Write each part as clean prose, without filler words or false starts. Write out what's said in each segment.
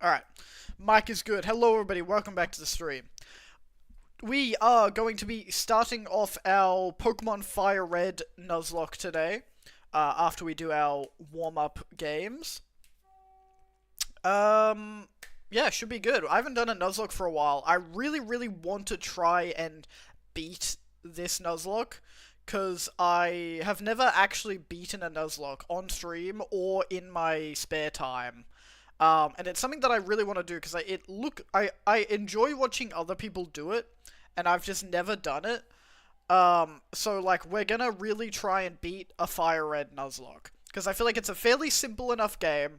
Alright, mic is good. Hello everybody, welcome back to the stream. We are going to be starting off our Pokemon FireRed Nuzlocke today, after we do our warm-up games. Yeah, should be good. I haven't done a Nuzlocke for a while. I really want to try and beat this Nuzlocke, because I have never actually beaten a Nuzlocke on stream or in my spare time. And it's something that I really want to do because I enjoy watching other people do it, and I've just never done it. So like we're gonna really try and beat a FireRed Nuzlocke because I feel like it's a fairly simple enough game.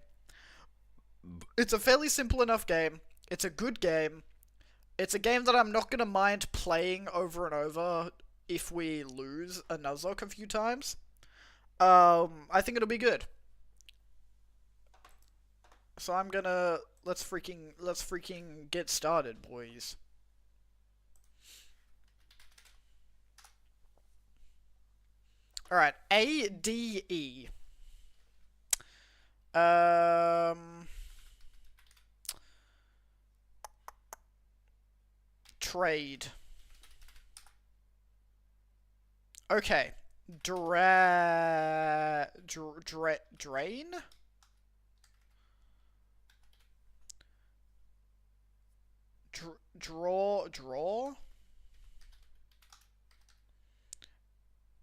It's a good game. It's a game that I'm not gonna mind playing over and over if we lose a Nuzlocke a few times. I think it'll be good. So I'm gonna let's freaking get started, boys. All right, ADE. Trade. Okay. Drain? Draw?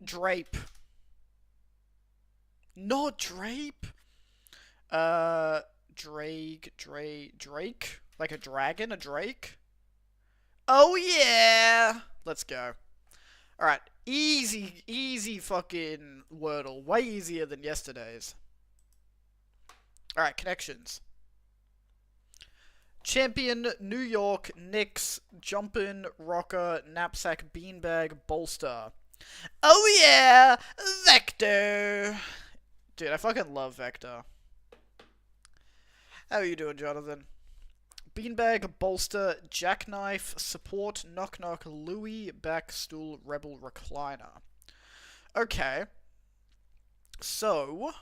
Drape. Not drape? Drake? Like a dragon? A drake? Oh yeah! Let's go. Alright, easy fucking Wordle. Way easier than yesterday's. Alright, connections. Champion, New York, Knicks, Jumpin', Rocker, Knapsack, Beanbag, Bolster. Oh yeah! Vector! Dude, I fucking love Vector. How are you doing, Jonathan? Beanbag, Bolster, Jackknife, Support, Knock Knock, Louis, Backstool, Rebel, Recliner. Okay. So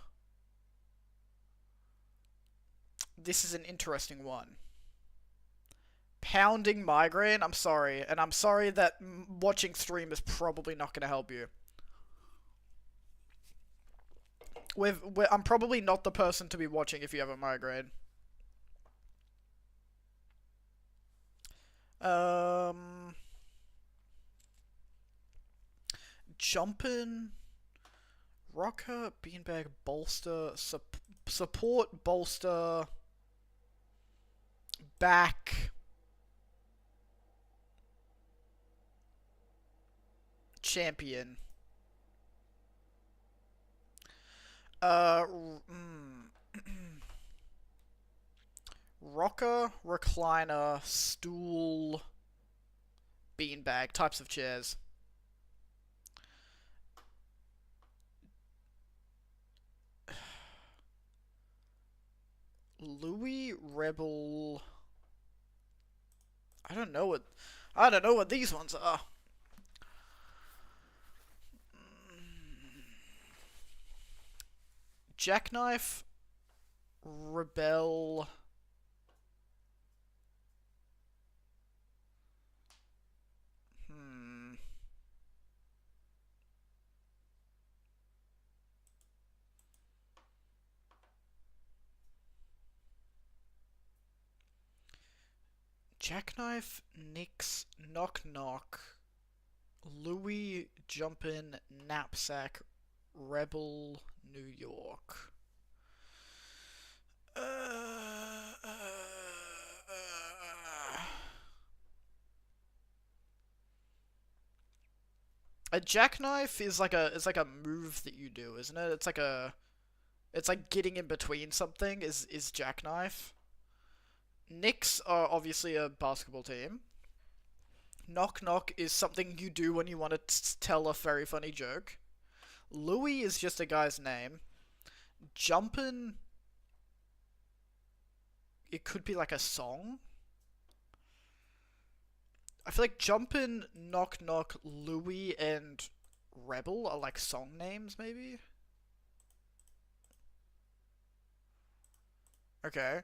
this is an interesting one. Pounding migraine, I'm sorry. And I'm sorry that watching stream is probably not going to help you. I'm probably not the person to be watching if you have a migraine. Jumpin', Rocker, Beanbag, Bolster, Support, Bolster, Back, Champion. Rocker, recliner, stool, beanbag, types of chairs. Louis, Rebel. I don't know what these ones are. Jackknife, Rebel. Jackknife, Nix, Knock Knock, Louis, Jumpin', Knapsack, Rebel, New York. A jackknife is like a move that you do, isn't it? It's like getting in between something is jackknife. Knicks are obviously a basketball team. Knock Knock is something you do when you want to tell a very funny joke. Louis is just a guy's name. Jumpin', it could be like a song. I feel like Jumpin', Knock Knock, Louis, and Rebel are like song names, maybe? Okay.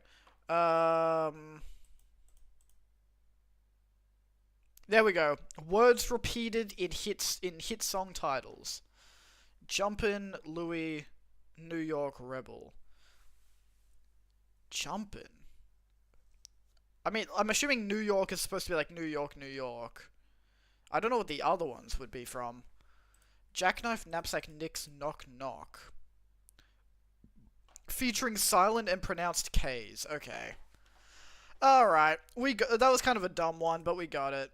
There we go. Words repeated in hit song titles. Jumpin', Louis, New York Rebel. Jumpin'. I mean, I'm assuming New York is supposed to be like New York, New York. I don't know what the other ones would be from. Jackknife, Knapsack, Nick's, Knock Knock. Featuring silent and pronounced K's. Okay. Alright. That was kind of a dumb one, but we got it.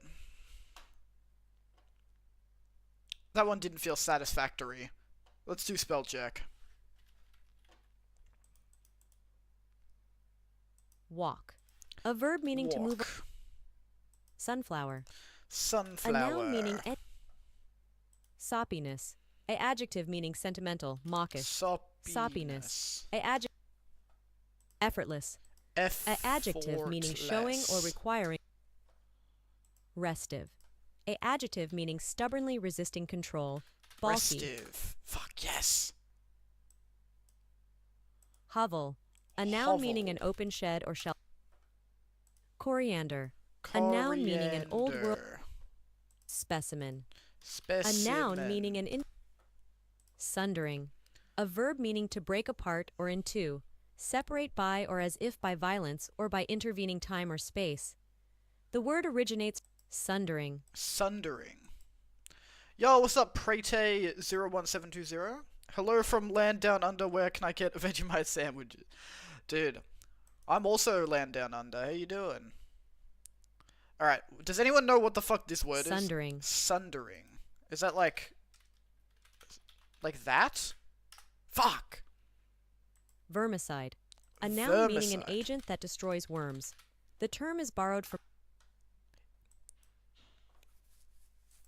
That one didn't feel satisfactory. Let's do spell check. Walk. A verb meaning Walk. to move. Sunflower. Sunflower. A noun meaning soppiness. A adjective meaning sentimental, mawkish. Soppiness. A adjective. Effortless. A adjective meaning showing or requiring. Restive. A adjective meaning stubbornly resisting control, bulky. Restive. Fuck yes. Hovel. A noun meaning an open shed or shelter. Coriander. A noun meaning an old world. Specimen. A noun meaning an sundering. A verb meaning to break apart or in two, separate by or as if by violence or by intervening time or space. The word originates sundering. Sundering. Yo, what's up, Prete01720? Hello from Land Down Under, where can I get Vegemite sandwiches? Dude, I'm also Land Down Under, how you doing? Alright, does anyone know what the fuck this word Sundering. is? Sundering. Is that like that? Fuck! Vermicide. A noun meaning an agent that destroys worms. The term is borrowed from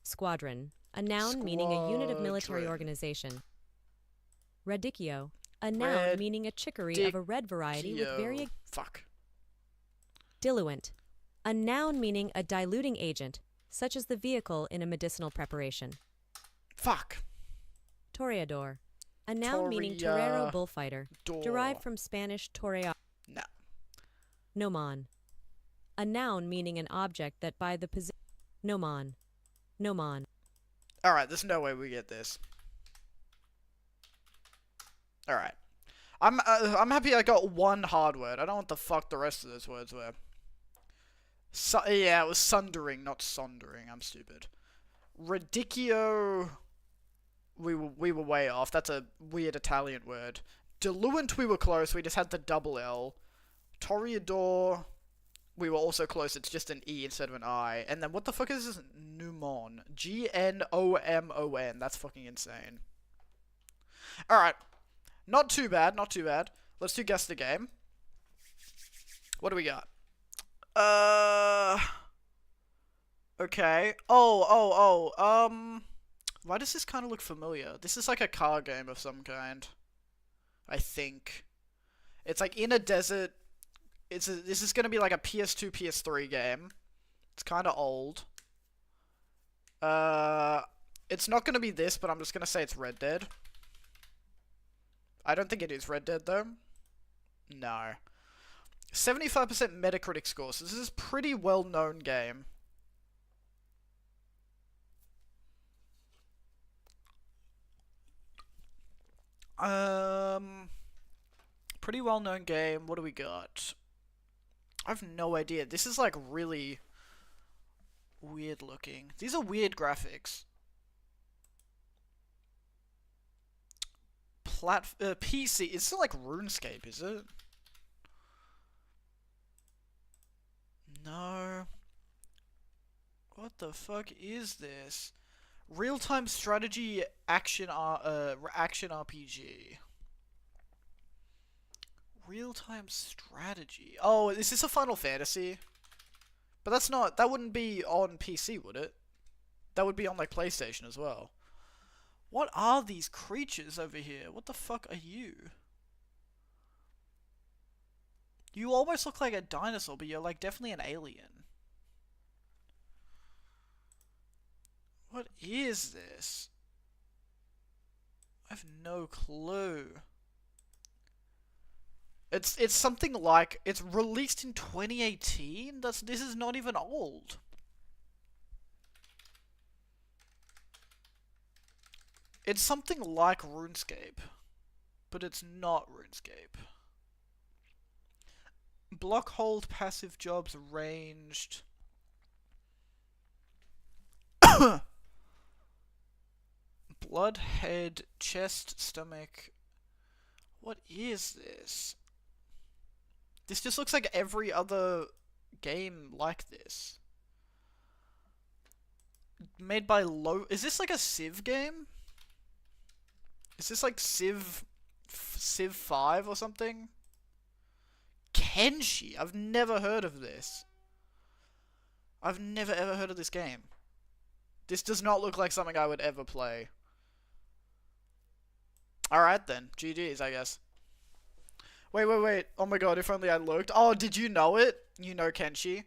squadron. A noun meaning a unit of military organization. Radicchio. A noun meaning a chicory of a red variety with very diluent. A noun meaning a diluting agent, such as the vehicle in a medicinal preparation. Fuck. Toreador. A noun meaning torero bullfighter, derived from Spanish torear. No. Gnomon. A noun meaning an object that by the position. Gnomon. Gnomon. Alright, there's no way we get this. Alright. I'm happy I got one hard word. I don't know what the fuck the rest of those words were. Yeah, it was sundering, not sondering. I'm stupid. Radicchio. We were way off. That's a weird Italian word. Diluent, we were close. We just had the double L. Toreador. We were also close. It's just an E instead of an I. And then what the fuck is this? Gnomon. Gnomon. That's fucking insane. Alright. Not too bad. Not too bad. Let's do guess the game. What do we got? Okay. Why does this kind of look familiar? This is like a car game of some kind. I think. It's like in a desert. This is gonna be like a PS2, PS3 game. It's kind of old. It's not gonna be this, but I'm just gonna say it's Red Dead. I don't think it is Red Dead, though. No. 75% Metacritic score, so this is a pretty well-known game. Pretty well-known game. What do we got? I have no idea. This is, like, really weird looking. These are weird graphics. PC. It's still like RuneScape, is it? No. What the fuck is this? Real-time strategy action RPG. Real-time strategy. Oh, is this a Final Fantasy? But that's not. That wouldn't be on PC, would it? That would be on like PlayStation as well. What are these creatures over here? What the fuck are you? You almost look like a dinosaur, but you're like definitely an alien. What is this? I have no clue. It's something like, it's released in 2018. This is not even old. It's something like RuneScape, but it's not RuneScape. Block, hold, passive jobs, ranged. Blood, head, chest, stomach. What is this? This just looks like every other game like this. Made by Is this like a Civ game? Is this like Civ 5 or something? Kenshi? I've never heard of this. I've never ever heard of this game. This does not look like something I would ever play. Alright then. GG's, I guess. Wait. Oh my god, if only I looked. Oh, did you know it? You know Kenshi?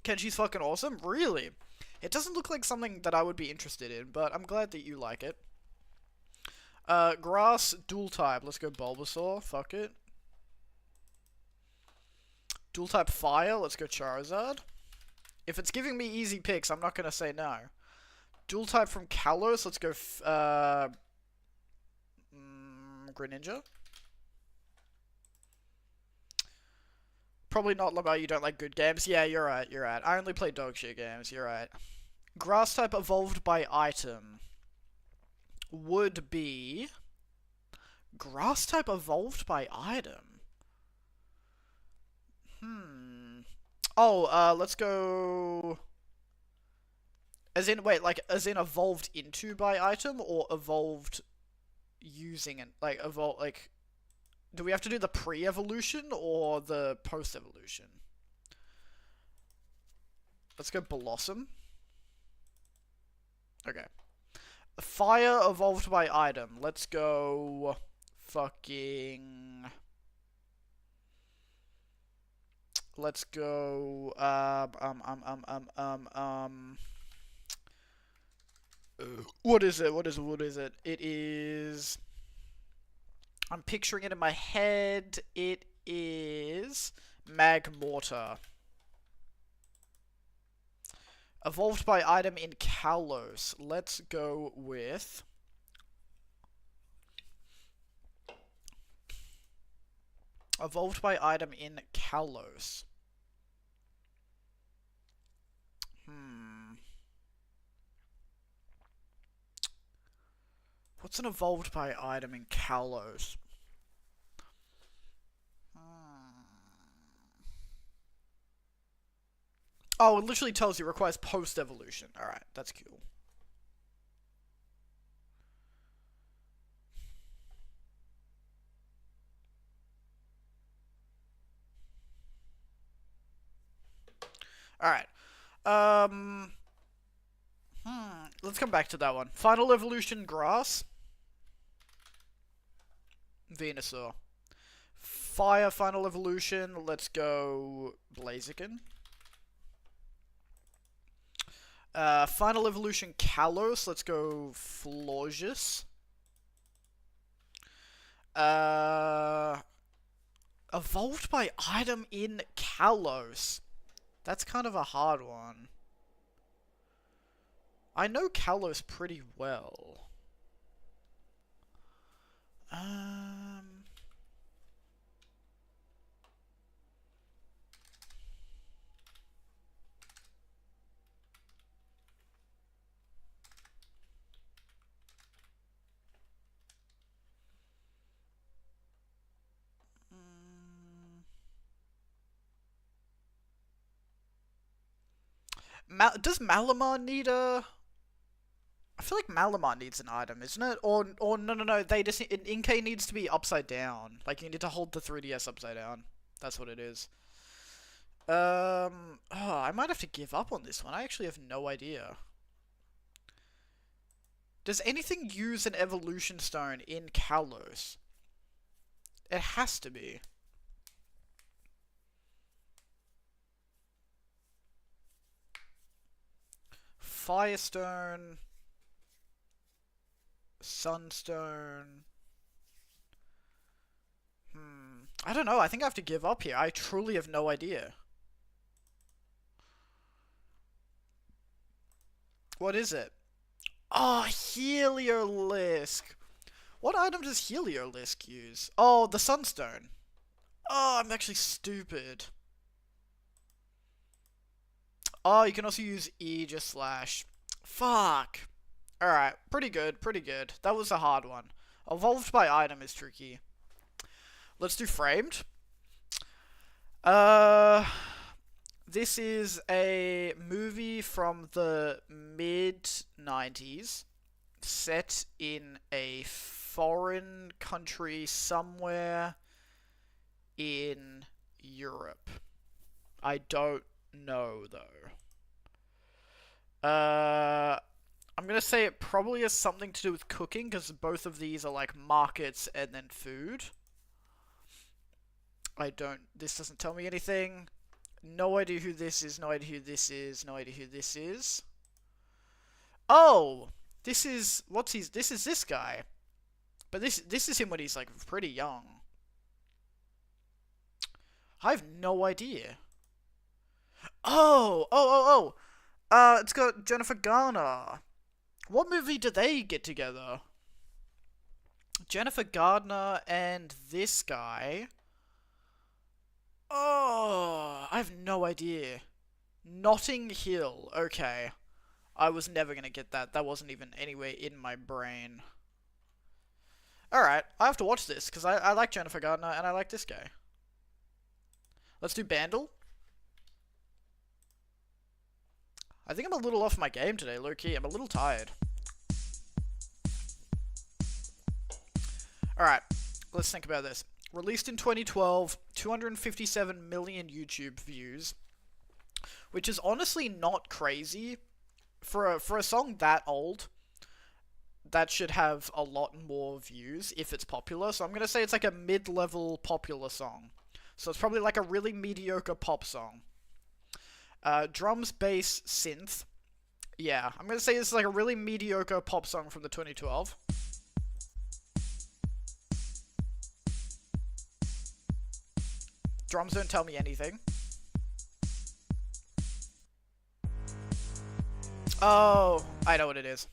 Kenshi's fucking awesome? Really? It doesn't look like something that I would be interested in, but I'm glad that you like it. Grass, dual type. Let's go Bulbasaur. Fuck it. Dual type fire. Let's go Charizard. If it's giving me easy picks, I'm not gonna say no. Dual type from Kalos. Let's go Greninja. Probably not Lamar, you don't like good games. Yeah, you're right. I only play dog shit games. You're right. Grass type evolved by item would be grass type evolved by item. Oh, let's go. As in, wait, like, as in evolved into by item, or evolved using it? Like, like, do we have to do the pre-evolution or the post-evolution? Let's go Blossom. Okay. Fire evolved by item. Let's go fucking... Let's go, what is it? It is... I'm picturing it in my head. It is... Magmortar. Evolved by item in Kalos. Let's go with... Evolved by item in Kalos. What's an evolved by item in Kalos? Oh, it literally tells you it requires post-evolution. Alright, that's cool. Alright. Let's come back to that one. Final evolution, grass. Venusaur. Fire final evolution, let's go Blaziken. Final evolution, Kalos, let's go Florges. Evolved by item in Kalos. That's kind of a hard one. I know Kalos pretty well. Does Malamar need a... I feel like Malamar needs an item, isn't it? Or no, they just... Inkay needs to be upside down. Like, you need to hold the 3DS upside down. That's what it is. Oh, I might have to give up on this one. I actually have no idea. Does anything use an evolution stone in Kalos? It has to be. Firestone, Sunstone, I don't know. I think I have to give up here. I truly have no idea. What is it? Oh, Heliolisk. What item does Heliolisk use? Oh, the Sunstone. Oh, I'm actually stupid. Oh, you can also use Aegis Slash. Fuck. Alright, pretty good, pretty good. That was a hard one. Evolved by item is tricky. Let's do Framed. This is a movie from the mid-90s, set in a foreign country somewhere in Europe. I don't know, though. I'm gonna say it probably has something to do with cooking, because both of these are like markets and then food. This doesn't tell me anything. No idea who this is, no idea who this is, no idea who this is. Oh! This is this guy. But this is him when he's like pretty young. I have no idea. Oh! It's got Jennifer Garner. What movie did they get together? Jennifer Gardner and this guy. Oh, I have no idea. Notting Hill. Okay. I was never gonna get that. That wasn't even anywhere in my brain. Alright, I have to watch this, because I like Jennifer Gardner and I like this guy. Let's do Bandle. I think I'm a little off my game today, low-key. I'm a little tired. Alright, let's think about this. Released in 2012, 257 million YouTube views, which is honestly not crazy. For a song that old, that should have a lot more views if it's popular. So I'm going to say it's like a mid-level popular song. So it's probably like a really mediocre pop song. Drums, bass, synth. Yeah, I'm going to say this is like a really mediocre pop song from the 2012. Drums don't tell me anything. Oh, I know what it is.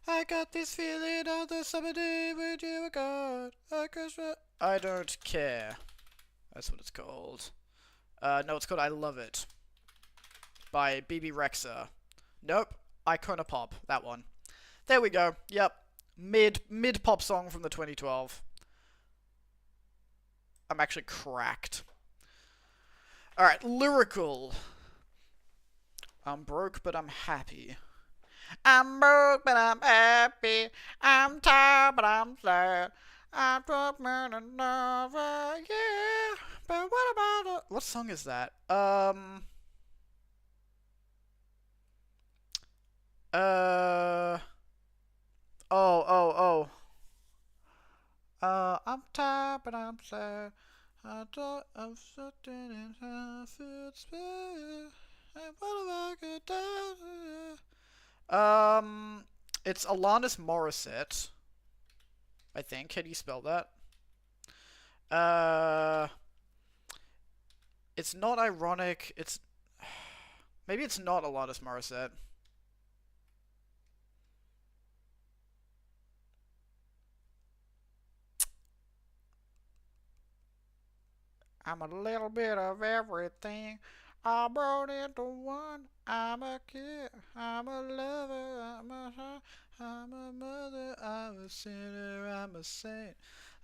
I got this feeling on the summer day when you were gone. I don't care. That's what it's called. No, it's called I Love It. By BB Rexa. Nope. Icona Pop. That one. There we go. Yep. Mid pop song from the 2012. I'm actually cracked. Alright, lyrical. I'm broke, but I'm happy. I'm broke, but I'm happy. I'm tired, but I'm sad. I'm broke, man, and never, yeah. But what about what song is that? Oh. I'm tired, but I'm sad. I thought I'm sitting in her footsteps. And what if I could die? It's Alanis Morissette. I think. How do you spell that? It's not ironic. It's maybe it's not Alanis Morissette. I'm a little bit of everything. I brought into one. I'm a kid. I'm a lover. I'm a heart. I'm a mother. I'm a sinner. I'm a saint.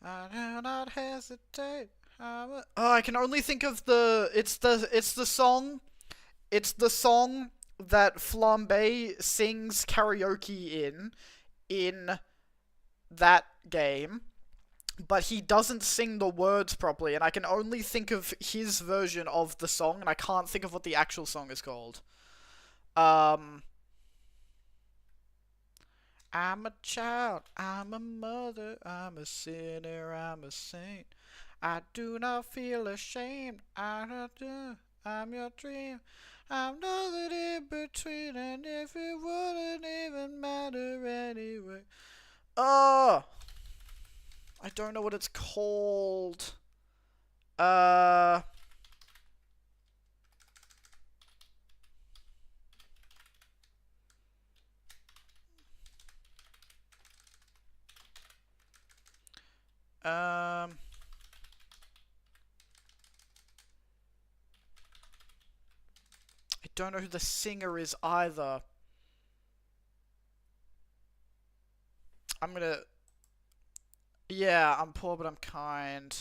I do not hesitate. Oh, I can only think of the. It's the song. It's the song that Flambe sings karaoke in that game. But he doesn't sing the words properly, and I can only think of his version of the song, and I can't think of what the actual song is called. I'm a child, I'm a mother, I'm a sinner, I'm a saint. I do not feel ashamed, I'm your dream. I'm nothing in between, and if it wouldn't even matter anyway. Oh! I don't know what it's called. Uh... I don't know who the singer is either. I'm gonna... Yeah, I'm poor, but I'm kind.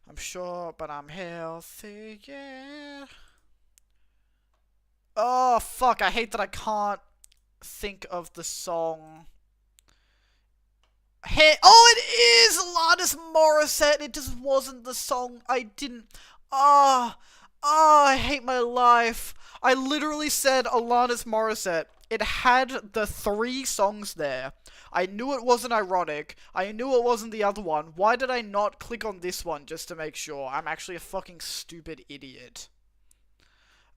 I'm short, but I'm healthy, yeah. Oh, fuck, I hate that I can't think of the song. Hey, oh, it is Alanis Morissette. It just wasn't the song. I didn't... Ah... I hate my life. I literally said Alanis Morissette. It had the 3 songs there. I knew it wasn't ironic. I knew it wasn't the other one. Why did I not click on this one just to make sure? I'm actually a fucking stupid idiot.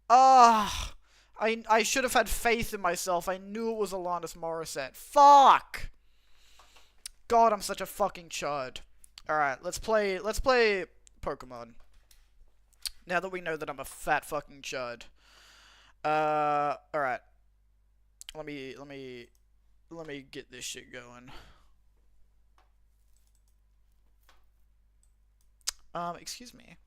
Ah, I should have had faith in myself. I knew it was Alanis Morissette. Fuck! God, I'm such a fucking chud. Alright, let's play Pokemon. Now that we know that I'm a fat fucking chud. Alright. Let me get this shit going. Excuse me.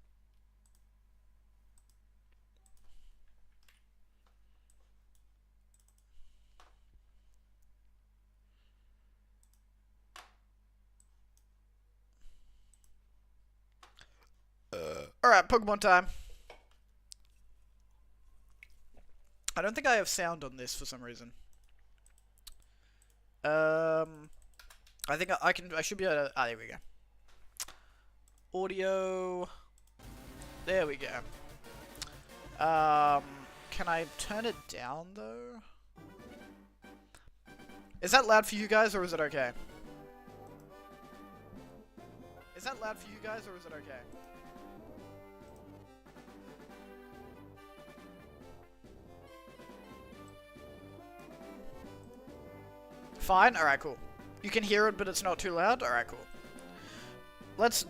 Alright, Pokemon time. I don't think I have sound on this for some reason. I think I should be able to... Ah, there we go. Audio... There we go. Can I turn it down, though? Is that loud for you guys, or is it okay? Is that loud for you guys, or is it okay? Fine? Alright, cool. You can hear it, but it's not too loud? Alright, cool. Let's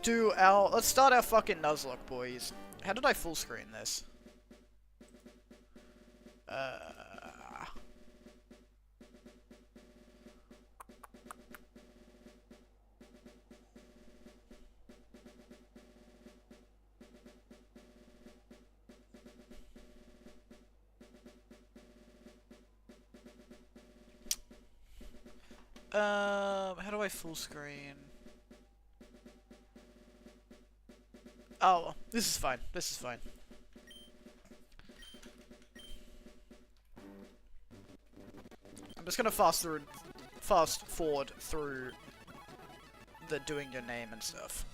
start our fucking Nuzlocke, boys. How did I full screen this? How do I full screen? Oh, this is fine. This is fine. I'm just gonna fast forward through the doing your name and stuff.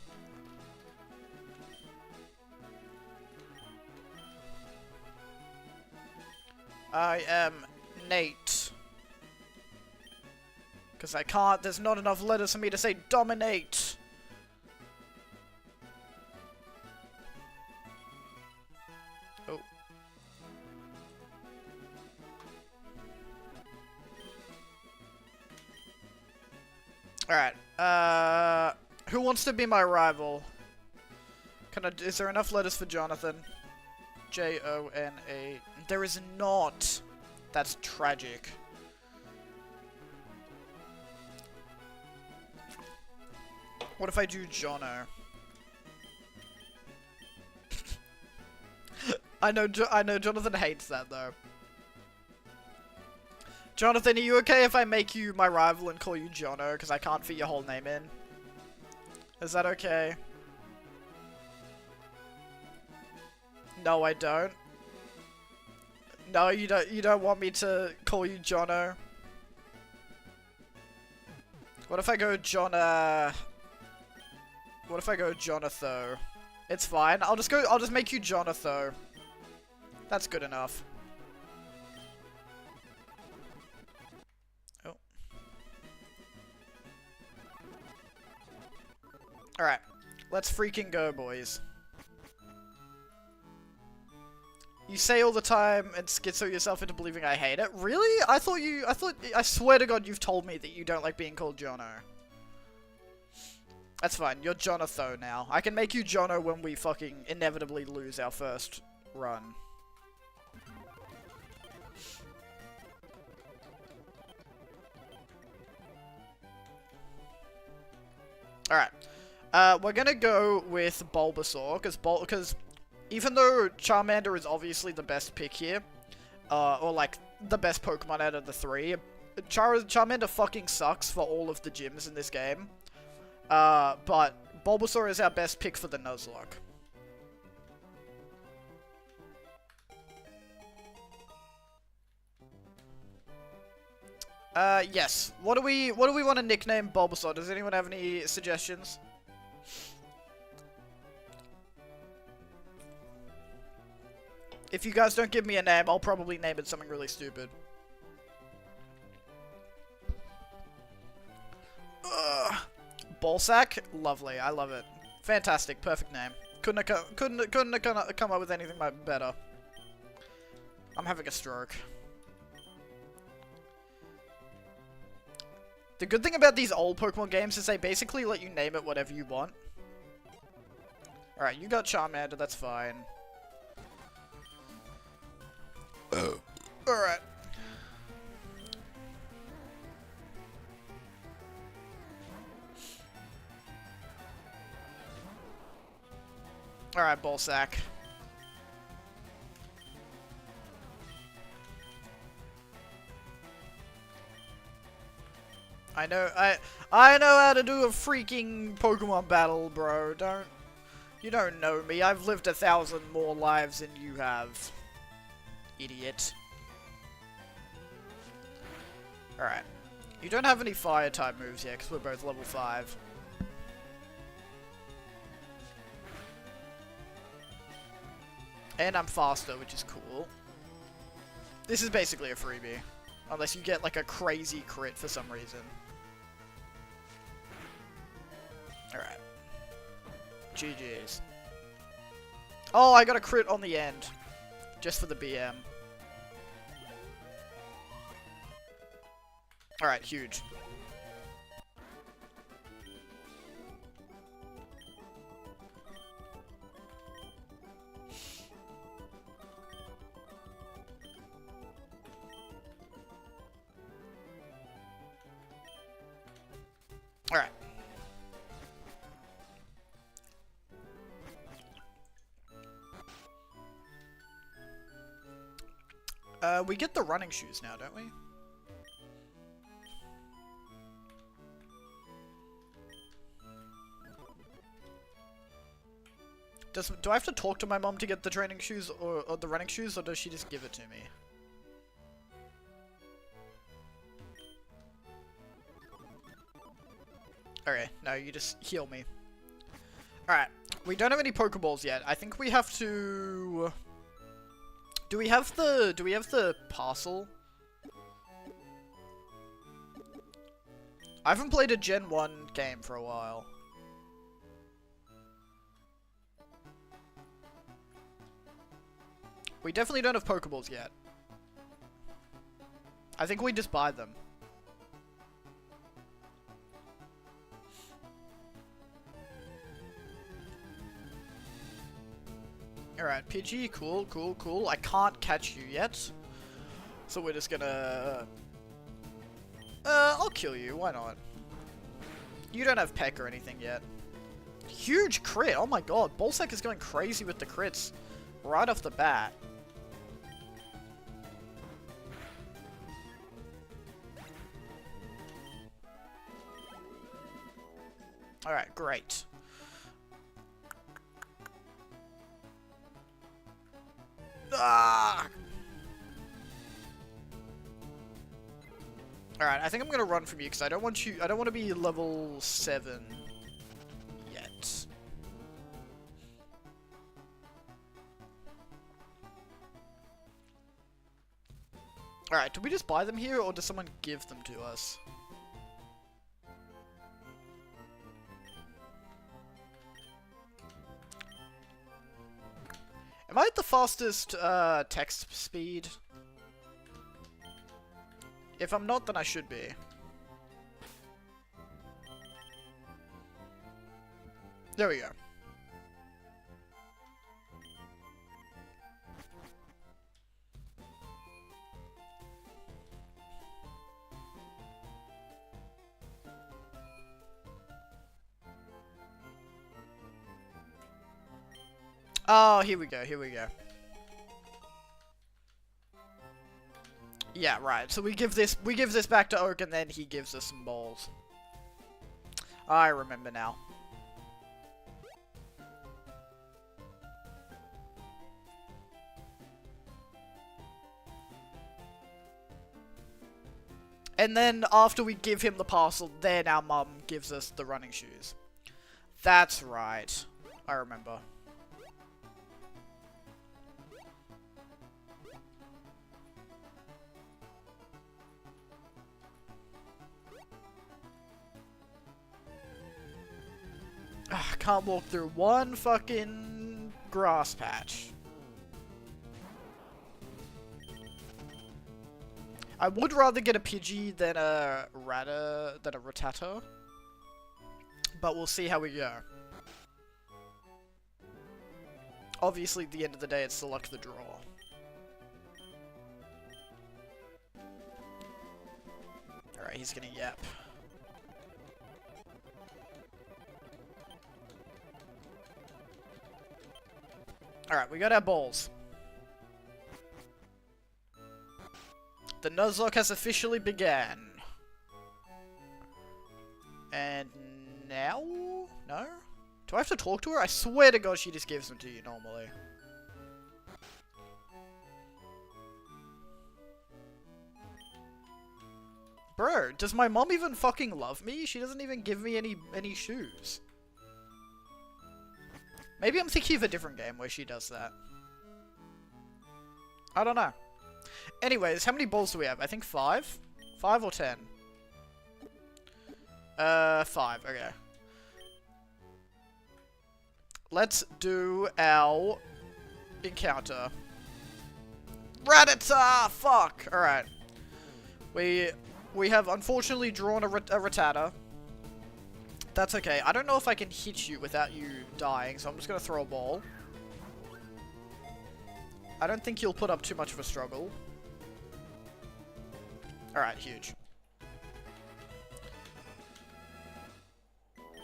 I am Nate. Because I can't, there's not enough letters for me to say dominate. Oh. Alright, who wants to be my rival? Is there enough letters for Jonathan? J-O-N-A. There is not. That's tragic. What if I do Jono? I know Jonathan hates that though. Jonathan, are you okay if I make you my rival and call you Jono? Because I can't fit your whole name in. Is that okay? No, I don't. No, you don't want me to call you Jono. What if I go What if I go Jonatho? It's fine. I'll just make you Jonatho. That's good enough. Oh. Alright. Let's freaking go, boys. You say all the time and schizo yourself into believing I hate it. Really? I swear to God you've told me that you don't like being called Jono. That's fine. You're Jonatho now. I can make you Jono when we fucking inevitably lose our first run. Alright. We're gonna go with Bulbasaur, because even though Charmander is obviously the best pick here, or like, the best Pokemon out of the three, Charmander fucking sucks for all of the gyms in this game. But Bulbasaur is our best pick for the Nuzlocke. Yes. What do we want to nickname Bulbasaur? Does anyone have any suggestions? If you guys don't give me a name, I'll probably name it something really stupid. Ugh. Ballsack? Lovely. I love it. Fantastic. Perfect name. Couldn't have come up with anything better. I'm having a stroke. The good thing about these old Pokemon games is they basically let you name it whatever you want. Alright, you got Charmander, that's fine. Alright. Alright, Ballsack. I know how to do a freaking Pokemon battle, bro. You don't know me. I've lived 1,000 more lives than you have. Idiot. Alright. You don't have any fire type moves yet, because we're both level 5. And I'm faster, which is cool. This is basically a freebie. Unless you get like a crazy crit for some reason. Alright. GG's. Oh, I got a crit on the end. Just for the BM. Alright, huge. Alright. We get the running shoes now, don't we? Do I have to talk to my mom to get the training shoes or the running shoes, or does she just give it to me? Okay, no, you just heal me. Alright, we don't have any Pokeballs yet. I think we have to... Do we have the parcel? I haven't played a Gen 1 game for a while. We definitely don't have Pokeballs yet. I think we just buy them. Alright, Pidgey, cool, cool, cool. I can't catch you yet. So we're just gonna... I'll kill you, why not? You don't have Peck or anything yet. Huge crit, oh my god. Ballsack is going crazy with the crits. Right off the bat. Alright, great. Ah! Alright, I think I'm gonna run from you because I don't want to be level 7 yet. Alright, do we just buy them here or does someone give them to us? Am I at the fastest text speed? If I'm not, then I should be. There we go. Oh, here we go, here we go. Yeah, right. So we give this back to Oak, and then he gives us some balls. I remember now. And then after we give him the parcel, then our mum gives us the running shoes. That's right. I remember. Can't walk through one fucking grass patch. I would rather get a Pidgey than a Rattata, but we'll see how we go. Obviously, at the end of the day, it's the luck of the draw. Alright, he's gonna yap. Alright, we got our balls. The Nuzlocke has officially began. And now? No? Do I have to talk to her? I swear to God she just gives them to you normally. Bro, does my mom even fucking love me? She doesn't even give me any shoes. Maybe I'm thinking of a different game where she does that. I don't know. Anyways, how many balls do we have? I think 5? 5 or 10? 5, okay. Let's do our encounter. Rattata! Fuck! Alright. We have unfortunately drawn a Rattata. That's okay. I don't know if I can hit you without you dying, so I'm just gonna throw a ball. I don't think you'll put up too much of a struggle. Alright, huge.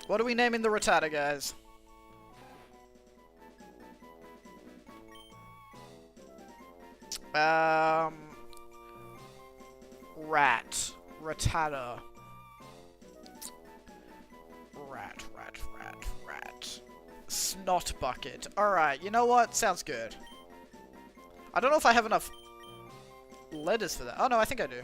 What are we naming the Rattata, guys? Rat. Rattata. Rat. Snot bucket. Alright, you know what? Sounds good. I don't know if I have enough letters for that. Oh no, I think I do.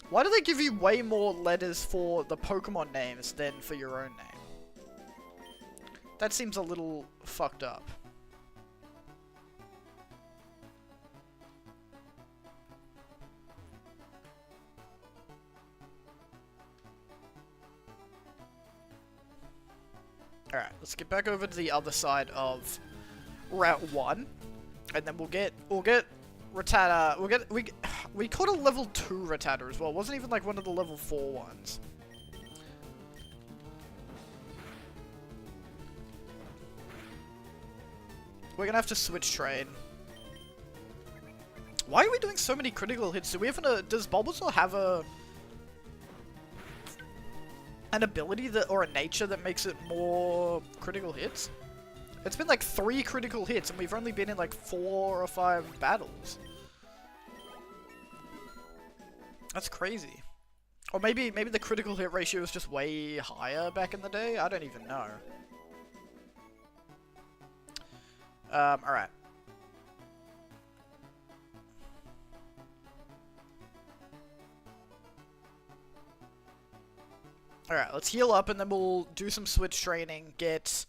Why do they give you way more letters for the Pokemon names than for your own name? That seems a little fucked up. Alright, let's get back over to the other side of Route 1. And then we'll get Rattata. We caught a level 2 Rattata as well. It wasn't even like one of the level 4 ones. We're gonna have to switch train. Why are we doing so many critical hits? Do we have does Bulbasaur have an ability that, or a nature that makes it more critical hits? It's been like 3 critical hits and we've only been in like 4 or 5 battles. That's crazy. Or maybe the critical hit ratio was just way higher back in the day? I don't even know. Alright. Alright, let's heal up and then we'll do some switch training, get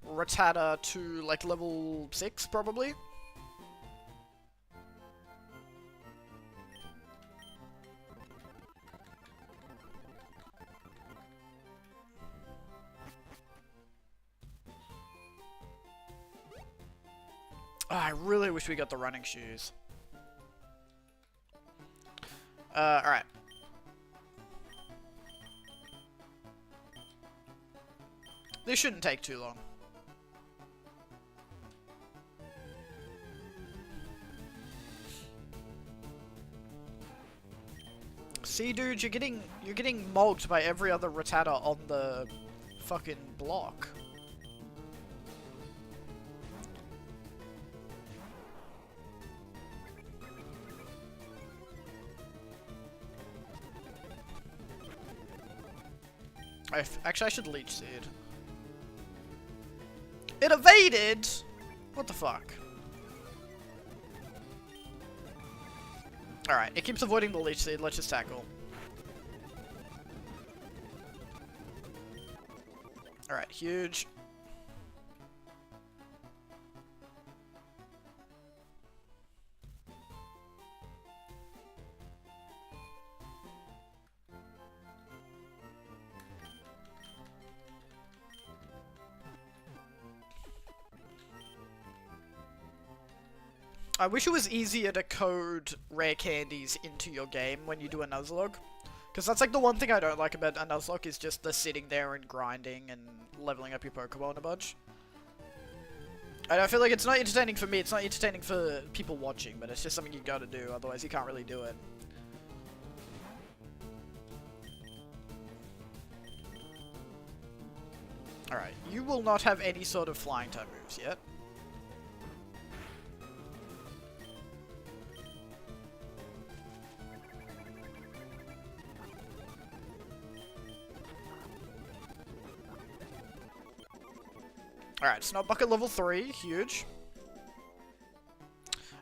Rattata to like level 6 probably. Oh, I really wish we got the running shoes. Alright. This shouldn't take too long. See, dude, you're getting mogged by every other Rattata on the fucking block. Actually, I should leech seed. It evaded! What the fuck? Alright, it keeps avoiding the leech seed. Let's just tackle. Alright, huge. I wish it was easier to code rare candies into your game when you do a Nuzlocke. Because that's like the one thing I don't like about a Nuzlocke is just the sitting there and grinding and leveling up your Pokemon a bunch. And I feel like it's not entertaining for me, it's not entertaining for people watching, but it's just something you gotta do, otherwise you can't really do it. Alright, you will not have any sort of flying type moves yet. Alright, Snot Bucket level 3, huge.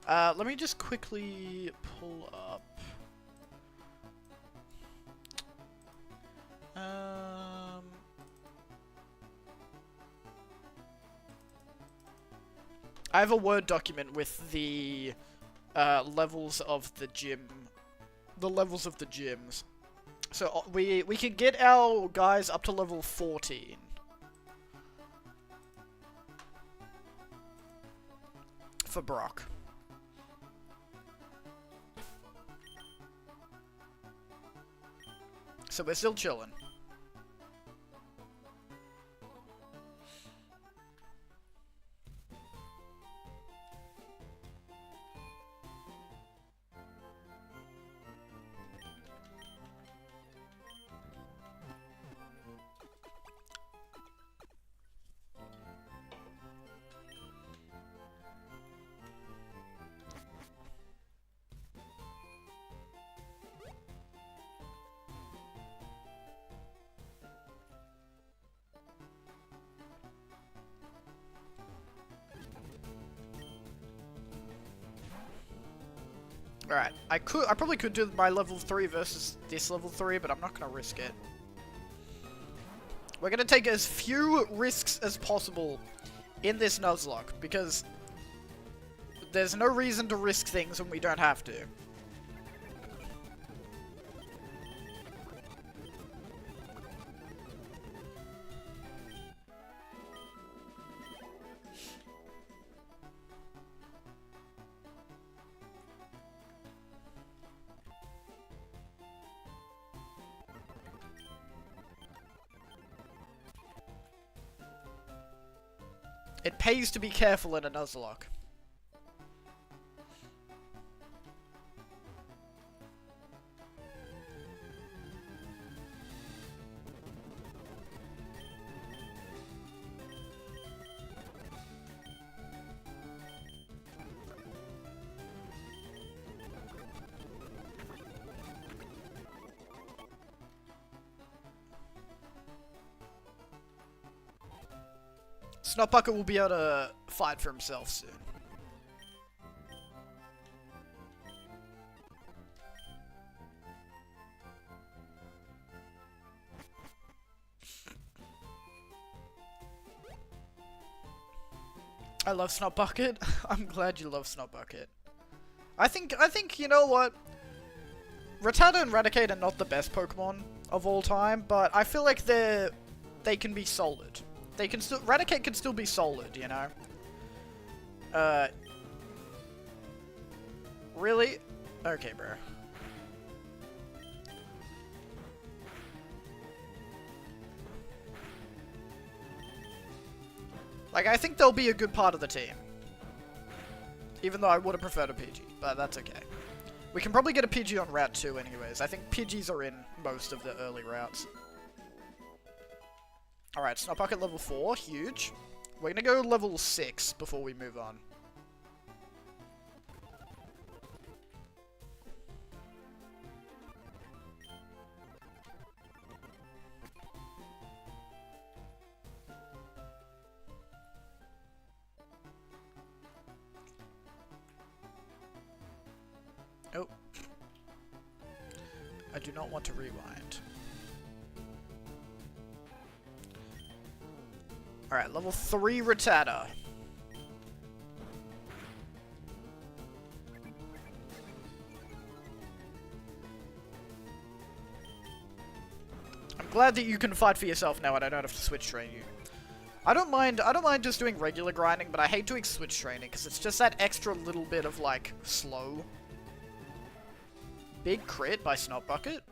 Let me just quickly pull up. I have a Word document with the levels of the gym. The levels of the gyms. So we can get our guys up to level 14. For Brock. So we're still chilling. Alright, I probably could do my level 3 versus this level 3, but I'm not gonna risk it. We're gonna take as few risks as possible in this Nuzlocke, because there's no reason to risk things when we don't have to. It pays to be careful in a Nuzlocke. Snot Bucket will be able to fight for himself soon. I love Snot Bucket. I'm glad you love Snot Bucket. I think you know what? Rattata and Raticate are not the best Pokemon of all time, but I feel like they can be solid. They can still, Raticate can still be solid, you know? Really? Okay, bro. Like, I think they'll be a good part of the team. Even though I would have preferred a PG, but that's okay. We can probably get a PG on Route 2 anyways. I think PGs are in most of the early routes. Alright, Snot Bucket level 4, huge. We're gonna go level 6 before we move on. Oh. I do not want to rewind. Alright, level 3 Rattata. I'm glad that you can fight for yourself now and I don't have to switch train you. I don't mind just doing regular grinding, but I hate doing switch training because it's just that extra little bit of like slow. Big crit by Snot Bucket.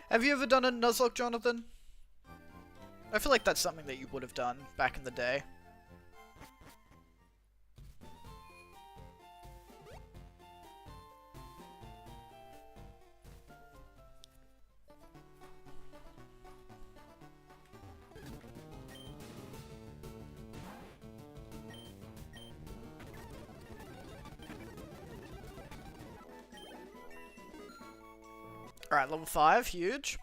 Have you ever done a Nuzlocke, Jonathan? I feel like that's something that you would have done back in the day. Alright, level 5, huge.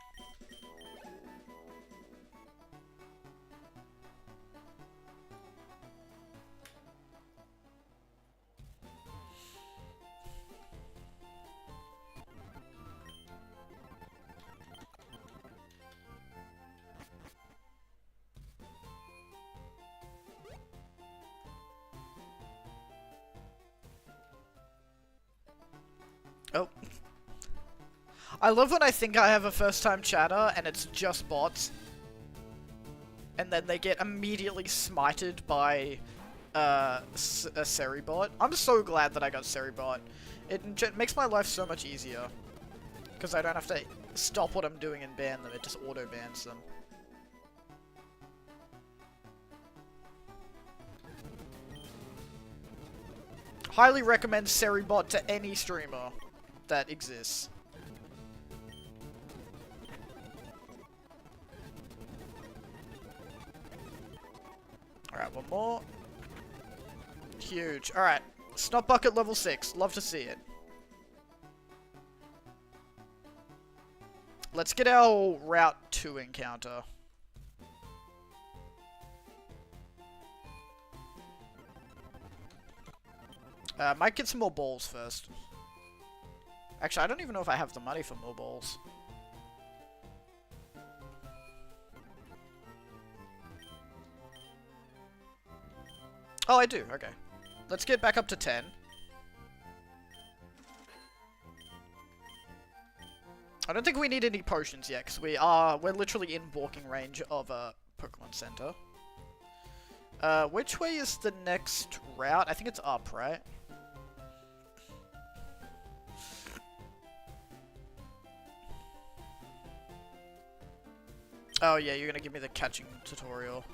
Oh. I love when I think I have a first-time chatter and it's just bots. And then they get immediately smited by a Seribot. I'm so glad that I got Seribot. It makes my life so much easier. Because I don't have to stop what I'm doing and ban them, it just auto-bans them. Highly recommend Seribot to any streamer that exists. Alright, one more. Huge. Alright. Snot Bucket level 6. Love to see it. Let's get our Route 2 encounter. Might get some more balls first. Actually, I don't even know if I have the money for more balls. Oh, I do. Okay. Let's get back up to 10. I don't think we need any potions yet, because we're literally in walking range of a Pokemon Center. Which way is the next route? I think it's up, right? Oh yeah, you're gonna give me the catching tutorial.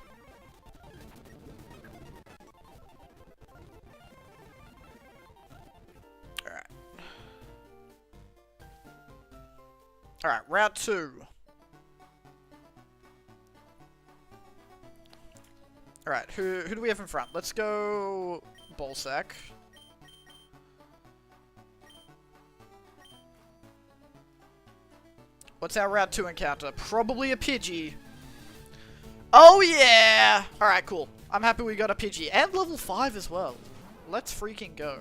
Alright, Route 2. Alright, who do we have in front? Let's go Ballsack. What's our Route 2 encounter? Probably a Pidgey. Oh yeah! Alright, cool. I'm happy we got a Pidgey. And level 5 as well. Let's freaking go.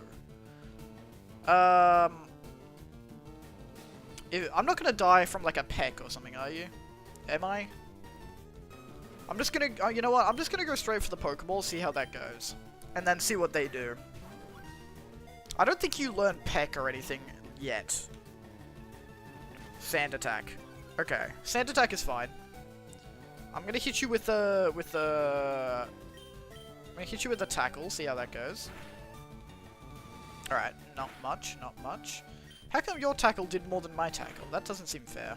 I'm not gonna die from like a peck or something, are you? Am I? I'm just gonna, you know what? I'm just gonna go straight for the Pokeball, see how that goes. And then see what they do. I don't think you learn Peck or anything yet. Sand Attack. Okay. Sand Attack is fine. I'm gonna hit you with the, I'm gonna hit you with the Tackle, see how that goes. Alright, not much, not much. How come your Tackle did more than my Tackle? That doesn't seem fair.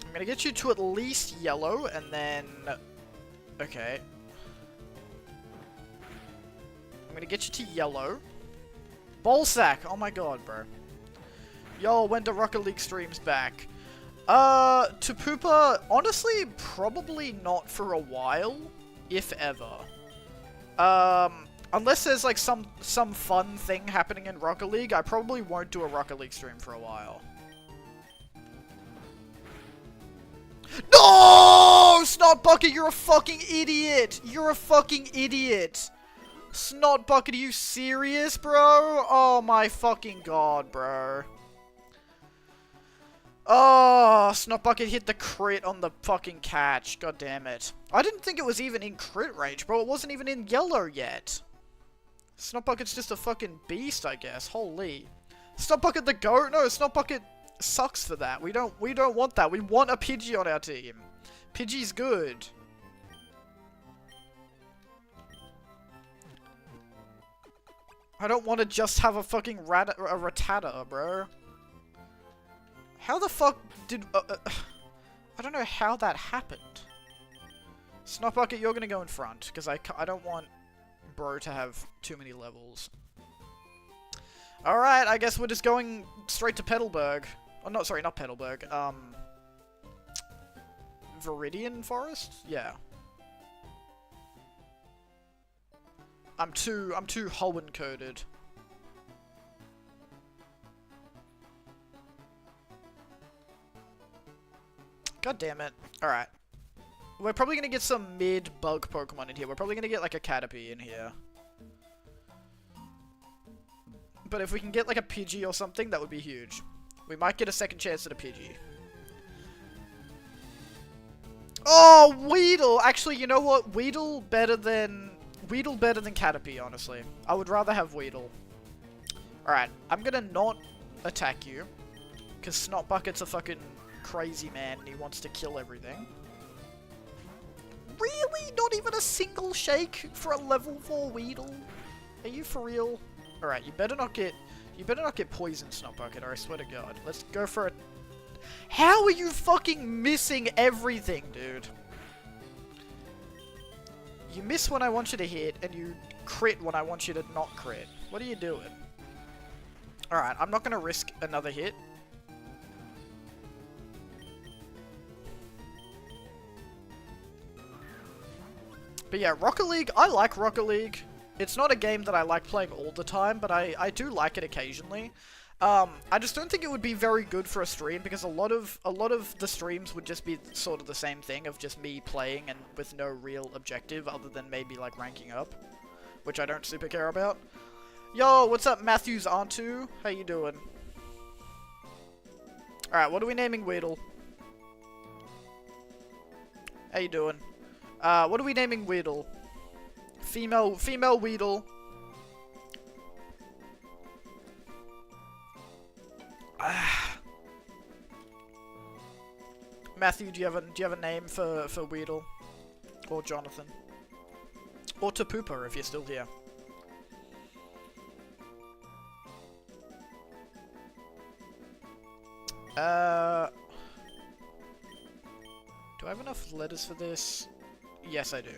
I'm gonna get you to at least yellow, and then... Okay. I'm gonna get you to yellow. Ball Sack! Oh my god, bro. Yo, when do Rocket League streams back? To Pooper, honestly, probably not for a while, if ever. Unless there's like some fun thing happening in Rocket League, I probably won't do a Rocket League stream for a while. No! Snot Bucket, you're a fucking idiot! You're a fucking idiot! Snot Bucket, are you serious, bro? Oh my fucking god, bro. Oh, Snot Bucket hit the crit on the fucking catch. God damn it. I didn't think it was even in crit range, bro. It wasn't even in yellow yet. Snot Bucket's just a fucking beast, I guess. Holy. Snot Bucket the GOAT? No, Snot Bucket sucks for that. We don't want that. We want a Pidgey on our team. Pidgey's good. I don't want to just have a fucking Rattata, bro. How the fuck did... I don't know how that happened. Snot Bucket, you're gonna go in front, because I don't want bro to have too many levels. Alright, I guess we're just going straight to Petalburg. Oh, no, sorry, not Petalburg. Viridian Forest? Yeah. I'm too Hoenn coded. God damn it. Alright. We're probably gonna get some mid-bug Pokemon in here. We're probably gonna get like a Caterpie in here. But if we can get like a Pidgey or something, that would be huge. We might get a second chance at a Pidgey. Oh, Weedle! Actually, you know what? Weedle better than Caterpie, honestly. I would rather have Weedle. Alright, I'm gonna not attack you. Because Snot Bucket's a fucking crazy man and he wants to kill everything. Really? Not even a single shake for a level 4 Weedle? Are you for real? Alright, you better not get poisoned, Snot Bucket, or I swear to god. Let's go for a... How are you fucking missing everything, dude? You miss when I want you to hit, and you crit when I want you to not crit. What are you doing? Alright, I'm not gonna risk another hit. But yeah, Rocket League, I like Rocket League. It's not a game that I like playing all the time, but I do like it occasionally. I just don't think it would be very good for a stream because a lot of the streams would just be sort of the same thing of just me playing and with no real objective other than maybe like ranking up, which I don't super care about. Yo, what's up, Matthews Antu? How you doing? Alright, what are we naming Weedle? How you doing? What are we naming Weedle? Female Weedle. Matthew, do you have a name for Weedle? Or Jonathan? Or Tapooper if you're still here. Do I have enough letters for this? Yes, I do.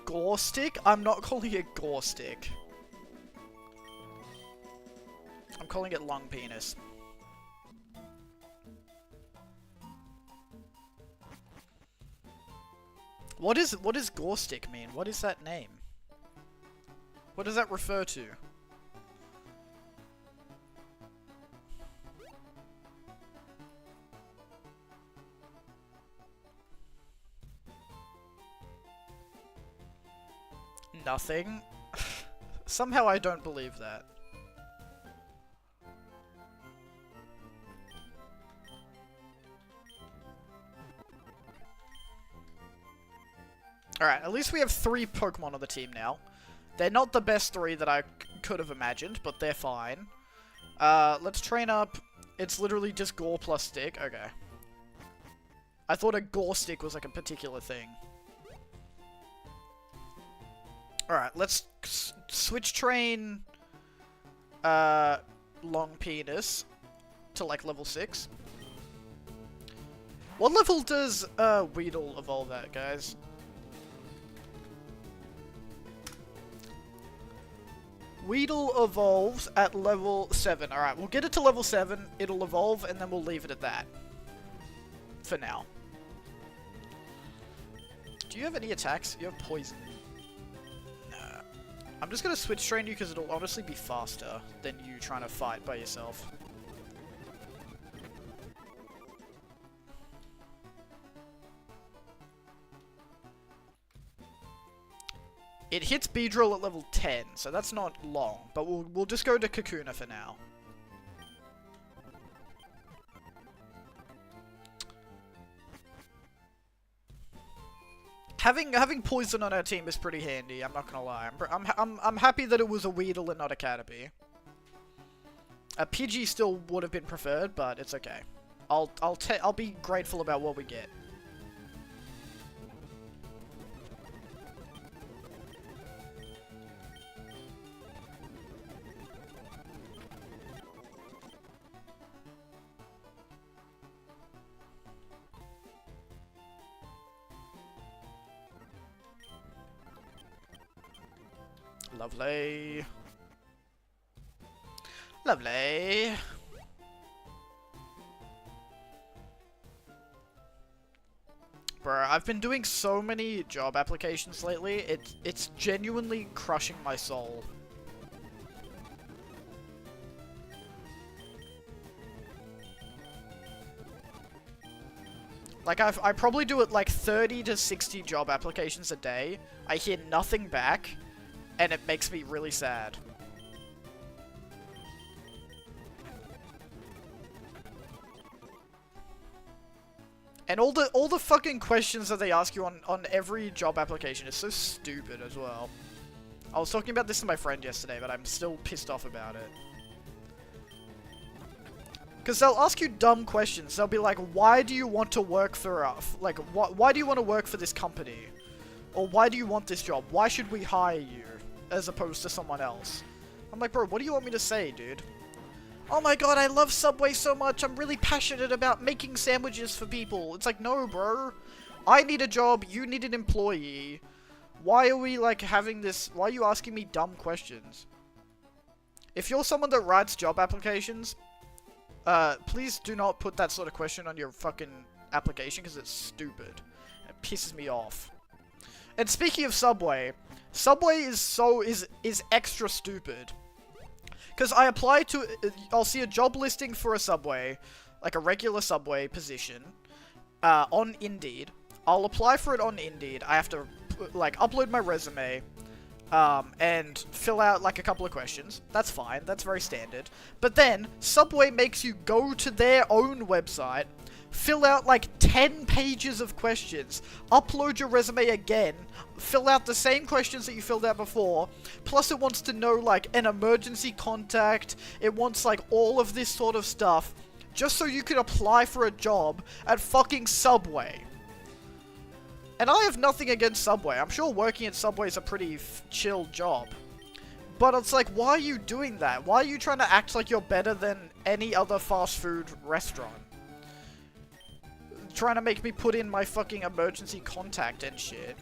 Gore Stick? I'm not calling it Gore Stick. I'm calling it Long Penis. What does Gore Stick mean? What is that name? What does that refer to? Nothing? Somehow I don't believe that. Alright, at least we have 3 Pokemon on the team now. They're not the best 3 that I could have imagined, but they're fine. Let's train up. It's literally just Gore plus Stick. Okay. I thought a Gore Stick was like a particular thing. Alright, let's switch train Long Penis to like level 6. What level does Weedle evolve at, guys? Weedle evolves at level 7. Alright, we'll get it to level 7, it'll evolve, and then we'll leave it at that. For now. Do you have any attacks? You have poison. Nah. I'm just gonna switch train you because it'll honestly be faster than you trying to fight by yourself. It hits Beedrill at level 10, so that's not long, but we'll just go to Kakuna for now. Having poison on our team is pretty handy. I'm not gonna lie. I'm happy that it was a Weedle and not a Caterpie. A Pidgey still would have been preferred, but it's okay. I'll be grateful about what we get. Lovely. Lovely. Bruh, I've been doing so many job applications lately, it's genuinely crushing my soul. Like, I probably do it like 30 to 60 job applications a day. I hear nothing back. And it makes me really sad. And all the fucking questions that they ask you on every job application is so stupid as well. I was talking about this to my friend yesterday, but I'm still pissed off about it. Because they'll ask you dumb questions. They'll be like, why do you want to work for us? Like, why do you want to work for this company? Or why do you want this job? Why should we hire you? As opposed to someone else. I'm like, bro, what do you want me to say, dude? Oh my god, I love Subway so much. I'm really passionate about making sandwiches for people. It's like, no, bro. I need a job. You need an employee. Why are we, like, having this... Why are you asking me dumb questions? If you're someone that writes job applications, please do not put that sort of question on your fucking application because it's stupid. It pisses me off. And speaking of Subway... Subway is extra stupid. Because I apply to... I'll see a job listing for a Subway, like a regular Subway position, on Indeed. I'll apply for it on Indeed. I have to, like, upload my resume, and fill out, like, a couple of questions. That's fine. That's very standard. But then, Subway makes you go to their own website, fill out, like, 10 pages of questions, upload your resume again, fill out the same questions that you filled out before, plus it wants to know, like, an emergency contact, it wants, like, all of this sort of stuff, just so you can apply for a job at fucking Subway. And I have nothing against Subway. I'm sure working at Subway is a pretty chill job. But it's like, why are you doing that? Why are you trying to act like you're better than any other fast food restaurant? Trying to make me put in my fucking emergency contact and shit.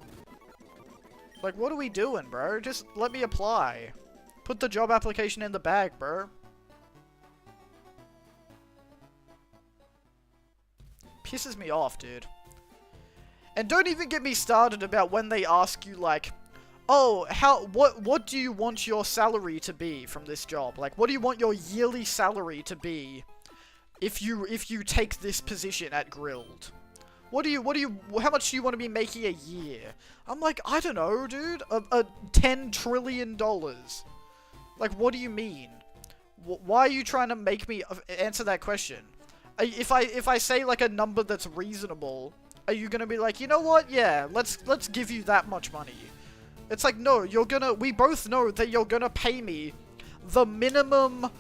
Like, what are we doing, bro? Just let me apply. Put the job application in the bag, bro. Pisses me off, dude. And don't even get me started about when they ask you, like, oh, what do you want your salary to be from this job? Like, what do you want your yearly salary to be if you take this position at Grilled? How much do you want to be making a year? I'm like, I don't know, dude. A $10 trillion. Like, what do you mean? Why are you trying to make me answer that question? If I say, like, a number that's reasonable, Are you gonna be like, you know what? Yeah, let's give you that much money. It's like, no, we both know that you're gonna pay me the minimum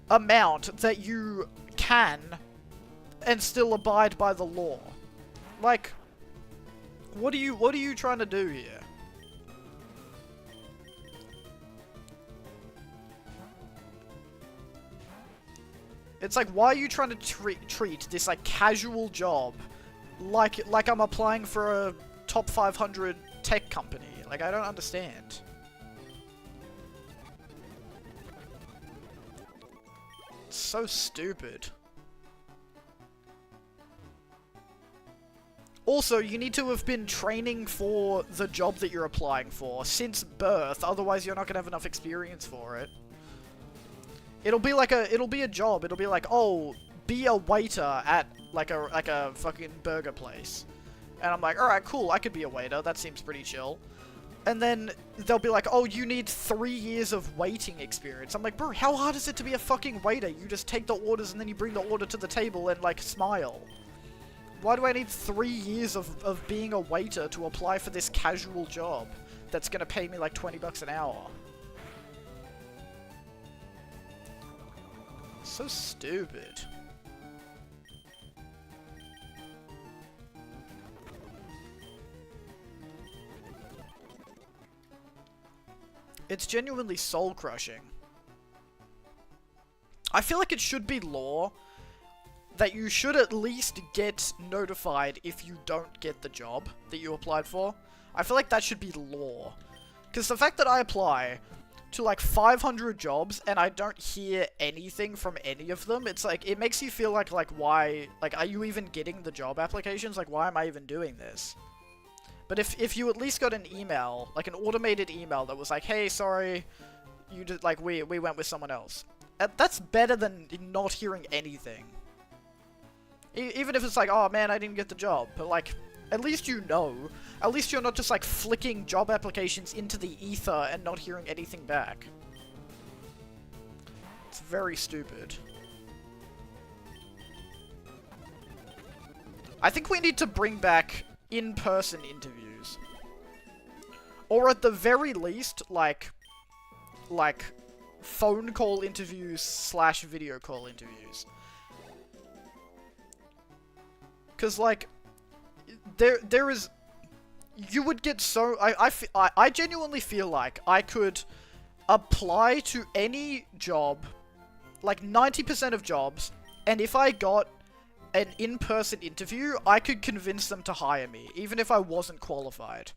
amount that you can and still abide by the law. Like, what are you trying to do here? It's like, why are you trying to treat this, like, casual job like I'm applying for a top 500 tech company? Like, I don't understand. It's so stupid. Also, you need to have been training for the job that you're applying for since birth, otherwise you're not gonna have enough experience for it. It'll be a job. It'll be like, oh, be a waiter at like a fucking burger place. And I'm like, alright, cool, I could be a waiter, that seems pretty chill. And then they'll be like, oh, you need 3 years of waiting experience. I'm like, bro, how hard is it to be a fucking waiter? You just take the orders and then you bring the order to the table and, like, smile. Why do I need 3 years of being a waiter to apply for this casual job that's gonna pay me like 20 bucks an hour? So stupid. It's genuinely soul-crushing. I feel like it should be law that you should at least get notified if you don't get the job that you applied for. I feel like that should be law. Because the fact that I apply to like 500 jobs and I don't hear anything from any of them, it's like, it makes you feel like why, like, are you even getting the job applications? Like, why am I even doing this? But if you at least got an email, like an automated email that was like, hey, sorry, you did, like, we went with someone else. That's better than not hearing anything. Even if it's like, oh man, I didn't get the job, but like, at least you know. At least you're not just like flicking job applications into the ether and not hearing anything back. It's very stupid. I think we need to bring back in-person interviews. Or at the very least, like phone call interviews / video call interviews. Cause like, there is, you would get so, I genuinely feel like I could apply to any job, like 90% of jobs, and if I got an in-person interview, I could convince them to hire me, even if I wasn't qualified.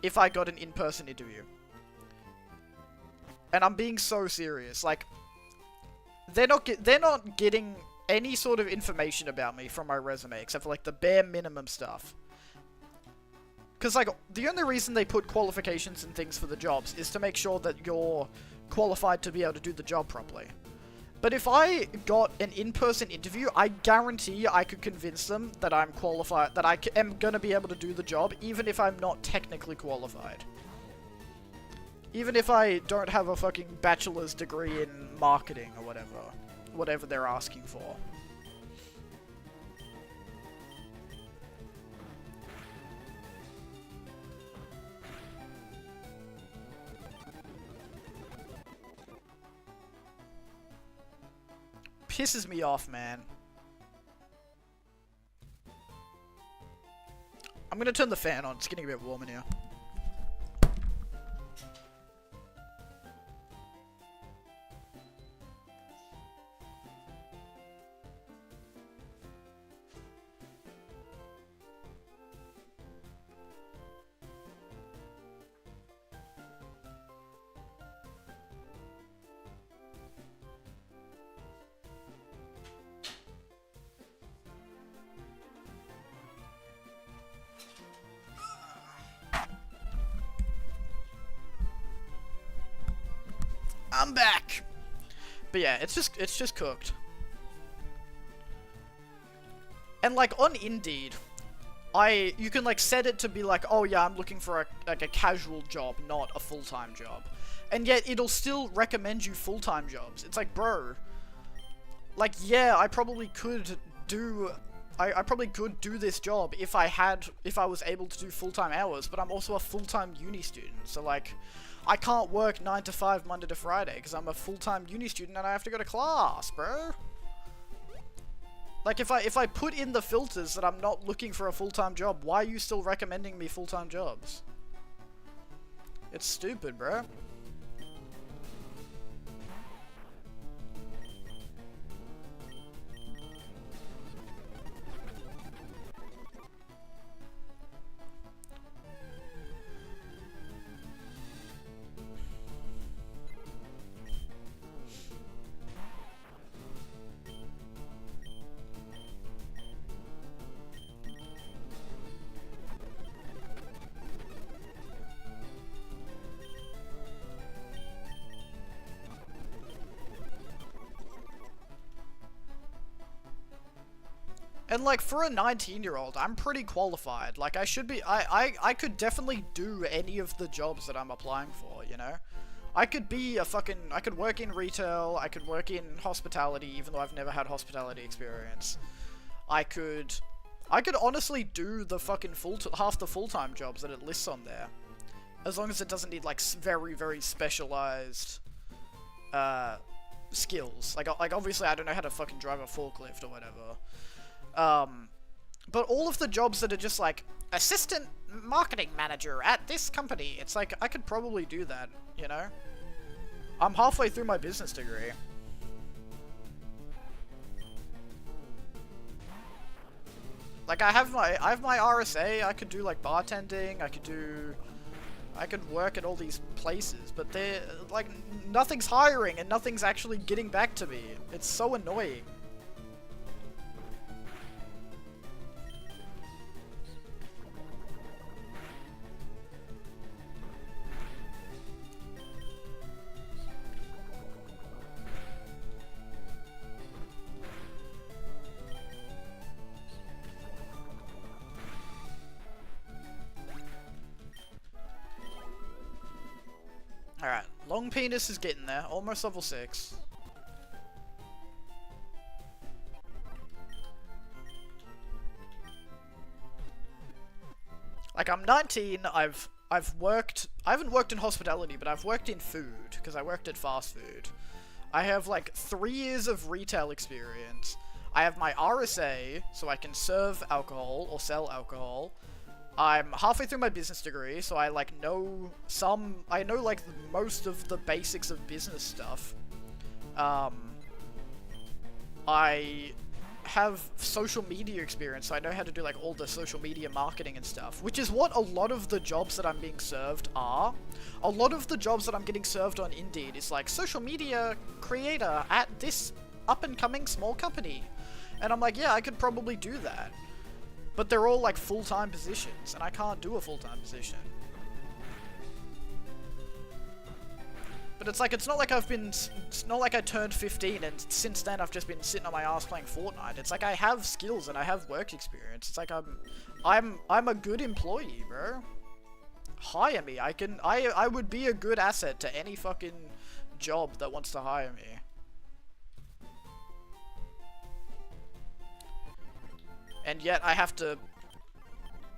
If I got an in-person interview. And I'm being so serious, like, they're not getting any sort of information about me from my resume, except for, like, the bare minimum stuff. Because, like, the only reason they put qualifications and things for the jobs is to make sure that you're qualified to be able to do the job properly. But if I got an in-person interview, I guarantee I could convince them that I'm qualified, that I am gonna be able to do the job, even if I'm not technically qualified. Even if I don't have a fucking bachelor's degree in marketing or whatever they're asking for. Pisses me off, man. I'm gonna turn the fan on, it's getting a bit warm in here. I'm back! But yeah, it's just cooked. And like on Indeed, you can like set it to be like, oh yeah, I'm looking for a casual job, not a full-time job. And yet it'll still recommend you full-time jobs. It's like, bro, like, yeah, I probably could do I probably could do this job if I was able to do full-time hours, but I'm also a full-time uni student, so like, I can't work 9 to 5 Monday to Friday, because I'm a full-time uni student and I have to go to class, bro. Like, if I put in the filters that I'm not looking for a full-time job, why are you still recommending me full-time jobs? It's stupid, bro. And like, for a 19-year-old, I'm pretty qualified. Like, I should be, I could definitely do any of the jobs that I'm applying for, you know? I could be I could work in retail, I could work in hospitality, even though I've never had hospitality experience. I could honestly do the fucking half the full-time jobs that it lists on there. As long as it doesn't need, like, very, very specialized, skills. Like, obviously I don't know how to fucking drive a forklift or whatever. But all of the jobs that are just like, assistant marketing manager at this company, it's like, I could probably do that, you know? I'm halfway through my business degree. Like, I have my RSA, I could do, like, bartending, I could work at all these places, but they're, like, nothing's hiring and nothing's actually getting back to me. It's so annoying. Alright, long penis is getting there, almost level 6. Like, I'm 19, I haven't worked in hospitality, but I've worked in food, because I worked at fast food. I have, like, 3 years of retail experience. I have my RSA, so I can serve alcohol, or sell alcohol. I'm halfway through my business degree, so I, like, know like, most of the basics of business stuff. I have social media experience, so I know how to do, like, all the social media marketing and stuff, which is what a lot of the jobs that I'm being served are. A lot of the jobs that I'm getting served on Indeed is, like, social media creator at this up-and-coming small company. And I'm like, yeah, I could probably do that. But they're all, like, full-time positions, and I can't do a full-time position. But it's like, it's not like I turned 15 and since then I've just been sitting on my ass playing Fortnite. It's like, I have skills and I have work experience. It's like, I'm a good employee, bro. Hire me. I would be a good asset to any fucking job that wants to hire me. And yet I have to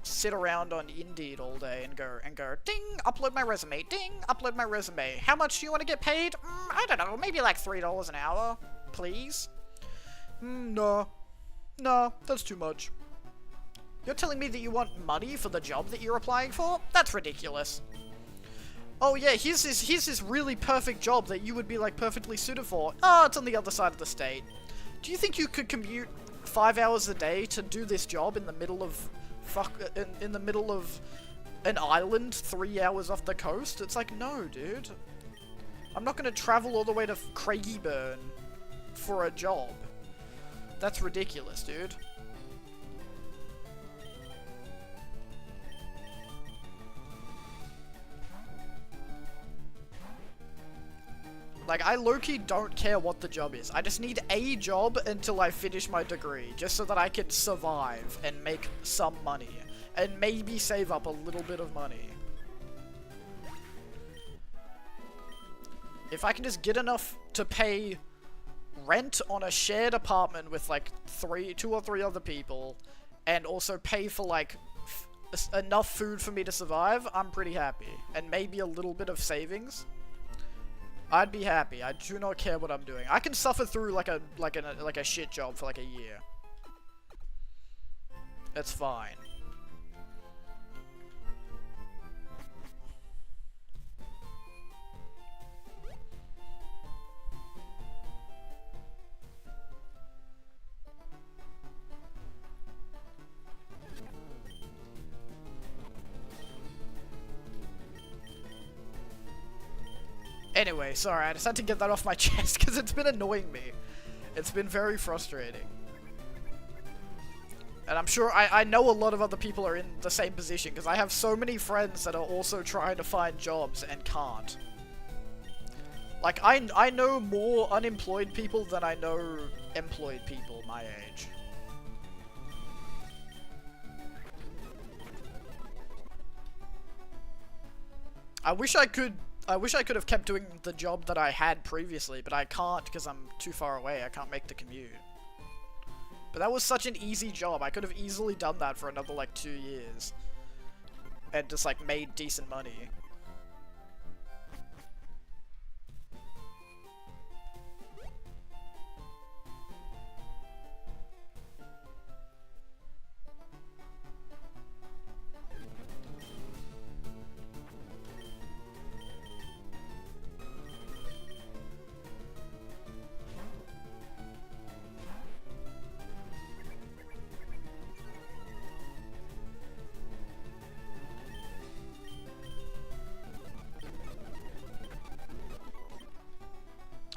sit around on Indeed all day and go, ding, upload my resume, ding, upload my resume. How much do you want to get paid? I don't know, maybe like $3 an hour, please? No, that's too much. You're telling me that you want money for the job that you're applying for? That's ridiculous. Oh yeah, here's this really perfect job that you would be, like, perfectly suited for. Oh, it's on the other side of the state. Do you think you could commute 5 hours a day to do this job in the middle of in the middle of an island 3 hours off the coast? It's like, no, dude. I'm not gonna travel all the way to Craigieburn for a job. That's ridiculous, dude. Like, I low-key don't care what the job is. I just need a job until I finish my degree, just so that I can survive and make some money. And maybe save up a little bit of money. If I can just get enough to pay rent on a shared apartment with like 2 or 3 other people, and also pay for like enough food for me to survive, I'm pretty happy. And maybe a little bit of savings, I'd be happy. I do not care what I'm doing. I can suffer through like a shit job for like a year. That's fine. Anyway, sorry, I just had to get that off my chest because it's been annoying me. It's been very frustrating. And I'm sure I know a lot of other people are in the same position because I have so many friends that are also trying to find jobs and can't. Like, I know more unemployed people than I know employed people my age. I wish I could have kept doing the job that I had previously, but I can't because I'm too far away. I can't make the commute. But that was such an easy job. I could have easily done that for another, like, 2 years. And just, like, made decent money.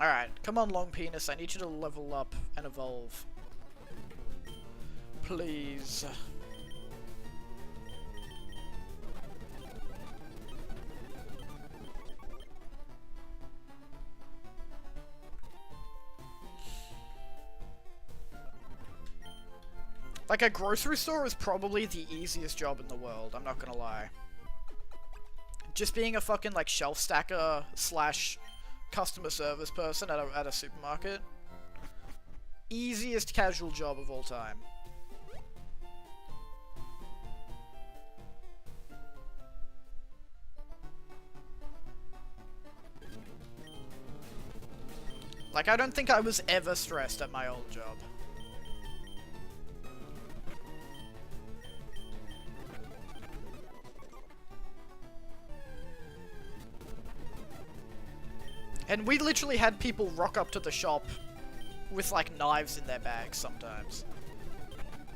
Alright, come on, long penis, I need you to level up and evolve. Please. Like, a grocery store is probably the easiest job in the world, I'm not gonna lie. Just being a fucking, like, shelf stacker slash customer service person at a supermarket. Easiest casual job of all time. Like, I don't think I was ever stressed at my old job. And we literally had people rock up to the shop with, like, knives in their bags sometimes.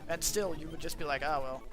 And still, you would just be like, oh, well.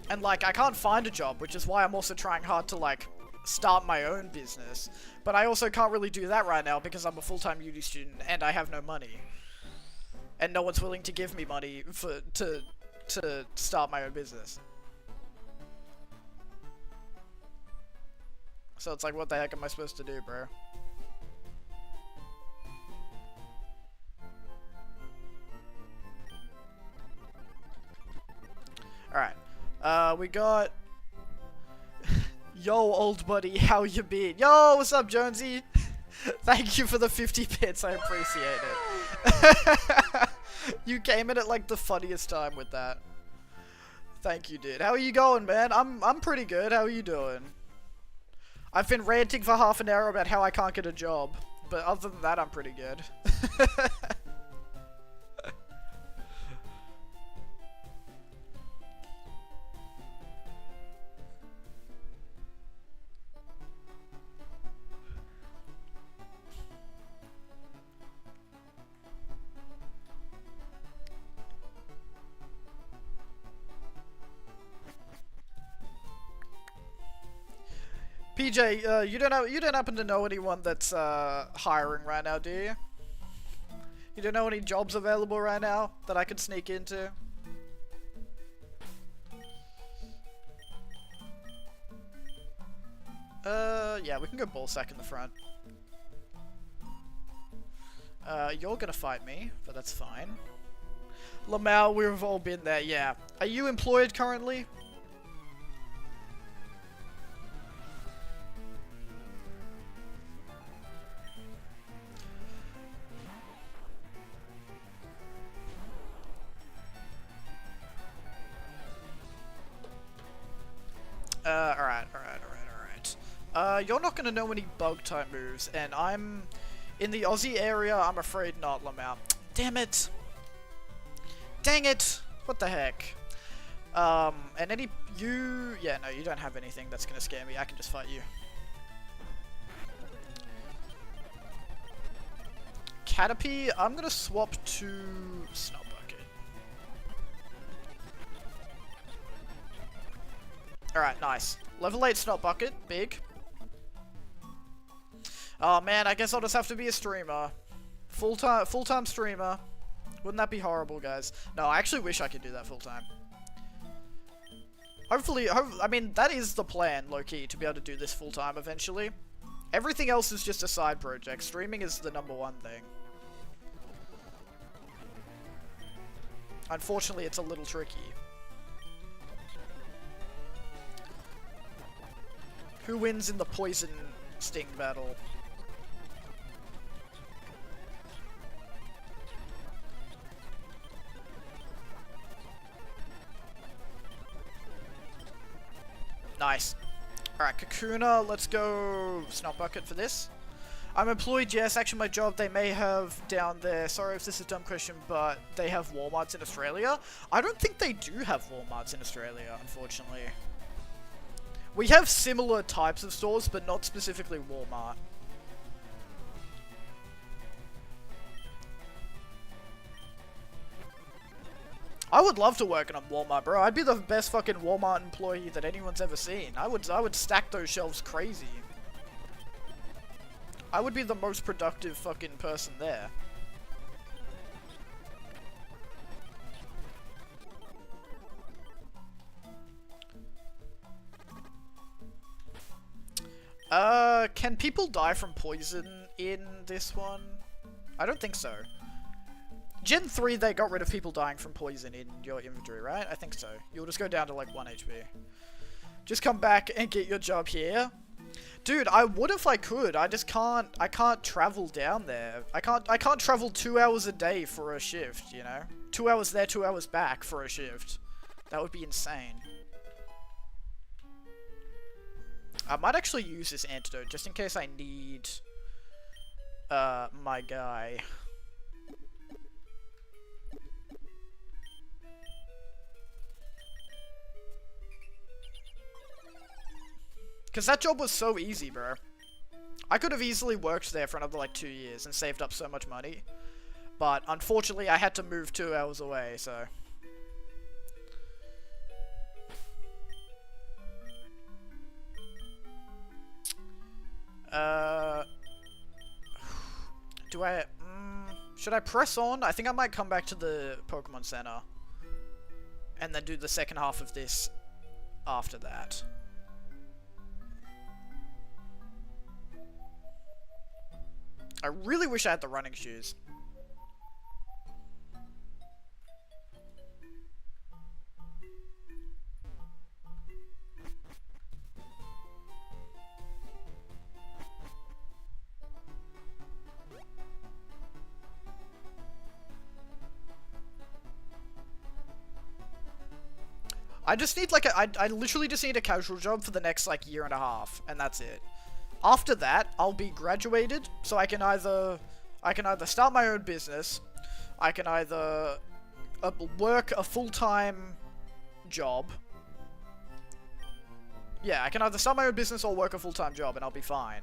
And, like, I can't find a job, which is why I'm also trying hard to, like, start my own business. But I also can't really do that right now because I'm a full-time uni student and I have no money. And no one's willing to give me money to start my own business. So it's like, what the heck am I supposed to do, bro? Alright. We got... Yo, old buddy, how you been? Yo, what's up, Jonesy? Thank you for the 50 bits, I appreciate it. You came in at, like, the funniest time with that. Thank you, dude. How are you going, man? I'm pretty good. How are you doing? I've been ranting for half an hour about how I can't get a job. But other than that, I'm pretty good. PJ, you don't happen to know anyone that's hiring right now, do you? You don't know any jobs available right now that I could sneak into? Yeah, we can go ballsack in the front. You're gonna fight me, but that's fine. Lamau, we've all been there, yeah. Are you employed currently? Alright. You're not gonna know any bug type moves, and I'm in the Aussie area, I'm afraid not, Lamau. Damn it! Dang it! What the heck? And yeah, no, you don't have anything that's gonna scare me, I can just fight you. Caterpie, I'm gonna swap to Snot Bucket. Alright, nice. Level 8 Snot Bucket, big. Oh man, I guess I'll just have to be a streamer. Full-time streamer. Wouldn't that be horrible, guys? No, I actually wish I could do that full-time. Hopefully, I mean, that is the plan, low-key, to be able to do this full-time eventually. Everything else is just a side project. Streaming is the #1 thing. Unfortunately, it's a little tricky. Who wins in the poison sting battle? Nice. Alright, Kakuna, let's go Snot Bucket for this. I'm employed, yes, actually my job they may have down there, sorry if this is a dumb question, but they have Walmarts in Australia. I don't think they do have Walmarts in Australia, unfortunately. We have similar types of stores, but not specifically Walmart. I would love to work in a Walmart, bro. I'd be the best fucking Walmart employee that anyone's ever seen. I would stack those shelves crazy. I would be the most productive fucking person there. Can people die from poison in this one? I don't think so. Gen 3, they got rid of people dying from poison in your inventory, right? I think so. You'll just go down to like 1 HP. Just come back and get your job here. Dude, I would if I could. I just can't. I can't travel down there. I can't travel 2 hours a day for a shift, you know? 2 hours there, 2 hours back for a shift. That would be insane. I might actually use this antidote just in case I need my guy. Because that job was so easy, bro. I could have easily worked there for another like 2 years and saved up so much money. But unfortunately I had to move 2 hours away, so... Do I... should I press on? I think I might come back to the Pokemon Center. And then do the second half of this after that. I really wish I had the running shoes. I just need like I literally just need a casual job for the next like year and a half, and that's it. After that, I'll be graduated, so I can either start my own business, I can either work a full-time job. Yeah, I can either start my own business or work a full-time job, and I'll be fine.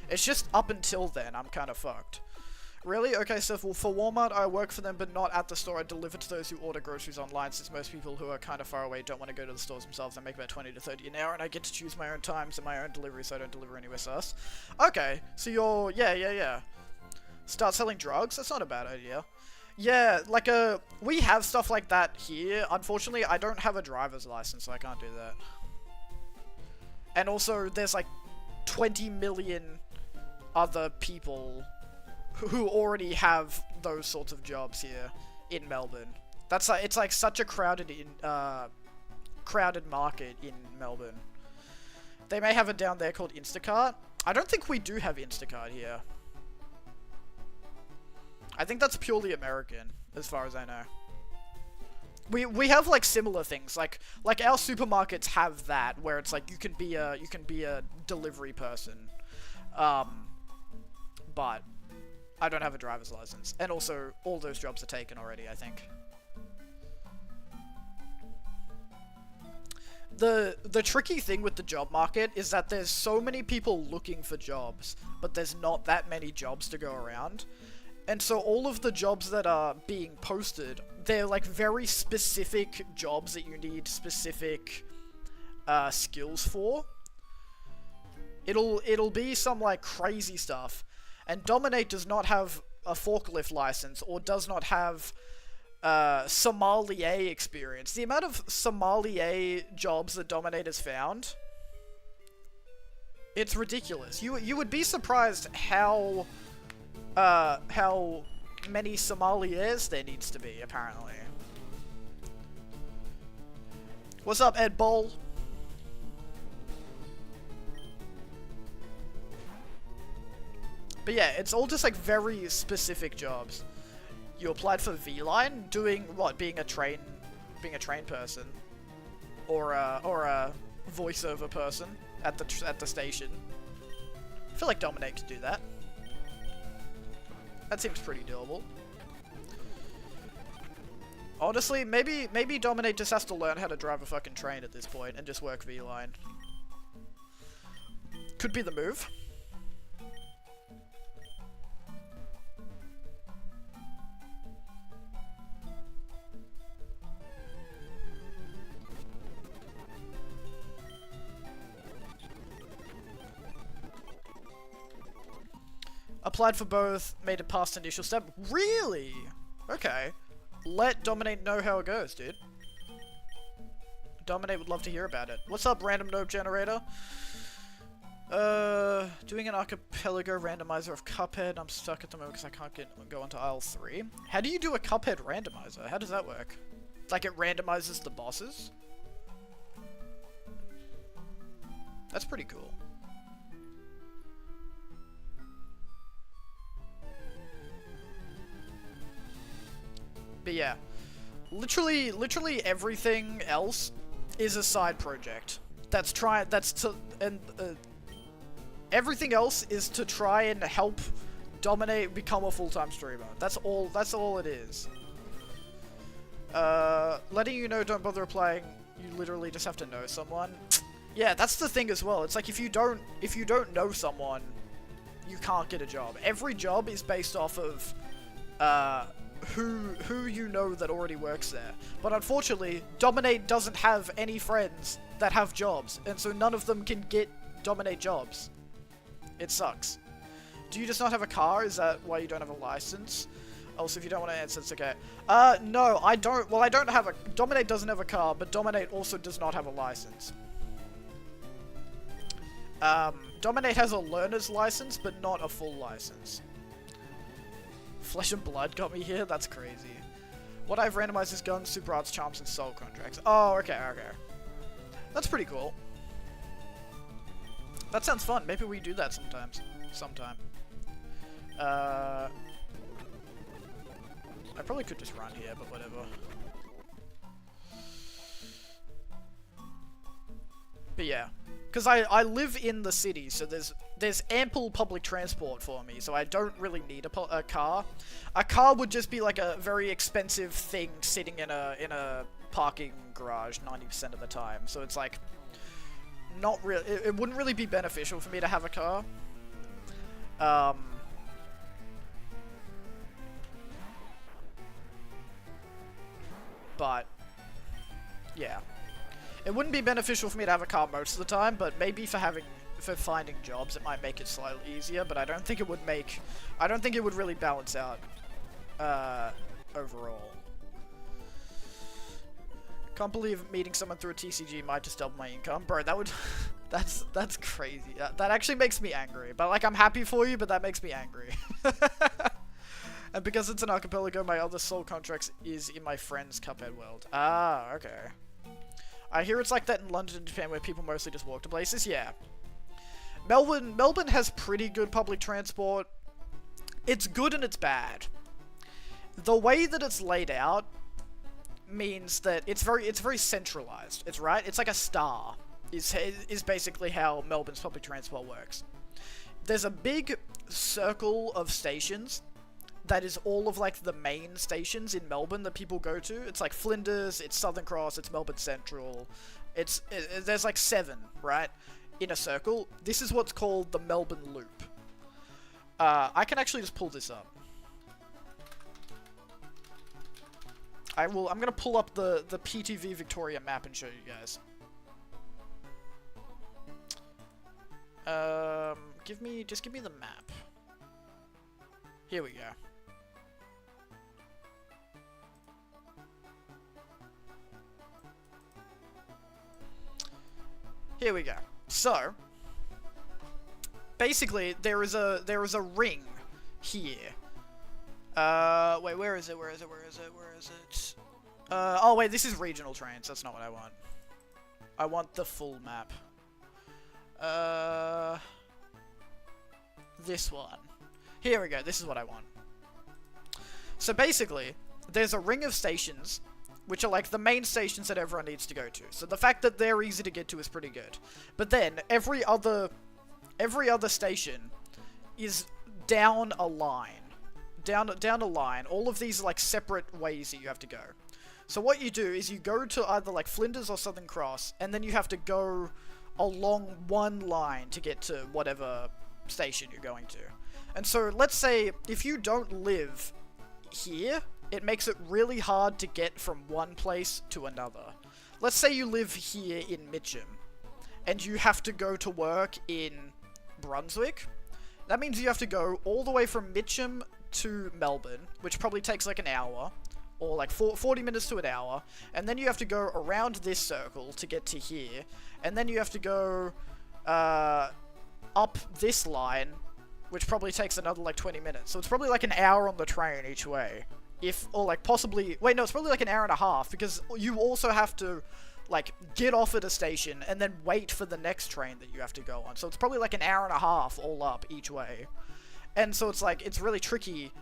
It's just up until then, I'm kind of fucked. Really? Okay, so for Walmart, I work for them, but not at the store. I deliver to those who order groceries online, since most people who are kind of far away don't want to go to the stores themselves. I make about 20 to 30 an hour, and I get to choose my own times and my own delivery, so I don't deliver anywhere sus. Okay, so you're... Yeah. Start selling drugs? That's not a bad idea. Yeah, like, we have stuff like that here. Unfortunately, I don't have a driver's license, so I can't do that. And also, there's, like, 20 million other people who already have those sorts of jobs here in Melbourne. That's like, it's like such a crowded market in Melbourne. They may have it down there called Instacart. I don't think we do have Instacart here. I think that's purely American, as far as I know. We have like similar things, like our supermarkets have that, where it's like you can be a delivery person, but I don't have a driver's license, and also all those jobs are taken already, I think. The tricky thing with the job market is that there's so many people looking for jobs, but there's not that many jobs to go around. And so all of the jobs that are being posted, they're like very specific jobs that you need specific skills for. It'll be some like crazy stuff. And Dominate does not have a forklift license, or does not have sommelier experience. The amount of sommelier jobs that Dominate has found, it's ridiculous. You would be surprised how many sommeliers there needs to be, apparently. What's up, Ed Boll? But yeah, it's all just like very specific jobs. You applied for V-Line, doing what? Being a train person, or a voiceover person at the station. I feel like Dominate could do that. That seems pretty doable. Honestly, maybe Dominate just has to learn how to drive a fucking train at this point and just work V-Line. Could be the move. Applied for both, made it past initial step. Really? Okay. Let Dominate know how it goes, dude. Dominate would love to hear about it. What's up, random note generator? Doing an archipelago randomizer of Cuphead. I'm stuck at the moment because I can't go onto aisle 3. How do you do a Cuphead randomizer? How does that work? Like it randomizes the bosses? That's pretty cool. But yeah, literally everything else is a side project. Everything else is to try and help Dominate become a full-time streamer. That's all it is. Letting you know, don't bother applying. You literally just have to know someone. Yeah, that's the thing as well. It's like if you don't know someone, you can't get a job. Every job is based off of who you know that already works there. But unfortunately, Dominate doesn't have any friends that have jobs, and so none of them can get Dominate jobs. It sucks. Do you just not have a car? Is that why you don't have a license? Also, if you don't want to answer, it's okay. No, I don't. Well, I don't have a... Dominate doesn't have a car, but Dominate also does not have a license. Dominate has a learner's license, but not a full license. Flesh and Blood got me here? That's crazy. What I've randomized is guns, super arts, charms, and soul contracts. Oh, okay. That's pretty cool. That sounds fun. Maybe we do that sometime. I probably could just run here, but whatever. But yeah. Because I live in the city, so there's ample public transport for me, so I don't really need a car. A car would just be like a very expensive thing sitting in a parking garage 90% of the time. So it's like not really. It wouldn't really be beneficial for me to have a car. But, yeah. It wouldn't be beneficial for me to have a car most of the time, but maybe for finding jobs it might make it slightly easier, but I don't think it would really balance out, overall. Can't believe meeting someone through a TCG might just double my income. Bro, that would... that's crazy. That actually makes me angry. But, like, I'm happy for you, but that makes me angry. And because it's an archipelago, my other soul contracts is in my friend's Cuphead world. Ah, okay. I hear it's like that in London and Japan where people mostly just walk to places. Yeah. Melbourne has pretty good public transport. It's good and it's bad. The way that it's laid out means that it's very centralized. It's right. It's like a star. Is basically how Melbourne's public transport works. There's a big circle of stations that is all of like the main stations in Melbourne that people go to. It's like Flinders, it's Southern Cross, it's Melbourne Central. There's like 7, right, in a circle. This is what's called the Melbourne Loop. I can actually just pull this up. I'm gonna pull up the PTV Victoria map and show you guys. Just give me the map. Here we go. Here we go. So, basically, there is a ring here. Wait, where is it? Oh wait, this is regional trains. That's not what I want. I want the full map. This one. Here we go, this is what I want. So basically, there's a ring of stations, which are like the main stations that everyone needs to go to. So the fact that they're easy to get to is pretty good. But then, every other station is down a line. Down a line. All of these are like separate ways that you have to go. So what you do is you go to either like Flinders or Southern Cross, and then you have to go along one line to get to whatever station you're going to. And so, let's say, if you don't live here, it makes it really hard to get from one place to another. Let's say you live here in Mitcham, and you have to go to work in Brunswick. That means you have to go all the way from Mitcham to Melbourne, which probably takes like an hour, or like 40 minutes to an hour, and then you have to go around this circle to get to here, and then you have to go up this line, which probably takes another like 20 minutes. So it's probably like an hour on the train each way. Or like possibly, wait, no, it's probably like an hour and a half, because you also have to like get off at a station and then wait for the next train that you have to go on. So it's probably like an hour and a half all up each way. And so it's like, it's really tricky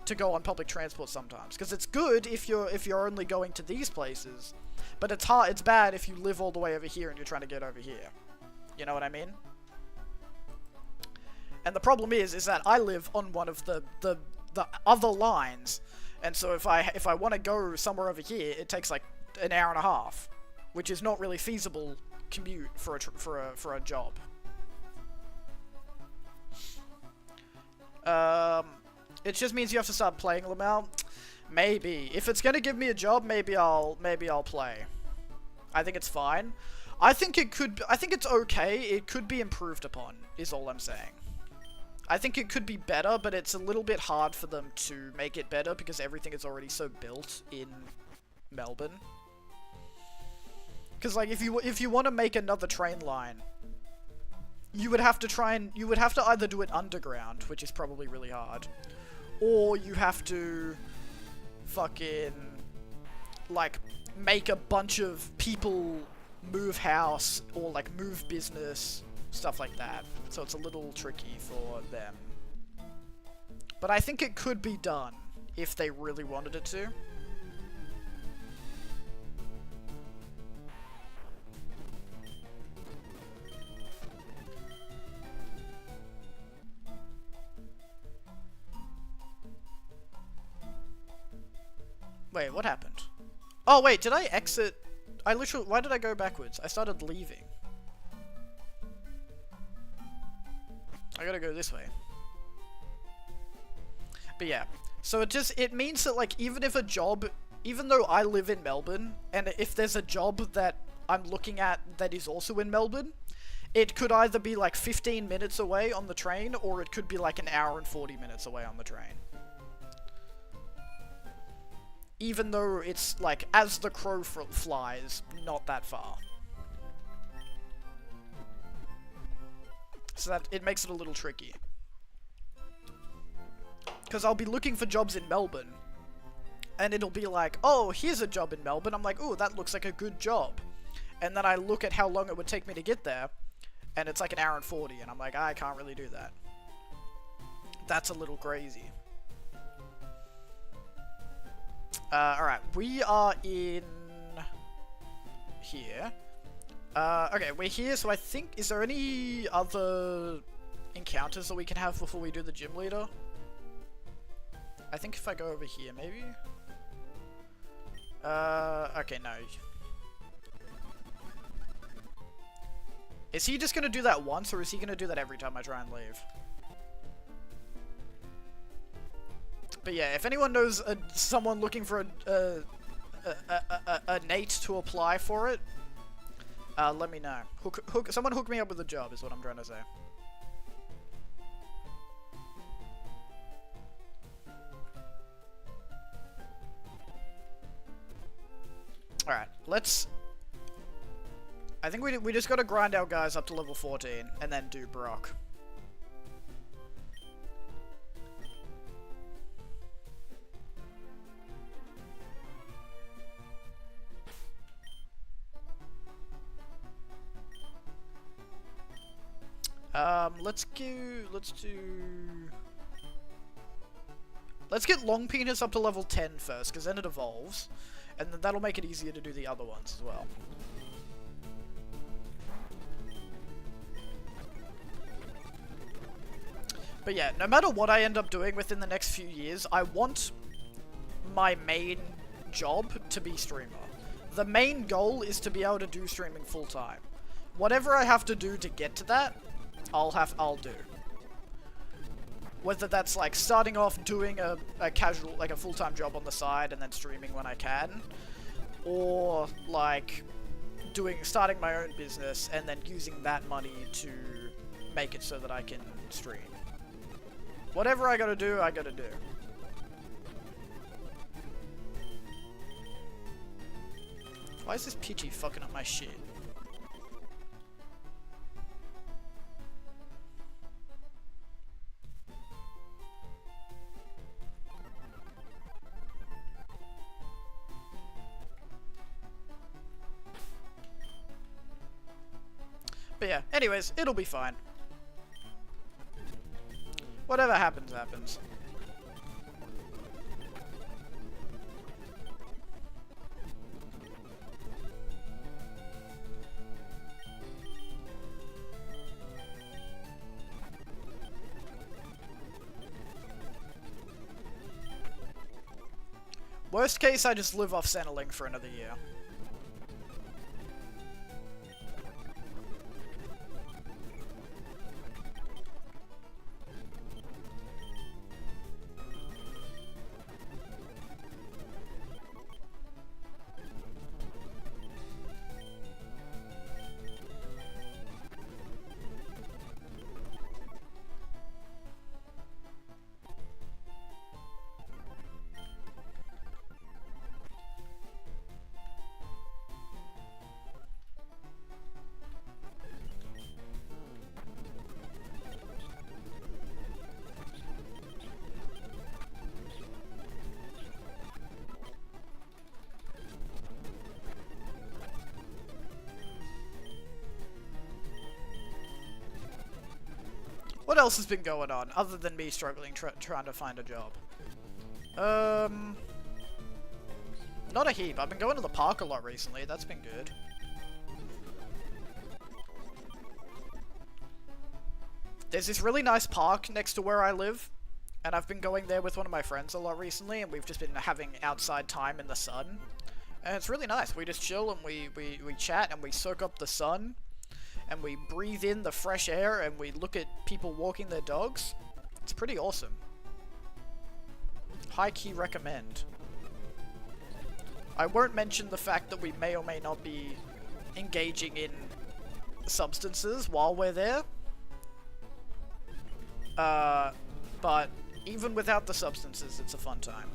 to go on public transport sometimes, because it's good if you're only going to these places, but it's bad if you live all the way over here and you're trying to get over here. You know what I mean? And the problem is that I live on one of the other lines, and so if I want to go somewhere over here, it takes like an hour and a half, which is not really feasible commute for a job. It just means you have to start playing them out. Maybe if it's gonna give me a job, maybe I'll play. I think it's fine. I think it's okay. It could be improved upon, is all I'm saying. I think it could be better, but it's a little bit hard for them to make it better because everything is already so built in Melbourne. Because like if you want to make another train line, you would have to either do it underground, which is probably really hard, or you have to fucking like make a bunch of people move house or like move business, stuff like that. So it's a little tricky for them. But I think it could be done if they really wanted it to. Wait, what happened? Oh wait, did I exit? Why did I go backwards? I started leaving. I gotta go this way. But yeah, so it means that like even if a job even though I live in Melbourne, and if there's a job that I'm looking at that is also in Melbourne, it could either be like 15 minutes away on the train, or it could be like an hour and 40 minutes away on the train. Even though it's like, as the crow flies, not that far. So that it makes it a little tricky. Because I'll be looking for jobs in Melbourne, and it'll be like, oh, here's a job in Melbourne. I'm like, oh, that looks like a good job. And then I look at how long it would take me to get there, and it's like an hour and 40, and I'm like, I can't really do that. That's a little crazy. Alright, we are in here. Okay, we're here, so I think, is there any other encounters that we can have before we do the gym leader? I think if I go over here, maybe? Okay, no. Is he just gonna do that once, or is he gonna do that every time I try and leave? But yeah, if anyone knows someone looking for a Nate to apply for it, let me know. Someone hook me up with a job is what I'm trying to say. Alright, let's... I think we just gotta grind our guys up to level 14, and then do Brock. Let's get Long Penis up to level 10 first, because then it evolves, and then that'll make it easier to do the other ones as well. But yeah, no matter what I end up doing within the next few years, I want my main job to be streamer. The main goal is to be able to do streaming full time. Whatever I have to do to get to that, I'll do. Whether that's like starting off doing a casual, like a full-time job on the side and then streaming when I can, or like starting my own business and then using that money to make it so that I can stream. Whatever I gotta do, I gotta do. Why is this Pidgey fucking up my shit? But yeah, anyways, it'll be fine. Whatever happens, happens. Worst case, I just live off Centerlink for another year. What else has been going on, other than me struggling trying to find a job? Not a heap. I've been going to the park a lot recently. That's been good. There's this really nice park next to where I live, and I've been going there with one of my friends a lot recently, and we've just been having outside time in the sun. And it's really nice. We just chill and we chat and we soak up the sun. And we breathe in the fresh air, and we look at people walking their dogs. It's pretty awesome. High-key recommend. I won't mention the fact that we may or may not be engaging in substances while we're there. But even without the substances, it's a fun time.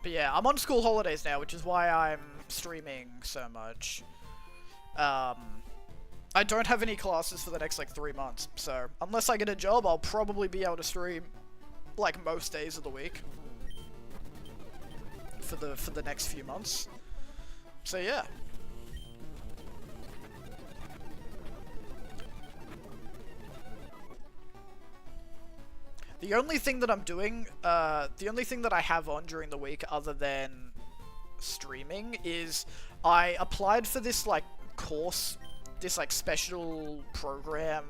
But yeah, I'm on school holidays now, which is why I'm streaming so much. I don't have any classes for the next, like, 3 months, so unless I get a job, I'll probably be able to stream, like, most days of the week. For the next few months. So yeah. The only thing that I'm doing, the only thing that I have on during the week other than streaming is I applied for this, like, course, this, like, special program,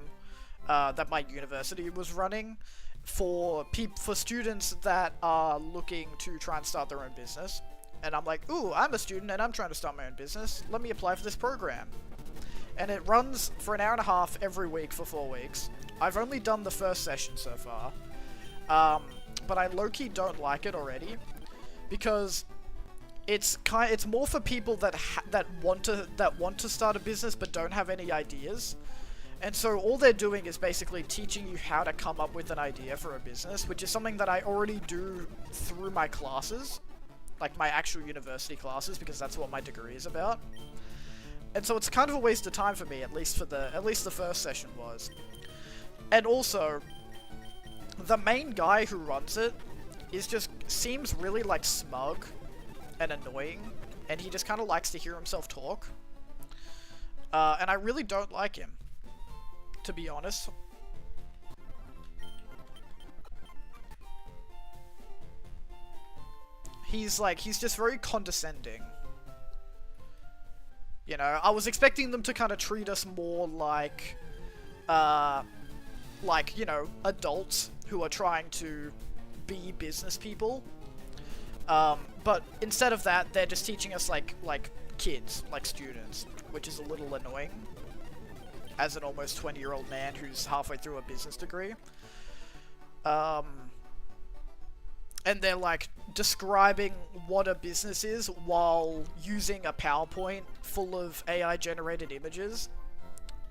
that my university was running for students that are looking to try and start their own business. And I'm like, ooh, I'm a student and I'm trying to start my own business. Let me apply for this program. And it runs for an hour and a half every week for 4 weeks. I've only done the first session so far. But I low-key don't like it already, because it's more for people that want to start a business but don't have any ideas. And so all they're doing is basically teaching you how to come up with an idea for a business, which is something that I already do through my classes, like my actual university classes, because that's what my degree is about. And so it's kind of a waste of time for me, at least the first session was. And also, the main guy who runs it seems really, like, smug and annoying, and he just kind of likes to hear himself talk. And I really don't like him, to be honest. He's just very condescending. You know, I was expecting them to kind of treat us more like, you know, adults who are trying to be business people. But instead of that, they're just teaching us like kids, like students, which is a little annoying as an almost 20-year-old man who's halfway through a business degree. And they're, like, describing what a business is while using a PowerPoint full of AI-generated images.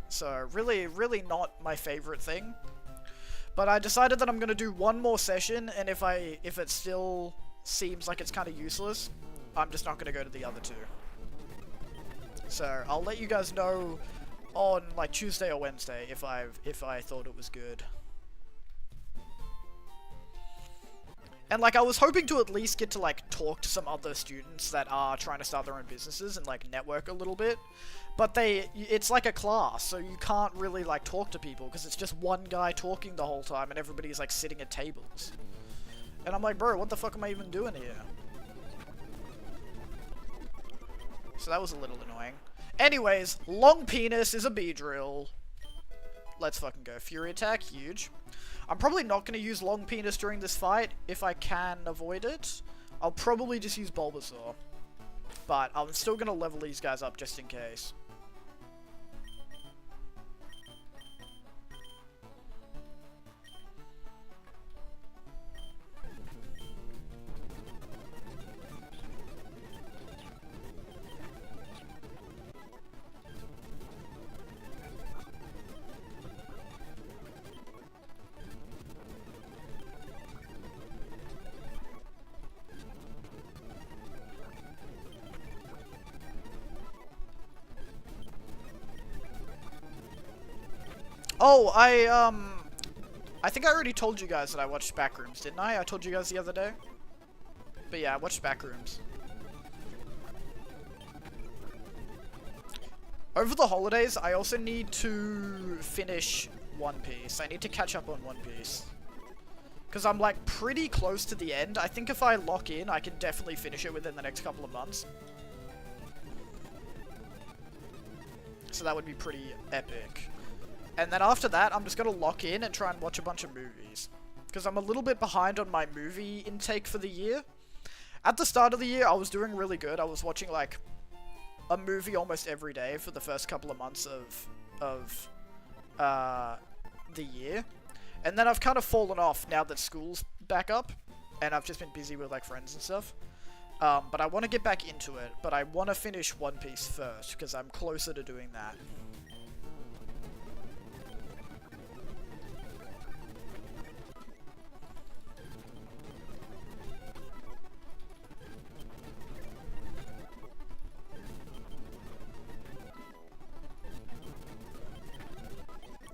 So, really, really not my favorite thing. But I decided that I'm gonna do one more session, and if it still seems like it's kind of useless, I'm just not gonna go to the other two. So, I'll let you guys know on, like, Tuesday or Wednesday if I thought it was good. And, like, I was hoping to at least get to, like, talk to some other students that are trying to start their own businesses and, like, network a little bit. But it's like a class, so you can't really, like, talk to people, because it's just one guy talking the whole time and everybody's, like, sitting at tables. And I'm like, bro, what the fuck am I even doing here? So that was a little annoying. Anyways, long penis is a B-drill. Let's fucking go. Fury attack, huge. I'm probably not going to use long penis during this fight if I can avoid it. I'll probably just use Bulbasaur. But I'm still going to level these guys up just in case. Oh, I think I already told you guys that I watched Backrooms, didn't I? I told you guys the other day. But yeah, I watched Backrooms. Over the holidays, I also need to finish One Piece. I need to catch up on One Piece. Because I'm, like, pretty close to the end. I think if I lock in, I can definitely finish it within the next couple of months. So that would be pretty epic. And then after that, I'm just going to lock in and try and watch a bunch of movies. Because I'm a little bit behind on my movie intake for the year. At the start of the year, I was doing really good. I was watching, like, a movie almost every day for the first couple of months of the year. And then I've kind of fallen off now that school's back up. And I've just been busy with, like, friends and stuff. But I want to get back into it. But I want to finish One Piece first, because I'm closer to doing that.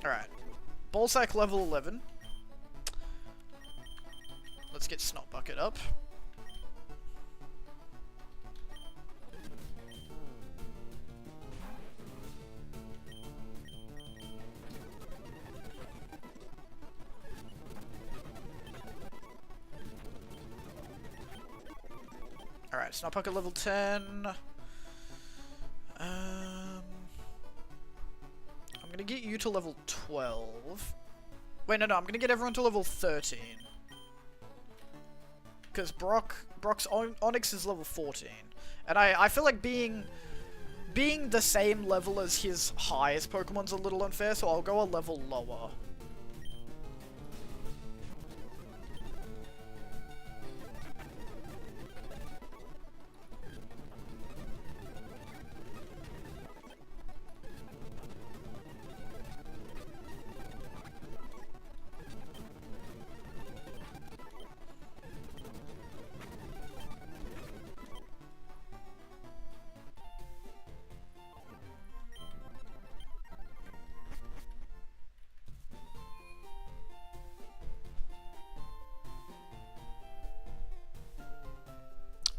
Alright. Ballsack level 11. Let's get Snot Bucket up. Alright, Snot Bucket level 10. I'm gonna get you to level 12. Wait, no, I'm gonna get everyone to level 13. Because Brock's Onyx is level 14. And I feel like being the same level as his highest Pokemon's a little unfair, so I'll go a level lower.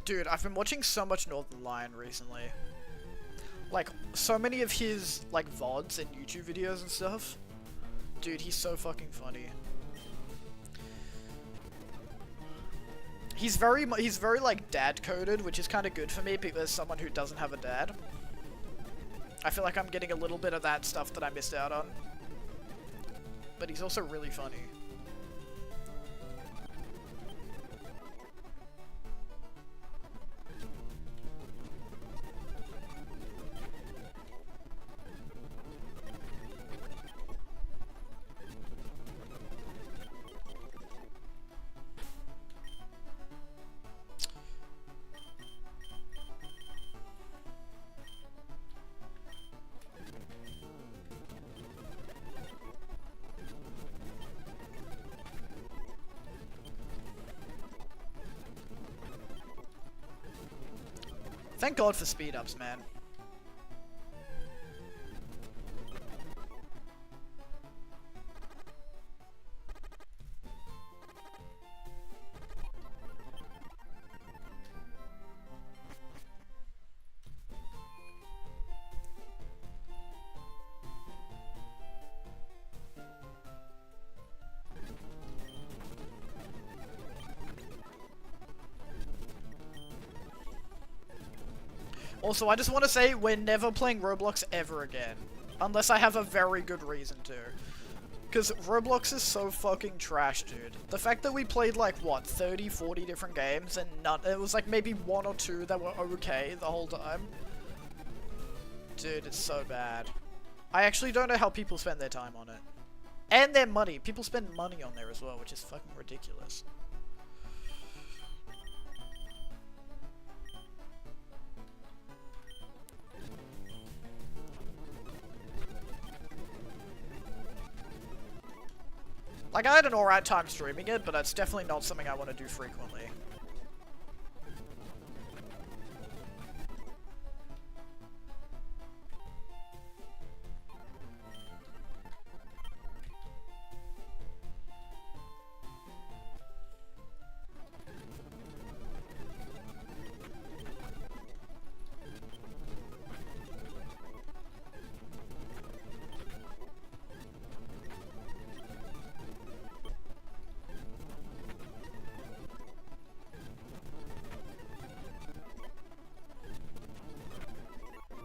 Dude, I've been watching so much Northern Lion recently. Like, so many of his, like, VODs and YouTube videos and stuff. Dude, he's so fucking funny. He's very, like, dad-coded, which is kind of good for me, because someone who doesn't have a dad. I feel like I'm getting a little bit of that stuff that I missed out on. But he's also really funny. Thank God for speed-ups, man. Also, I just want to say, we're never playing Roblox ever again. Unless I have a very good reason to. Because Roblox is so fucking trash, dude. The fact that we played, like, what, 30, 40 different games, and it was, like, maybe 1 or 2 that were okay the whole time. Dude, it's so bad. I actually don't know how people spend their time on it. And their money. People spend money on there as well, which is fucking ridiculous. Like, I had an alright time streaming it, but it's definitely not something I want to do frequently.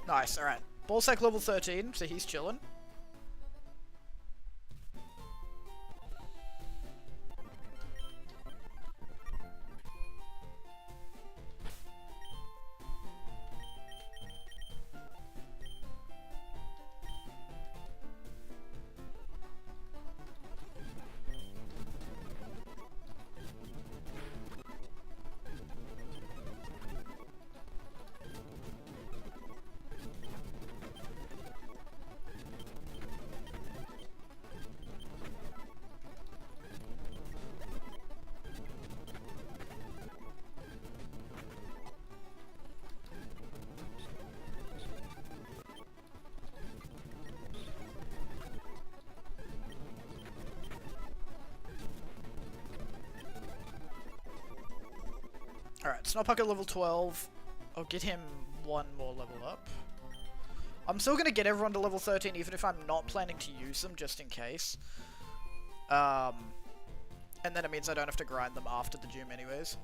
Nice, alright. Ballsack level 13, so he's chilling. Alright, Snowpocket level 12. I'll get him one more level up. I'm still gonna get everyone to level 13 even if I'm not planning to use them, just in case. And then it means I don't have to grind them after the gym anyways.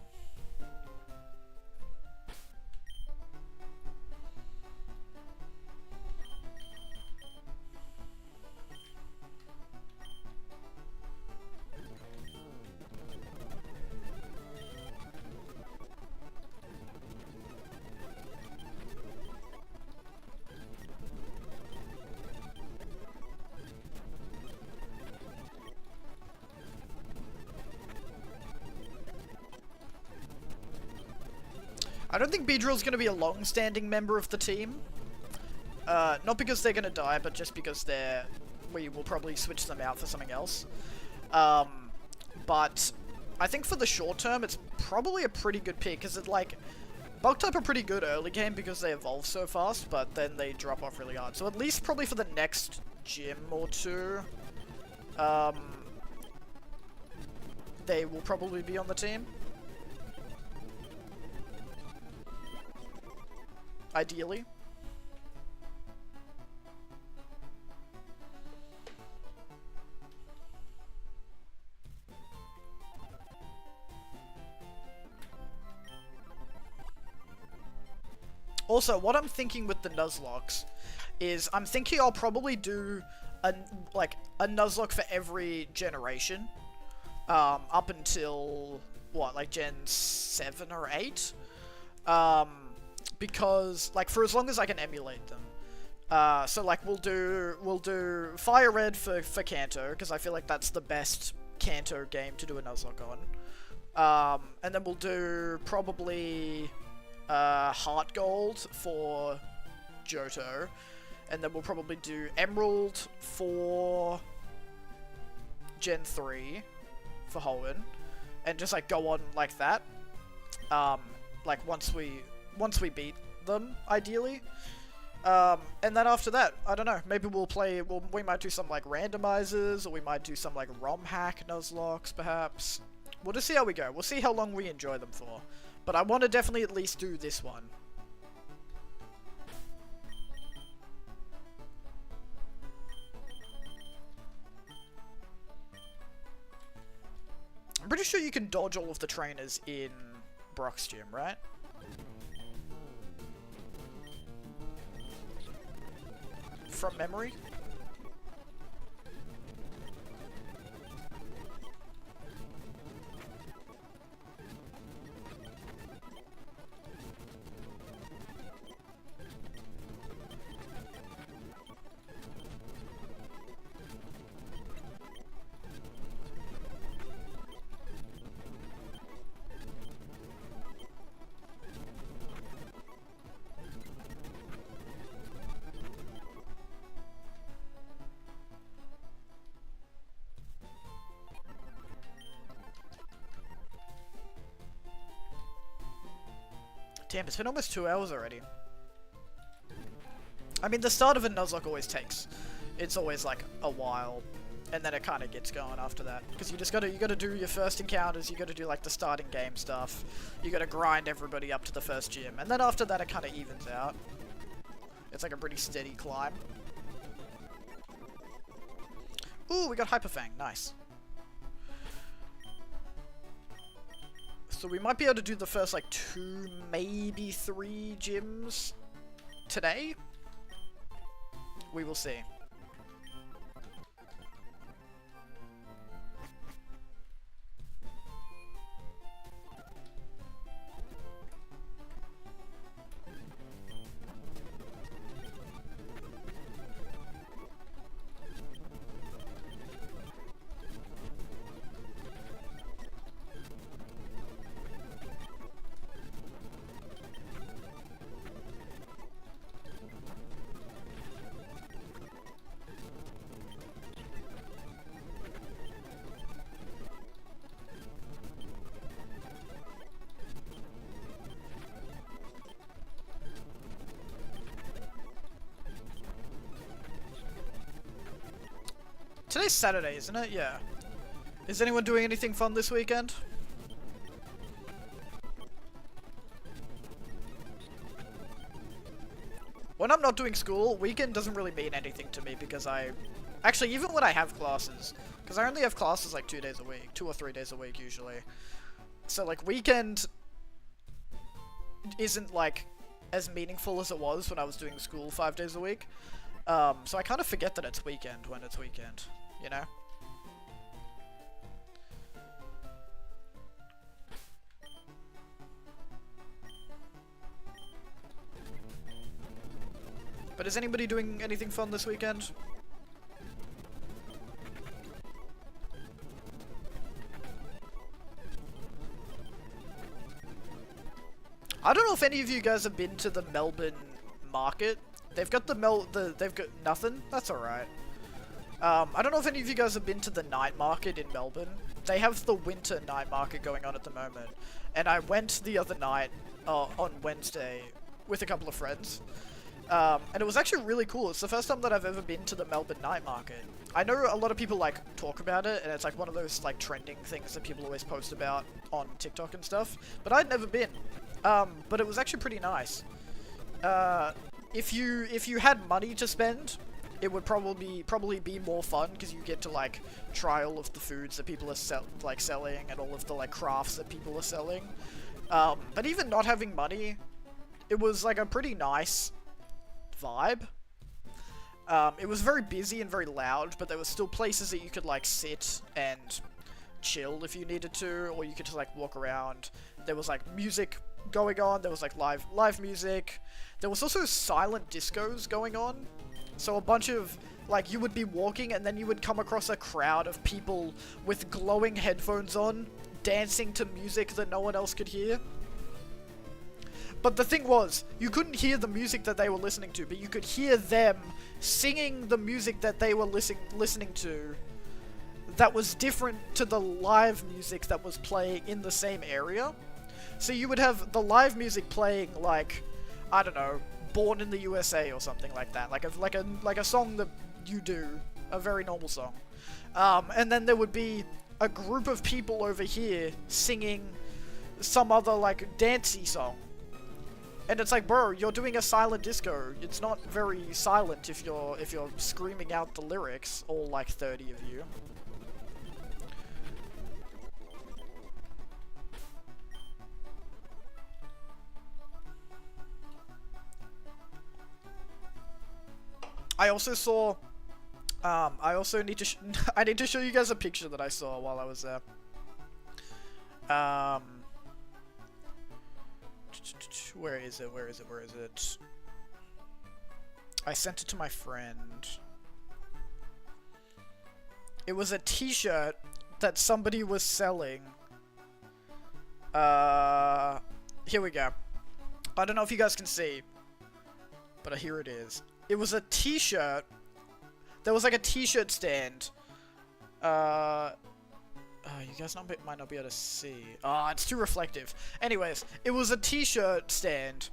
I don't think Beedrill's going to be a long-standing member of the team. Not because they're going to die, but just because we will probably switch them out for something else. But I think for the short term, it's probably a pretty good pick, because it, like, Bug type are pretty good early game because they evolve so fast, but then they drop off really hard. So at least probably for the next gym or two, they will probably be on the team. Ideally. Also, what I'm thinking with the Nuzlocks is I'm thinking I'll probably do a Nuzlocke for every generation, up until what, like Gen 7 or 8, because like for as long as I can emulate them. So like we'll do FireRed for Kanto, because I feel like that's the best Kanto game to do a Nuzlocke on. And then we'll do probably Heart Gold for Johto, and then we'll probably do Emerald for Gen 3 for Hoenn, and just like go on like that. Like once we beat them, ideally. And then after that, I don't know, maybe we might do some like randomizers, or we might do some like ROM hack Nuzlocks, perhaps. We'll just see how we go. We'll see how long we enjoy them for. But I want to definitely at least do this one. I'm pretty sure you can dodge all of the trainers in Brock's gym, right? From memory? Damn, it's been almost 2 hours already. I mean, the start of a Nuzlocke always takes. It's always like a while, and then it kind of gets going after that. Because you gotta do your first encounters, you gotta do like the starting game stuff, you gotta grind everybody up to the first gym, and then after that it kind of evens out. It's like a pretty steady climb. Ooh, we got Hyper Fang, nice. So we might be able to do the first, like, 2, maybe 3 gyms today? We will see. Today's Saturday, isn't it? Yeah. Is anyone doing anything fun this weekend? When I'm not doing school, weekend doesn't really mean anything to me because actually, even when I have classes, because I only have classes like 2 days a week, 2 or 3 days a week usually. So like weekend isn't like as meaningful as it was when I was doing school 5 days a week. So I kind of forget that it's weekend when it's weekend, you know? But is anybody doing anything fun this weekend? I don't know if any of you guys have been to the Melbourne market. They've got they've got nothing. That's alright. I don't know if any of you guys have been to the night market in Melbourne. They have the winter night market going on at the moment. And I went the other night, on Wednesday, with a couple of friends. And it was actually really cool. It's the first time that I've ever been to the Melbourne night market. I know a lot of people, like, talk about it, and it's, like, one of those, like, trending things that people always post about on TikTok and stuff. But I'd never been. But it was actually pretty nice. If you had money to spend, it would probably be more fun, because you get to, like, try all of the foods that people are selling, and all of the, like, crafts that people are selling. But even not having money, it was, like, a pretty nice vibe. It was very busy and very loud, but there were still places that you could, like, sit and chill if you needed to, or you could just, like, walk around. There was, like, music going on, there was, like, live music. There was also silent discos going on. So a bunch of, like, you would be walking and then you would come across a crowd of people with glowing headphones on, dancing to music that no one else could hear. But the thing was, you couldn't hear the music that they were listening to, but you could hear them singing the music that they were listening to that was different to the live music that was playing in the same area. So you would have the live music playing, like, I don't know, Born in the USA or something like that, like a song that you do, a very normal song. And then there would be a group of people over here singing some other, like, dancey song. And it's like, bro, you're doing a silent disco. It's not very silent if you're screaming out the lyrics, all like 30 of you. I also saw, I also need to I need to show you guys a picture that I saw while I was there. Where is it? Where is it? Where is it? I sent it to my friend. It was a t-shirt that somebody was selling. Here we go. I don't know if you guys can see, but here it is. It was a t-shirt. There was like a t-shirt stand. You guys might not be able to see. It's too reflective. Anyways, it was a t-shirt stand.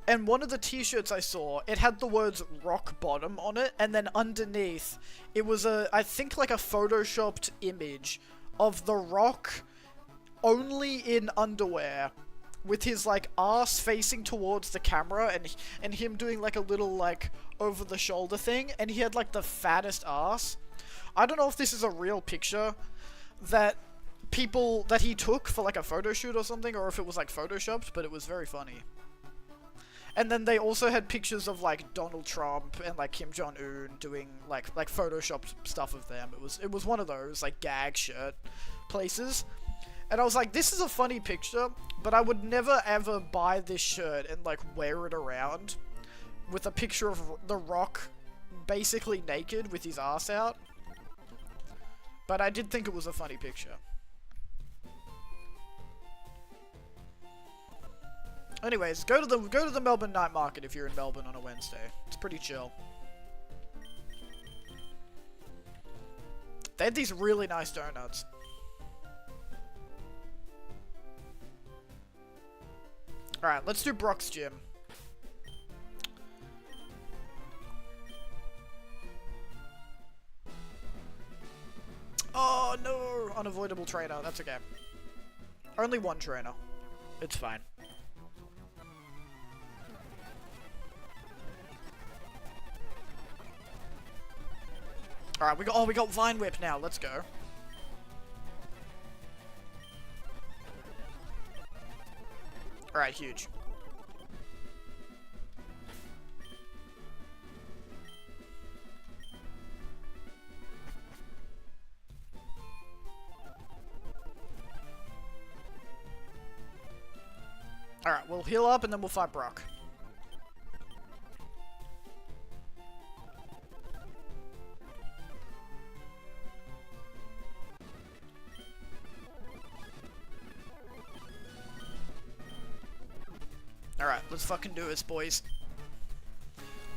And one of the t-shirts I saw, it had the words rock bottom on it. And then underneath, it was I think like a photoshopped image of The Rock only in underwear, with his, like, ass facing towards the camera, and him doing, like, a little, like, over-the-shoulder thing, and he had, like, the fattest ass. I don't know if this is a real picture that he took for, like, a photo shoot or something, or if it was, like, photoshopped, but it was very funny. And then they also had pictures of like Donald Trump and like Kim Jong-un doing like Photoshop stuff of them. It was one of those like gag shirt places. And I was like, this is a funny picture, but I would never ever buy this shirt and like wear it around with a picture of The Rock basically naked with his ass out. But I did think it was a funny picture. Anyways, go to the Melbourne night market if you're in Melbourne on a Wednesday. It's pretty chill. They had these really nice donuts. Alright, let's do Brock's gym. Oh no! Unavoidable trainer. That's okay. Only one trainer. It's fine. Alright, we got Vine Whip now. Let's go. Alright, huge. Alright, we'll heal up and then we'll fight Brock. Alright, let's fucking do this, boys.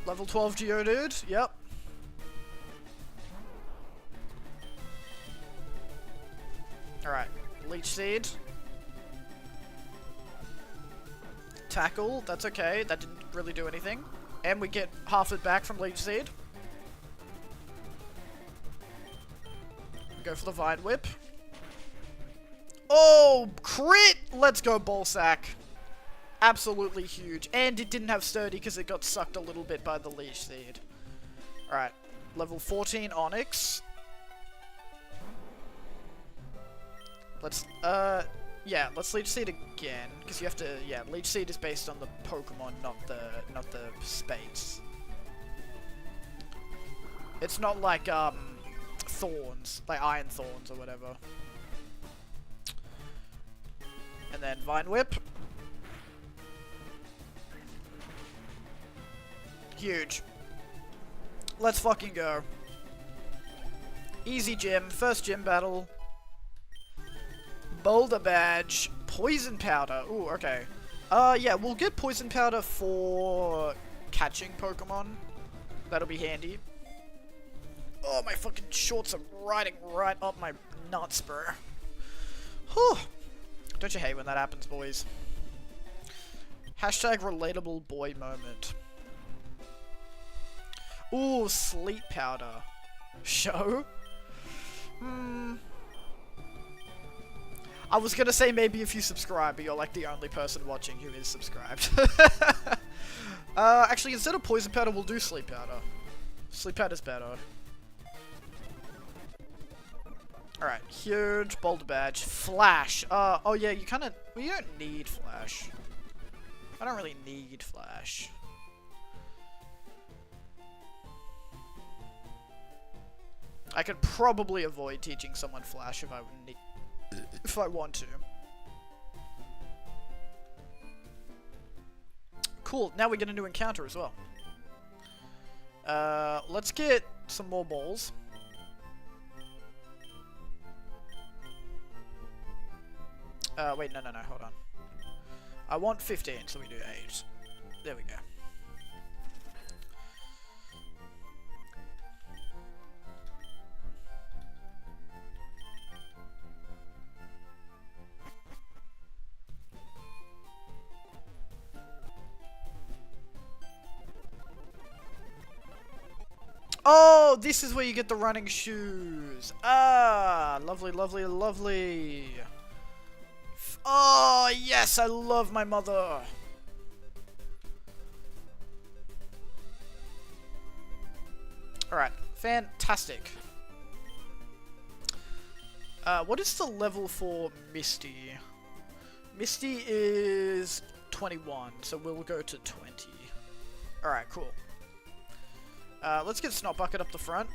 Level 12 Geodude, yep. Alright, Leech Seed. Tackle, that's okay, that didn't really do anything. And we get half it back from Leech Seed. Go for the Vine Whip. Oh, crit! Let's go, Ballsack. Absolutely huge. And it didn't have Sturdy because it got sucked a little bit by the Leech Seed. Alright. Level 14 Onyx. Let's, yeah, let's Leech Seed again. Because you have to, yeah, Leech Seed is based on the Pokemon, not the space. It's not like, Thorns. Like Iron Thorns or whatever. And then Vine Whip. Huge. Let's fucking go. Easy gym. First gym battle. Boulder Badge. Poison Powder. Ooh, okay. Yeah, we'll get Poison Powder for catching Pokemon. That'll be handy. Oh, my fucking shorts are riding right up my nuts, bro. Whew. Don't you hate when that happens, boys? Hashtag relatable boy moment. Ooh, Sleep Powder. Show? I was gonna say maybe if you subscribe, but you're like the only person watching who is subscribed. Actually, instead of Poison Powder, we'll do Sleep Powder. Sleep Powder's better. Alright, huge Boulder Badge. Flash. Oh yeah, you kinda... Well, you don't need Flash. I don't really need Flash. I could probably avoid teaching someone Flash if I want to. Cool, now we get a new encounter as well. Let's get some more balls. Wait, no, hold on. I want 15, so we do 8. There we go. Oh, this is where you get the running shoes. Ah, lovely, lovely, lovely. Oh, yes, I love my mother. Alright, fantastic. What is the level for Misty? Misty is 21, so we'll go to 20. Alright, cool. Let's get Snot Bucket up the front.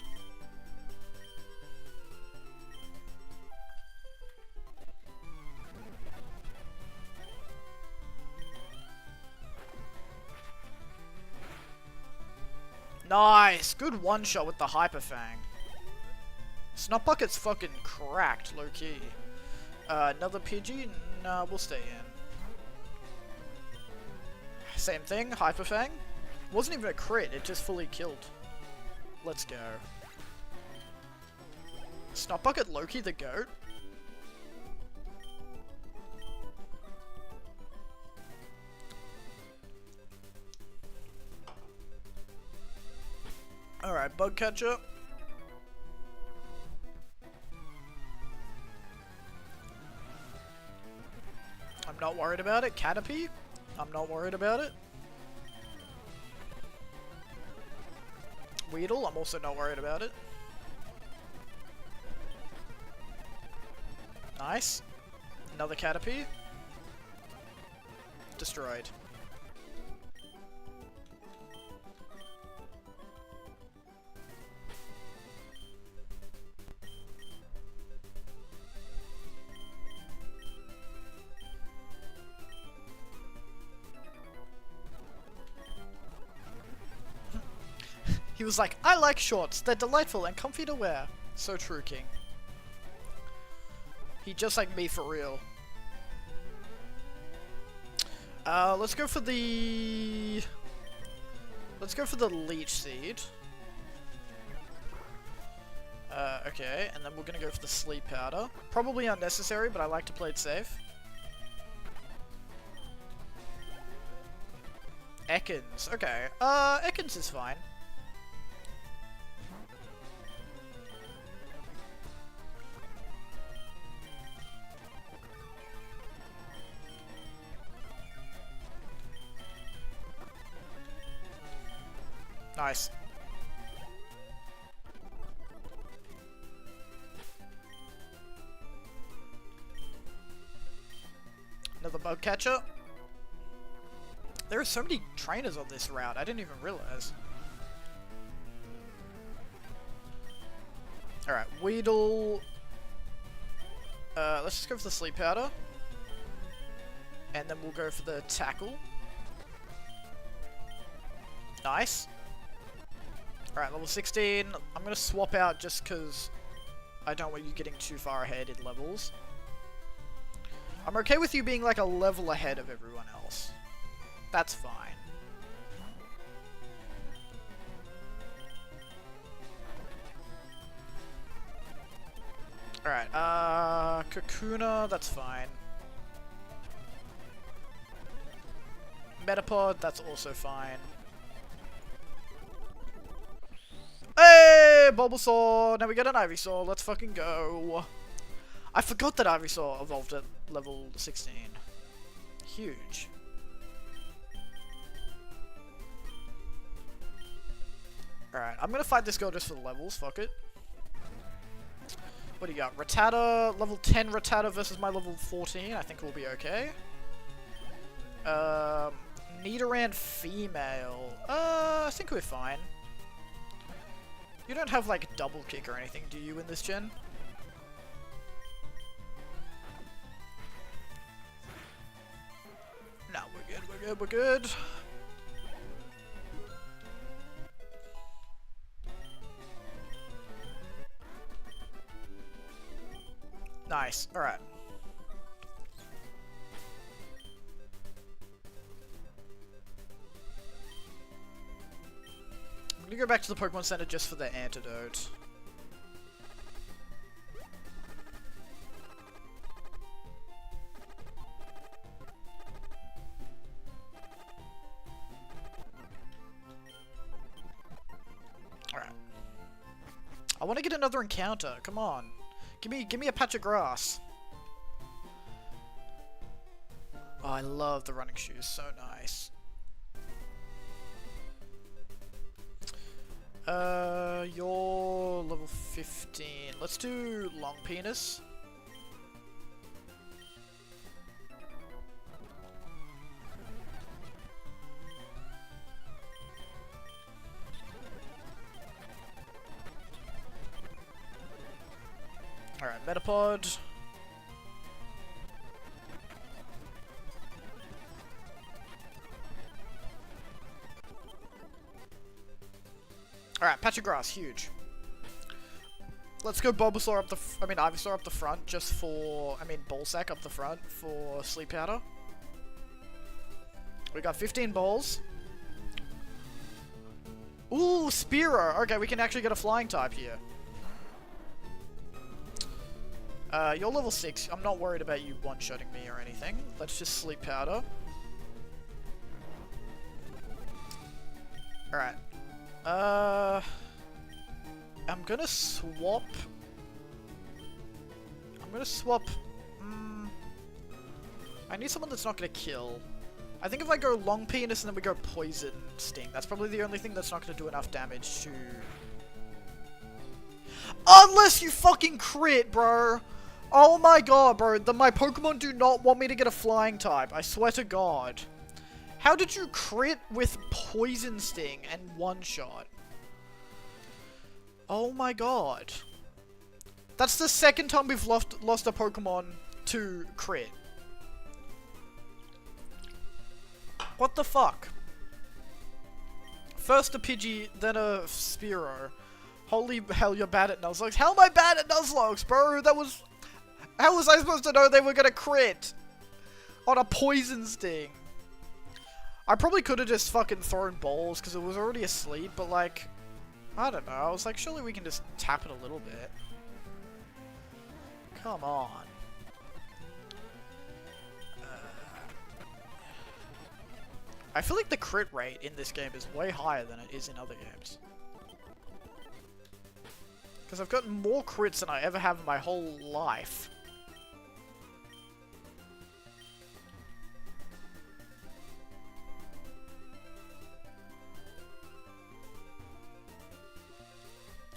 Nice! Good one-shot with the Hyper Fang. Snot Bucket's fucking cracked, low-key. Another Pidgey? Nah, we'll stay in. Same thing, Hyper Fang. Wasn't even a crit, it just fully killed. Let's go. Snot Bucket Loki the GOAT? Alright, Bug Catcher. I'm not worried about it. Caterpie? I'm not worried about it. Weedle? I'm also not worried about it. Nice. Another Caterpie. Destroyed. He was like, I like shorts, they're delightful and comfy to wear. So true, King. He just like me for real. Let's go for the... Let's go for the Leech Seed. Okay, and then we're gonna go for the Sleep Powder. Probably unnecessary, but I like to play it safe. Ekans, okay. Ekans is fine. Nice. Another Bug Catcher. There are so many trainers on this route, I didn't even realize. Alright, Weedle. Let's just go for the Sleep Powder. And then we'll go for the Tackle. Nice. Alright, level 16. I'm gonna swap out just because I don't want you getting too far ahead in levels. I'm okay with you being like a level ahead of everyone else. That's fine. Alright, Kakuna, that's fine. Metapod, that's also fine. Hey, Bulbasaur! Now we get an Ivysaur. Let's fucking go. I forgot that Ivysaur evolved at level 16. Huge. Alright, I'm gonna fight this girl just for the levels. Fuck it. What do you got? Rattata, level 10 Rattata versus my level 14. I think we'll be okay. Nidoran female. I think we're fine. You don't have, like, double kick or anything, do you, in this gen? No, we're good, we're good, we're good. Nice, alright. I'm gonna go back to the Pokemon Center just for the antidote. Alright. I want to get another encounter, come on. Give me a patch of grass. Oh, I love the running shoes, so nice. You're level 15. Let's do Long Penis. Alright, Metapod. Alright, patch of grass, huge. Let's go Bulbasaur up the Ivysaur up the front just for, Ballsack up the front for Sleep Powder. We got 15 balls. Ooh, Spearow! Okay, we can actually get a flying type here. You're level 6. I'm not worried about you one-shotting me or anything. Let's just Sleep Powder. Alright. I'm gonna swap... I need someone that's not gonna kill. I think if I go Long Penis and then we go Poison Sting, that's probably the only thing that's not gonna do enough damage to... Unless you fucking crit, bro! Oh my god, bro. My Pokemon do not want me to get a flying type. I swear to god. How did you crit with Poison Sting and one-shot? Oh my god. That's the second time we've lost a Pokemon to crit. What the fuck? First a Pidgey, then a Spearow. Holy hell, you're bad at Nuzlocke. How am I bad at Nuzlocke, bro? How was I supposed to know they were gonna crit? On a Poison Sting. I probably could have just fucking thrown balls because it was already asleep, but like... I don't know, I was like, surely we can just tap it a little bit. Come on. I feel like the crit rate in this game is way higher than it is in other games. Because I've gotten more crits than I ever have in my whole life.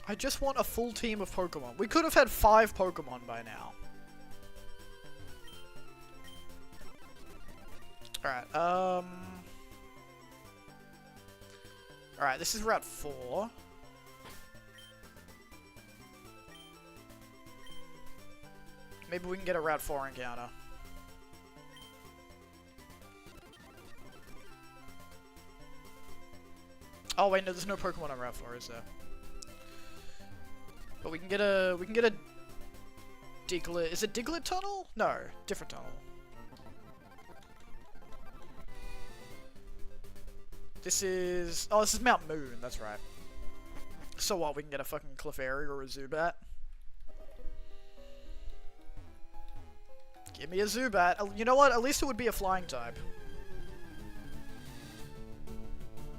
I just want a full team of Pokemon. We could have had 5 Pokemon by now. Alright, Alright, this is Route 4. Maybe we can get a Route 4 encounter. Oh wait, no, there's no Pokemon on Route 4, is there? But we can get a Diglett. Is it Diglett Tunnel? No, different tunnel. This is Mount Moon, that's right. So what, we can get a fucking Clefairy or a Zubat? Give me a Zubat. You know what? At least it would be a flying type.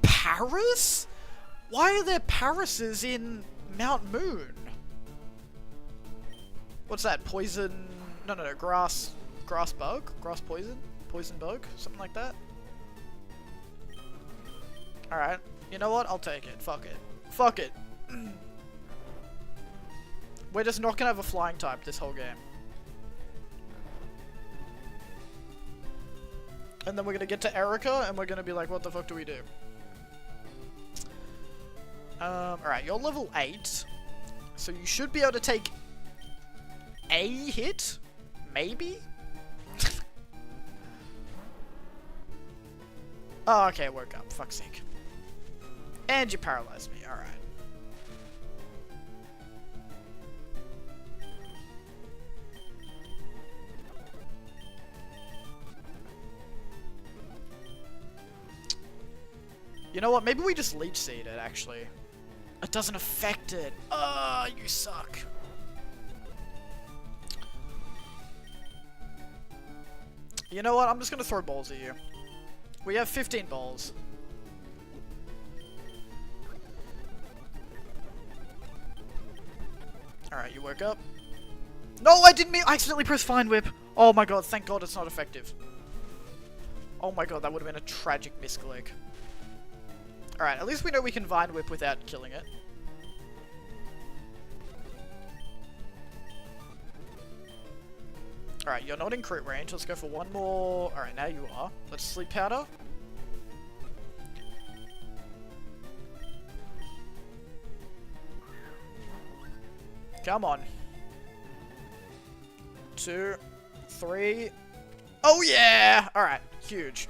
Paras? Why are there Parases in Mount Moon? What's that? Poison... No, grass bug? Grass poison? Poison bug? Something like that? Alright. You know what? I'll take it. Fuck it. Fuck it. We're just not gonna have a flying type this whole game. And then we're gonna get to Erica, and we're gonna be like, what the fuck do we do? Alright, you're level 8. So you should be able to take a hit? Maybe? Oh, okay, it woke up. Fuck's sake. And you paralyzed me. Alright. You know what? Maybe we just Leech Seed it, actually. It doesn't affect it. Ah, you suck. You know what? I'm just gonna throw balls at you. We have 15 balls. Alright, you woke up. No, I didn't mean- I accidentally pressed Fine Whip. Oh my god, thank god it's not effective. Oh my god, that would have been a tragic misclick. Alright, at least we know we can Vine Whip without killing it. Alright, you're not in crit range. Let's go for one more. Alright, now you are. Let's Sleep Powder. Come on. 2, 3. Oh yeah! Alright, huge.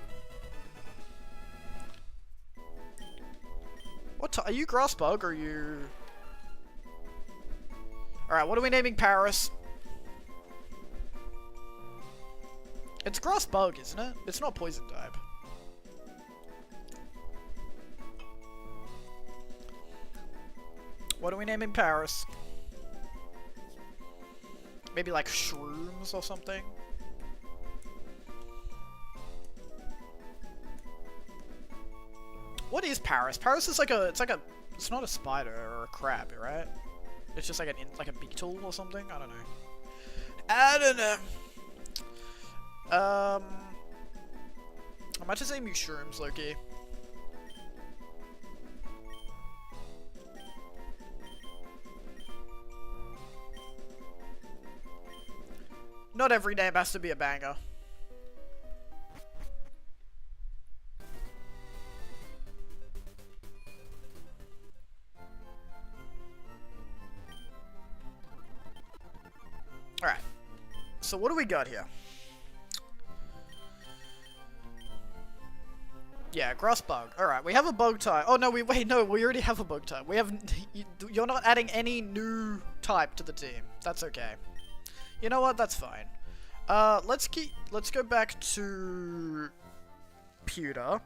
What are you, grass bug, or are you... Alright, what are we naming Paris? It's grass bug, isn't it? It's not poison type. What are we naming Paris? Maybe like shrooms or something? What is Paris? Paris is like a, it's not a spider or a crab, right? It's just like a beetle or something? I don't know. I don't know. I might just say mushrooms, Loki. Not every name has to be a banger. Alright. So what do we got here? Yeah, grass bug. Alright, we have a bug type. Oh no, wait, no, we already have a bug type. We have... You're not adding any new type to the team. That's okay. You know what? That's fine. Let's go back to pewter,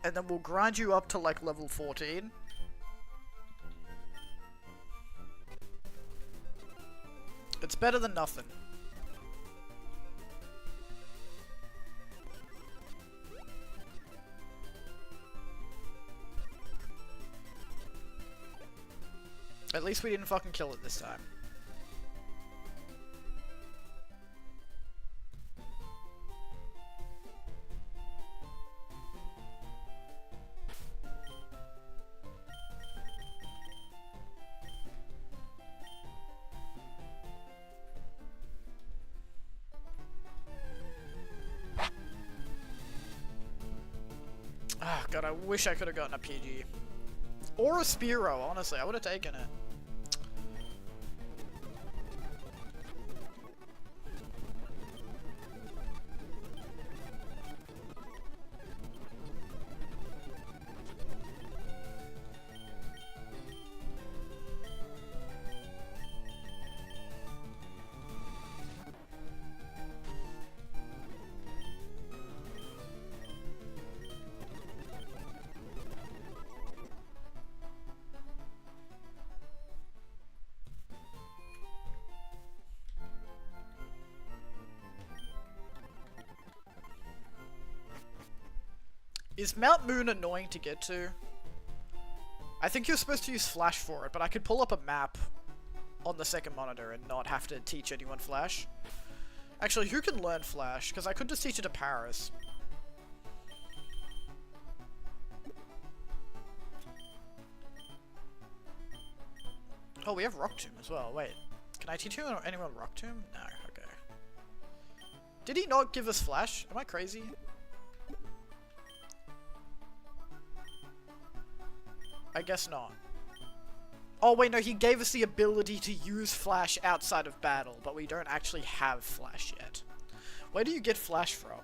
and then we'll grind you up to like level 14. It's better than nothing. At least we didn't fucking kill it this time. Ah, God, I wish I could have gotten a PG. Or a Spearow, honestly. I would have taken it. Is Mount Moon annoying to get to? I think you're supposed to use Flash for it, but I could pull up a map on the second monitor and not have to teach anyone Flash. Actually, who can learn Flash? Because I could just teach it to Paris. Oh, we have Rock Tomb as well. Wait, can I teach anyone Rock Tomb? No, okay. Did he not give us Flash? Am I crazy? I guess not. Oh wait, no, he gave us the ability to use Flash outside of battle, but we don't actually have Flash yet. Where do you get Flash from?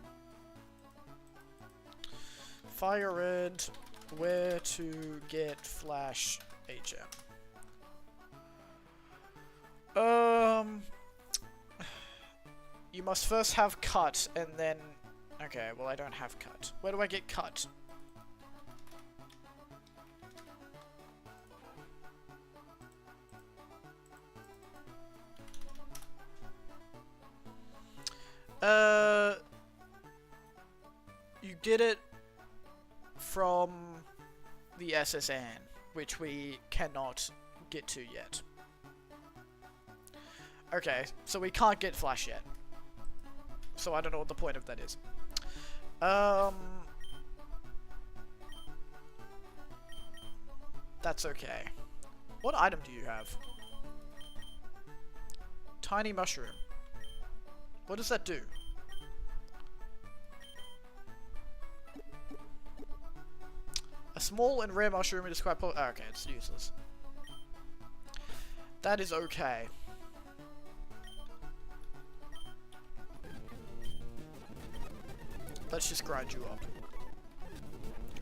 FireRed, where to get Flash HM? You must first have cut, and then... Okay, well I don't have cut. Where do I get cut? You get it from the SSN, which we cannot get to yet. Okay, so we can't get Flash yet. So I don't know what the point of that is. That's okay. What item do you have? Tiny mushroom. What does that do? A small and rare mushroom is quite okay, it's useless. That is okay. Let's just grind you up.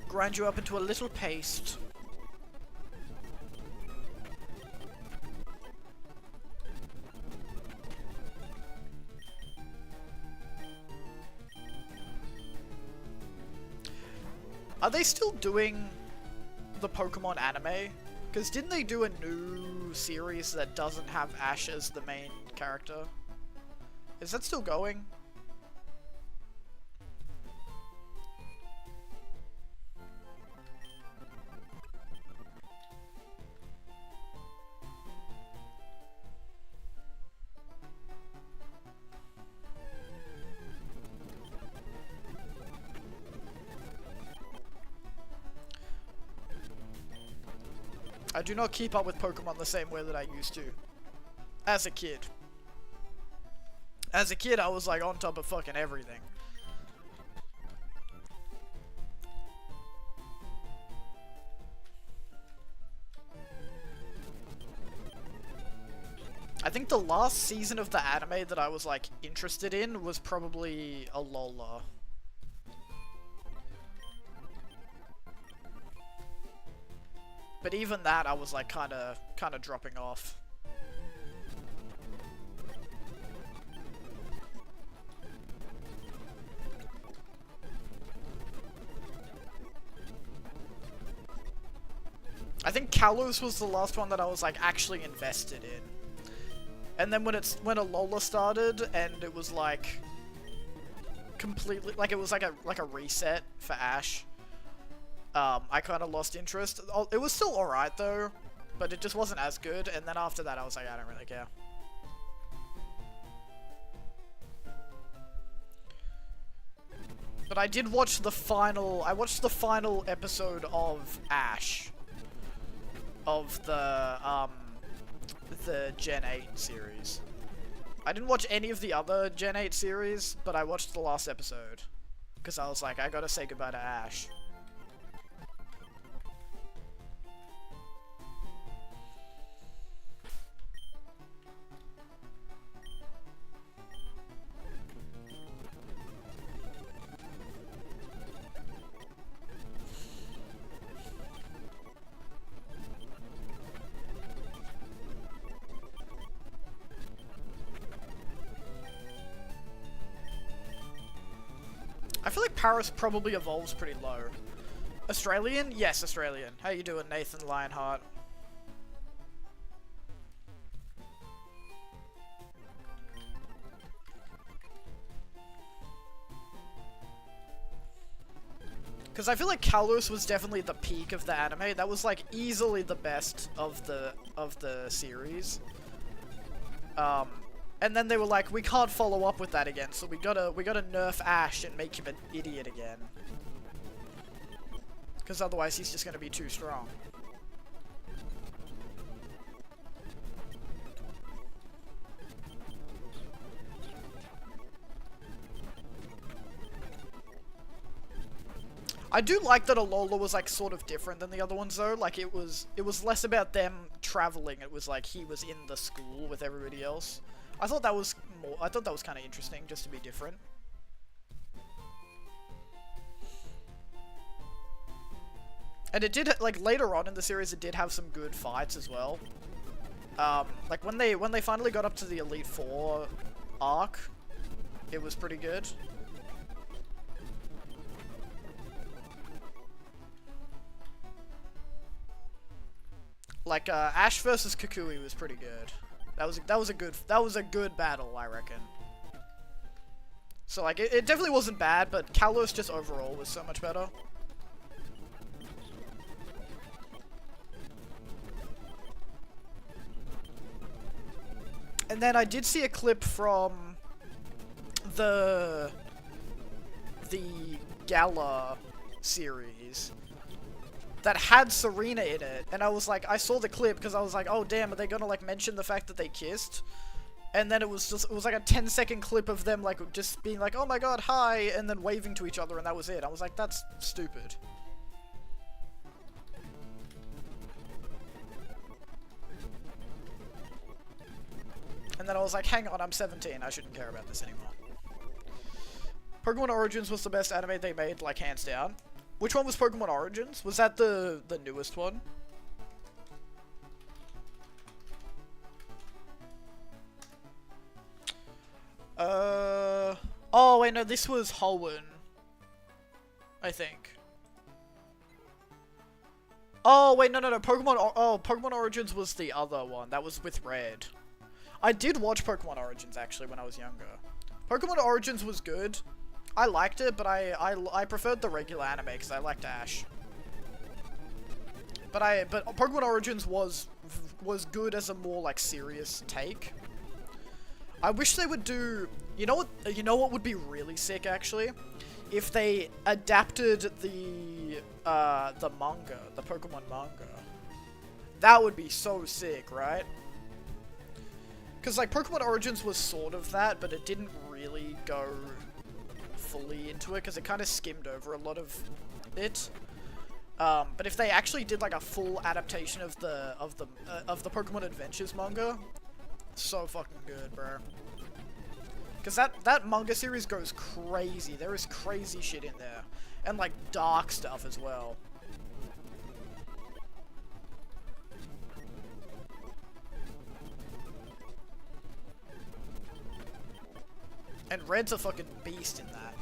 Grind you up into a little paste. Are they still doing the Pokemon anime? Because didn't they do a new series that doesn't have Ash as the main character? Is that still going? I do not keep up with Pokemon the same way that I used to. As a kid. As a kid, I was like on top of fucking everything. I think the last season of the anime that I was like interested in was probably Alola. But even that, I was like kind of dropping off. I think Kalos was the last one that I was like actually invested in. And then when Alola started, and it was like completely like it was like a reset for Ash. I kind of lost interest. It was still alright though, but it just wasn't as good, and then after that I was like, I don't really care. But I did watch the final episode of Ash. Of the Gen 8 series. I didn't watch any of the other Gen 8 series, but I watched the last episode. Because I was like, I gotta say goodbye to Ash. I feel like Paris probably evolves pretty low. Australian? Yes, Australian. How you doing, Nathan Lionheart? Because I feel like Kalos was definitely the peak of the anime. That was like easily the best of the series. And then they were like, we can't follow up with that again, so we gotta nerf Ash and make him an idiot again. Because otherwise he's just gonna be too strong. I do like that Alola was like sort of different than the other ones though. Like it was less about them traveling. It was like he was in the school with everybody else. I thought that was kind of interesting, just to be different. And it did, like, later on in the series, it did have some good fights as well. Like, when they finally got up to the Elite Four arc, it was pretty good. Like, Ash versus Kukui was pretty good. That was a good battle, I reckon. So like it definitely wasn't bad, but Kalos just overall was so much better. And then I did see a clip from the Gala series that had Serena in it, and I was like, I saw the clip because I was like, oh damn, are they gonna like mention the fact that they kissed? And then it was like a 10-second clip of them like just being like, oh my god, hi, and then waving to each other, and that was it. I was like, that's stupid. And then I was like, hang on, I'm 17, I shouldn't care about this anymore. Pokemon Origins was the best anime they made, like, hands down. Which one was Pokemon Origins? Was that the newest one? Oh, wait, no, this was Hoenn. I think. Oh, wait, no, Pokemon Origins was the other one. That was with Red. I did watch Pokemon Origins, actually, when I was younger. Pokemon Origins was good. I liked it, but I preferred the regular anime, because I liked Ash. But Pokemon Origins was good as a more, like, serious take. I wish they would do... You know what would be really sick, actually? If they adapted the manga, the Pokemon manga. That would be so sick, right? Because, like, Pokemon Origins was sort of that, but it didn't really go fully into it, because it kind of skimmed over a lot of it. But if they actually did, like, a full adaptation of the Pokemon Adventures manga, so fucking good, bro. Because that manga series goes crazy. There is crazy shit in there. And, like, dark stuff as well. And Red's a fucking beast in that.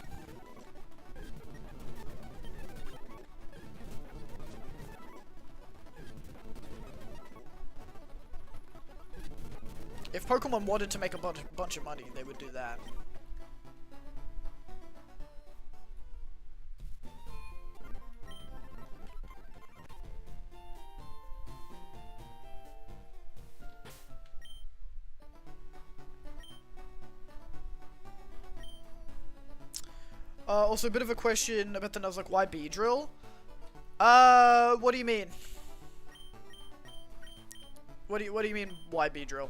If Pokemon wanted to make a bunch of money, they would do that. Also, a bit of a question about the Nuzlocke. Why Beedrill? What do you mean? What do you mean, why Beedrill?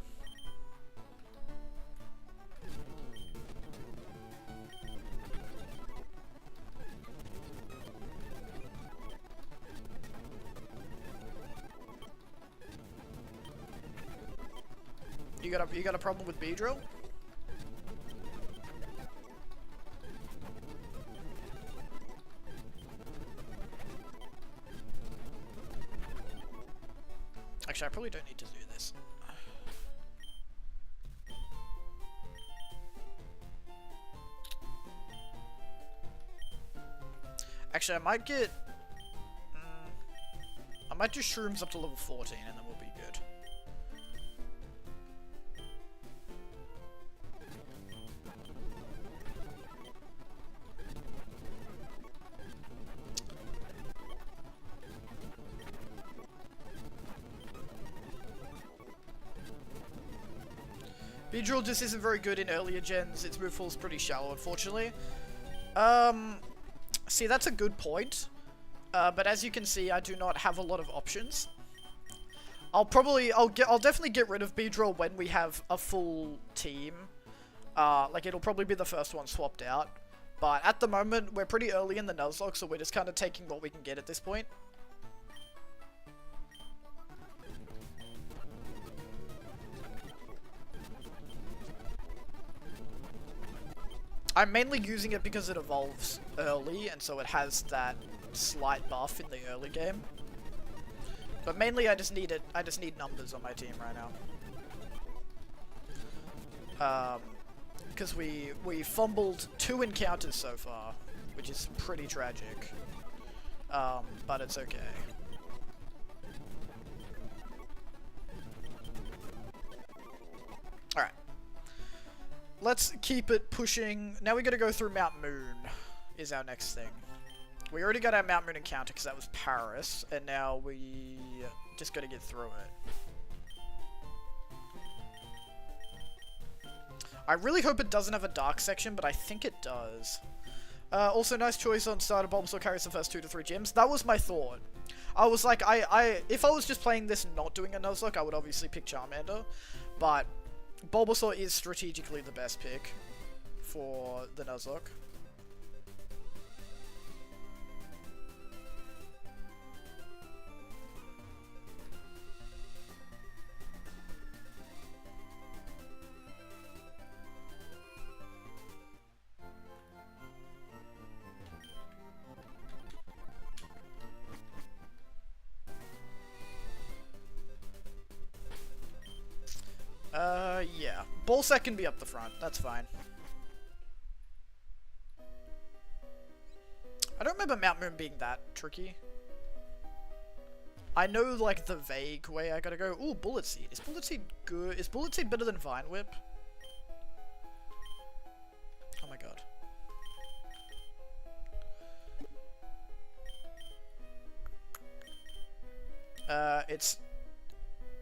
You got a problem with Beedrill? Actually, I probably don't need to do this. Actually, I might get... I might do Shrooms up to level 14 and then we'll be good. Beedrill just isn't very good in earlier gens. Its move pool's pretty shallow, unfortunately. See, that's a good point. But as you can see, I do not have a lot of options. I'll definitely get rid of Beedrill when we have a full team. Like, it'll probably be the first one swapped out. But at the moment, we're pretty early in the Nuzlocke, so we're just kind of taking what we can get at this point. I'm mainly using it because it evolves early, and so it has that slight buff in the early game. But mainly I just need numbers on my team right now. Because we fumbled 2 encounters so far, which is pretty tragic. But it's okay. Alright. Let's keep it pushing. Now we gotta go through Mount Moon, is our next thing. We already got our Mount Moon encounter because that was Paris, and now we just gotta get through it. I really hope it doesn't have a dark section, but I think it does. Also, nice choice on starter. Bulbasaur carries the first 2 to 3 gyms. That was my thought. I was like, if I was just playing this not doing a Nuzlocke, I would obviously pick Charmander, but Bulbasaur is strategically the best pick for the Nuzlocke. Yeah, Ballsack can be up the front. That's fine. I don't remember Mount Moon being that tricky. I know, like, the vague way I gotta go. Ooh, Bullet Seed. Is Bullet Seed good? Is Bullet Seed better than Vine Whip? Oh my god.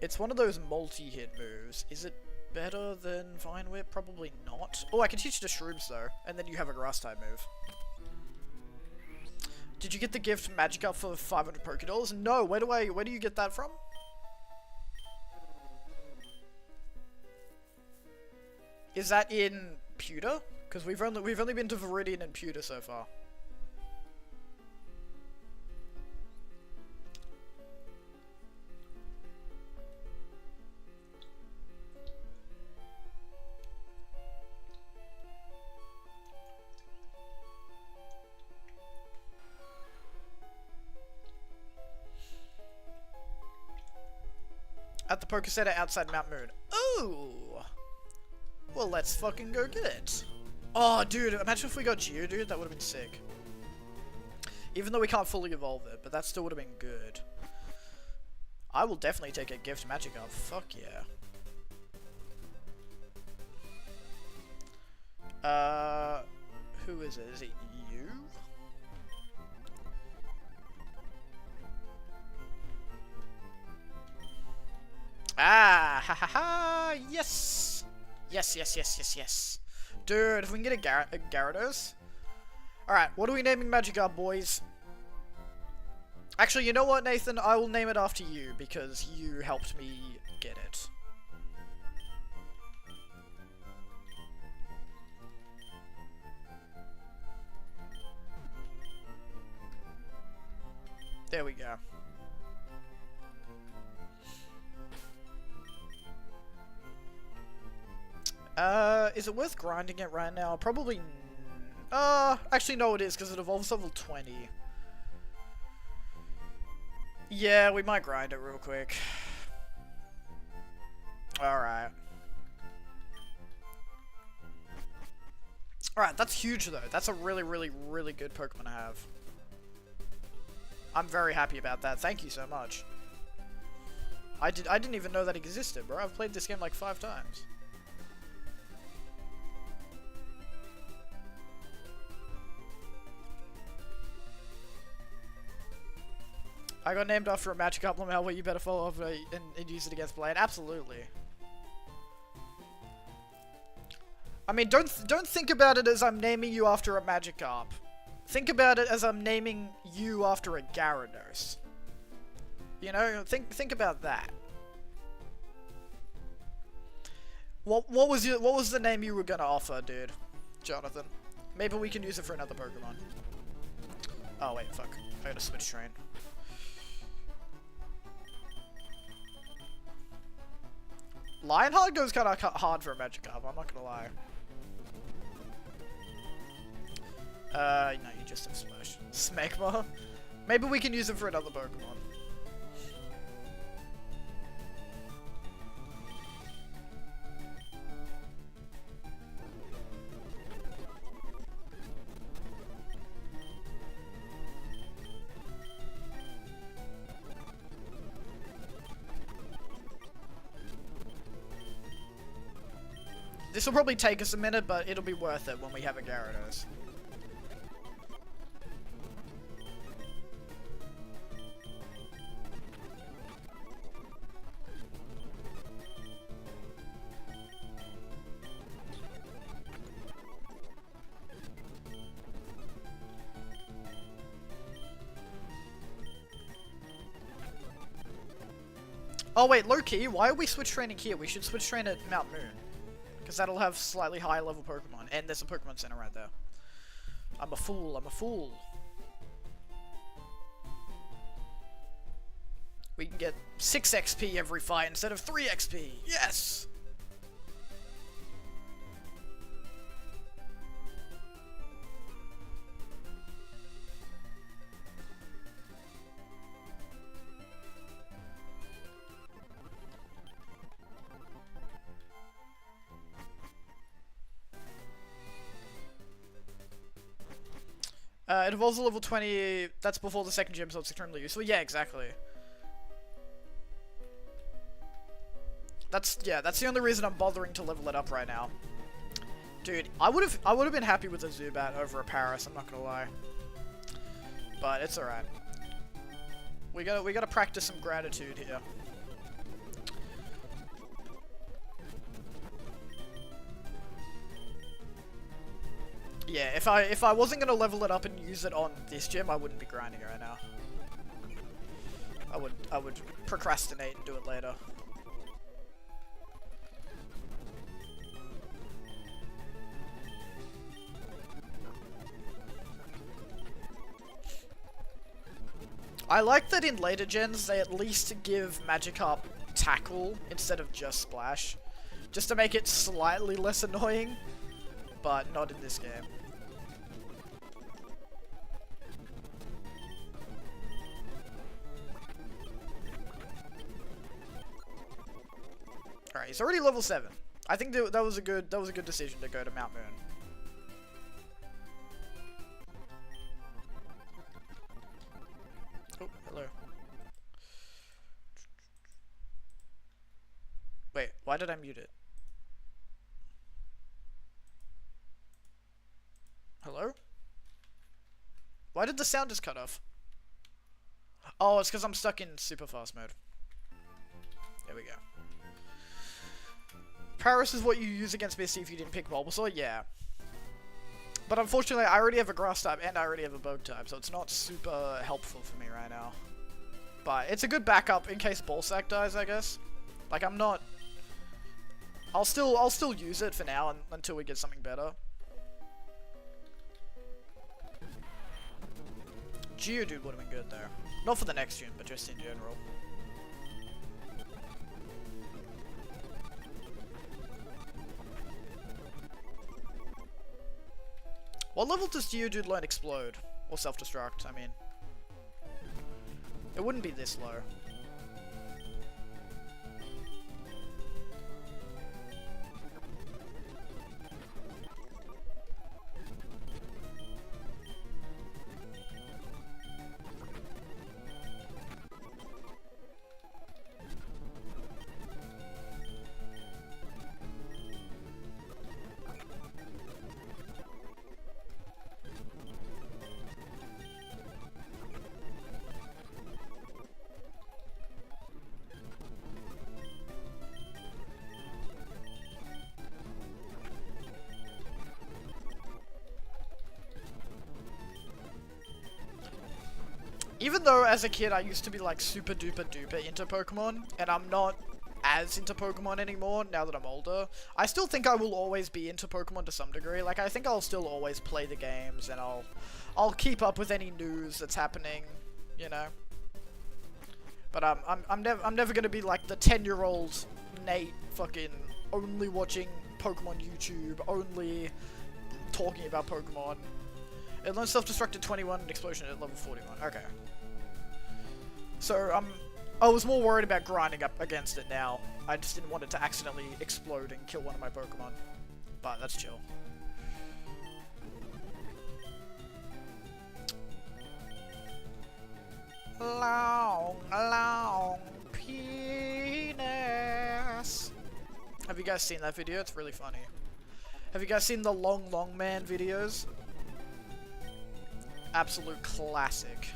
It's one of those multi-hit moves. Is it better than Vine Whip? Probably not. Oh, I can teach you the Shrooms, though. And then you have a Grass-type move. Did you get the gift Magic Up for 500 Pokédolls? No, where do you get that from? Is that in Pewter? Because we've only been to Viridian and Pewter so far. At the Poké Center outside Mount Moon. Ooh! Well, let's fucking go get it. Oh, dude, imagine if we got Geodude, that would have been sick. Even though we can't fully evolve it, but that still would have been good. I will definitely take a gift Magikarp. Fuck yeah. Who is it? Is it you? Ah, ha ha ha, yes! Yes, yes, yes, yes, yes. Dude, if we can get a Gyarados. Alright, what are we naming Magikarp, boys? Actually, you know what, Nathan? I will name it after you, because you helped me get it. There we go. Is it worth grinding it right now? Probably. Actually no it is, because it evolves level 20. Yeah, we might grind it real quick. Alright. Alright, that's huge though. That's a really, really, really good Pokemon to have. I'm very happy about that. Thank you so much. I didn't even know that existed, bro. I've played this game like 5 times. I got named after a Magikarp Lamel where you better follow up and use it against Blade. Absolutely. I mean, don't think about it as I'm naming you after a Magikarp. Think about it as I'm naming you after a Gyarados. You know, think about that. What was the name you were gonna offer, dude? Jonathan. Maybe we can use it for another Pokemon. Oh wait, fuck. I gotta switch train. Lionheart goes kind of hard for a Magikarp, I'm not gonna lie. No, you just have Smash. Smegma? Maybe we can use it for another Pokemon. This will probably take us a minute, but it'll be worth it when we have a Gyarados. Oh wait, low-key, why are we switch training here? We should switch train at Mount Moon. Because that'll have slightly higher level Pokemon. And there's a Pokemon Center right there. I'm a fool, I'm a fool. We can get 6 XP every fight instead of 3 XP. Yes! It evolves to level 20, that's before the second gym, so it's extremely useful. Yeah, exactly. That's the only reason I'm bothering to level it up right now. Dude, I would have been happy with a Zubat over a Paris, I'm not gonna lie. But it's alright. We gotta practice some gratitude here. Yeah, if I wasn't gonna level it up and use it on this gym, I wouldn't be grinding right now. I would procrastinate and do it later. I like that in later gens, they at least give Magikarp Tackle instead of just Splash. Just to make it slightly less annoying, but not in this game. Alright, he's already level 7. I think that was a good decision to go to Mount Moon. Oh, hello. Wait, why did I mute it? Hello? Why did the sound just cut off? Oh, it's because I'm stuck in super fast mode. There we go. Paris is what you use against Misty if you didn't pick Bulbasaur? Yeah. But unfortunately, I already have a Grass type and I already have a Bug type, so it's not super helpful for me right now. But it's a good backup in case Ballsack dies, I guess. Like, I'm not... I'll still use it for now until we get something better. Geodude would have been good, though. Not for the next gen, but just in general. What level does Geodude learn Explode? Or Self-Destruct, I mean. It wouldn't be this low. Even though as a kid I used to be like super duper duper into Pokemon, and I'm not as into Pokemon anymore now that I'm older, I still think I will always be into Pokemon to some degree. Like, I think I'll still always play the games, and I'll keep up with any news that's happening, you know. But I'm never gonna be like the 10-year-old Nate fucking only watching Pokemon YouTube, only talking about Pokemon. It learns Self-Destruct at 21 and Explosion at level 41. Okay. So, I was more worried about grinding up against it now. I just didn't want it to accidentally explode and kill one of my Pokemon. But that's chill. Long penis. Have you guys seen that video? It's really funny. Have you guys seen the long man videos? Absolute classic.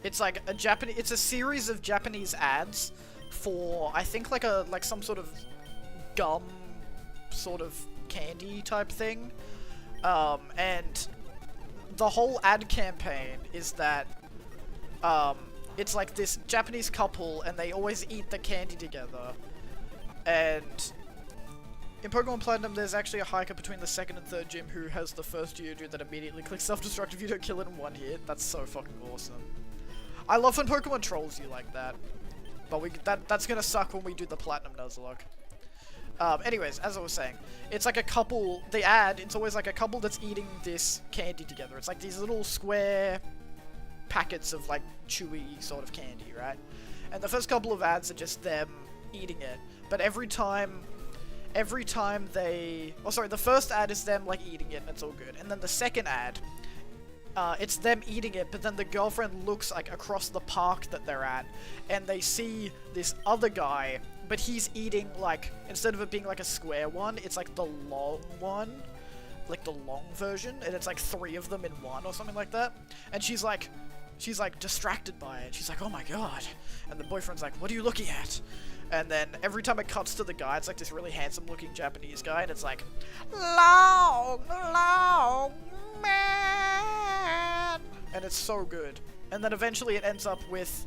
It's like a it's a series of Japanese ads for, I think, like some sort of gum sort of candy type thing. And the whole ad campaign is that it's like this Japanese couple and they always eat the candy together. And in Pokemon Platinum, there's actually a hiker between the second and third gym who has the first Geodude that immediately clicks self-destruct if you don't kill it in one hit. That's so fucking awesome. I love when Pokemon trolls you like that. But that's gonna suck when we do the Platinum Nuzlocke. Anyways, as I was saying, it's like a couple, the ad, it's always like a couple that's eating this candy together. It's like these little square packets of like chewy sort of candy, right? And the first couple of ads are just them eating it. But every time they, oh sorry, the first ad is them like eating it and it's all good. And then the second ad, it's them eating it, but then the girlfriend looks like across the park that they're at, and they see this other guy, but he's eating like, instead of it being like a square one, it's like the long one, like the long version, and it's like 3 of them in one or something like that. And she's like distracted by it. She's like, oh my god. And the boyfriend's like, what are you looking at? And then every time it cuts to the guy, it's like this really handsome looking Japanese guy, and it's like, long man. And it's so good. And then eventually it ends up with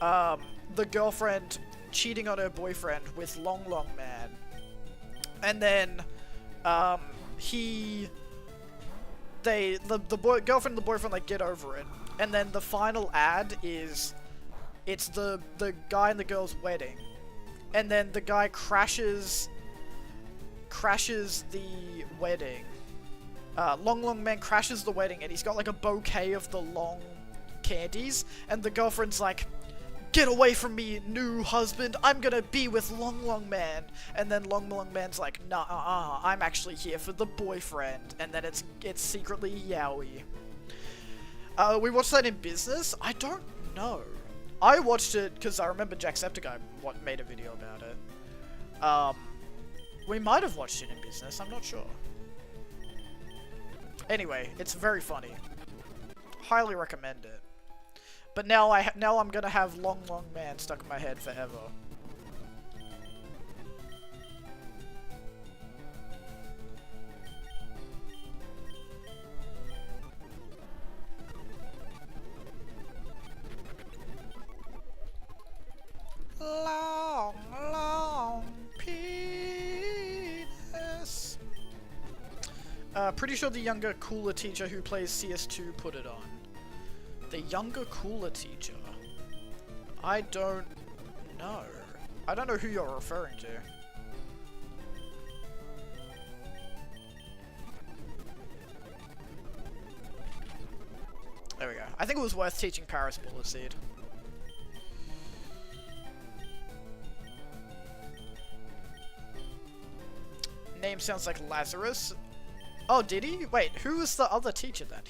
the girlfriend cheating on her boyfriend with long man. And then the girlfriend and the boyfriend like get over it. And then the final ad is, it's the guy and the girl's wedding. And then the guy crashes the wedding. Long man crashes the wedding, and he's got like a bouquet of the long candies, and the girlfriend's like, get away from me, new husband, I'm gonna be with long man. And then long man's like, nah, I'm actually here for the boyfriend. And then it's secretly yaoi. We watched that in business? I don't know. I watched it because I remember Jacksepticeye made a video about it. We might have watched it in business, I'm not sure. Anyway, it's very funny. Highly recommend it. But now I'm gonna have long man stuck in my head forever. Long penis. Pretty sure the younger, cooler teacher who plays CS2 put it on. The younger, cooler teacher? I don't know. I don't know who you're referring to. There we go. I think it was worth teaching Paris Bullet Seed. Name sounds like Lazarus. Oh, did he? Wait, who was the other teacher then?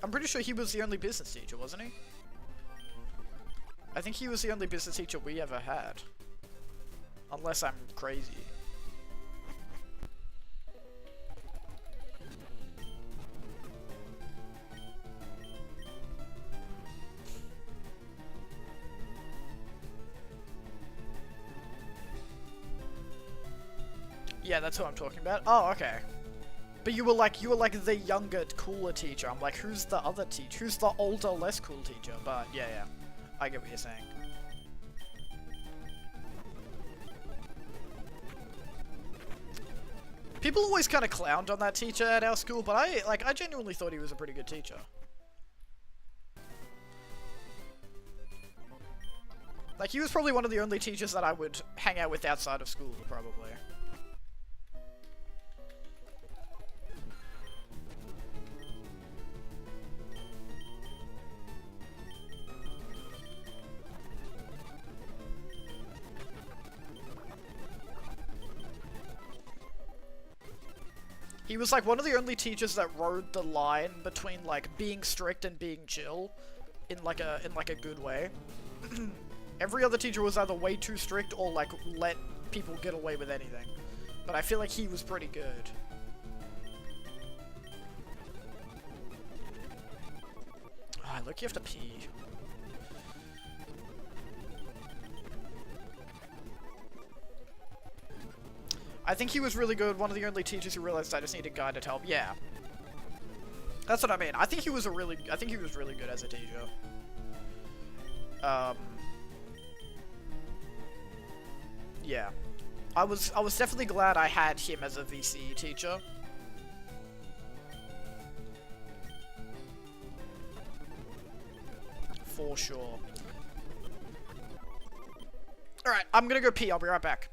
I'm pretty sure he was the only business teacher, wasn't he? I think he was the only business teacher we ever had. Unless I'm crazy. Yeah, that's who I'm talking about. Oh, okay. But you were like the younger, cooler teacher. I'm like, who's the other teacher? Who's the older, less cool teacher? But yeah. I get what you're saying. People always kind of clowned on that teacher at our school, but I genuinely thought he was a pretty good teacher. Like, he was probably one of the only teachers that I would hang out with outside of school, probably. He was like one of the only teachers that rode the line between like being strict and being chill in like a good way. Every other teacher was either way too strict or like let people get away with anything. But I feel like he was pretty good. Ah, look, you have to pee. I think he was really good, one of the only teachers who realized I just needed guided help. Yeah. That's what I mean. I think he was really good as a teacher. Yeah. I was definitely glad I had him as a VCE teacher. For sure. Alright, I'm gonna go pee. I'll be right back.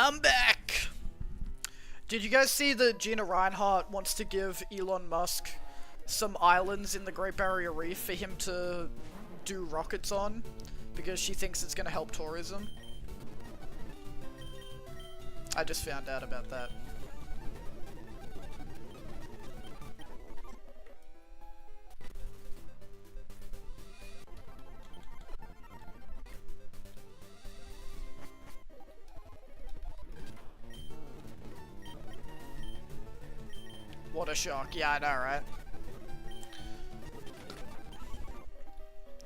I'm back! Did you guys see that Gina Reinhardt wants to give Elon Musk some islands in the Great Barrier Reef for him to do rockets on? Because she thinks it's gonna help tourism? I just found out about that. What a shock. Yeah, I know, right?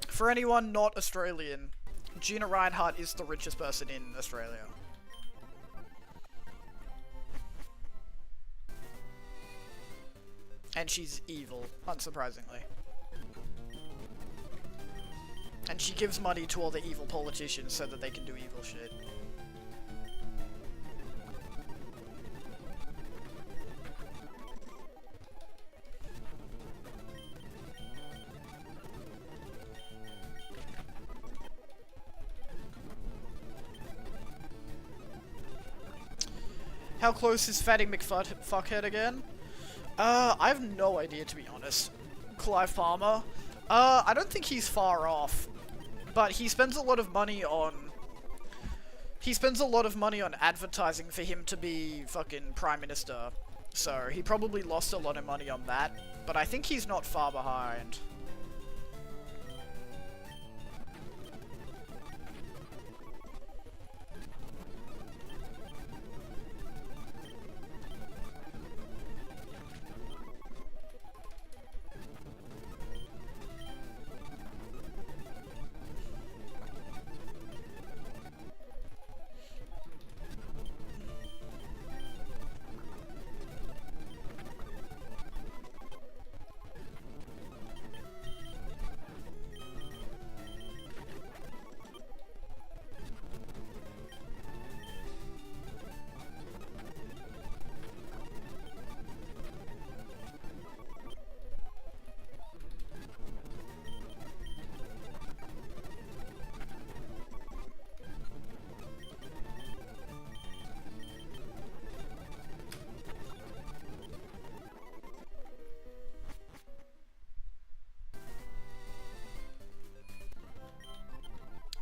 For anyone not Australian, Gina Reinhardt is the richest person in Australia. And she's evil, unsurprisingly. And she gives money to all the evil politicians so that they can do evil shit. How close is Fatty McFuckhead again? I have no idea, to be honest. Clive Palmer? I don't think he's far off. But he spends a lot of money on... He spends a lot of money on advertising for him to be fucking Prime Minister. So, he probably lost a lot of money on that. But I think he's not far behind.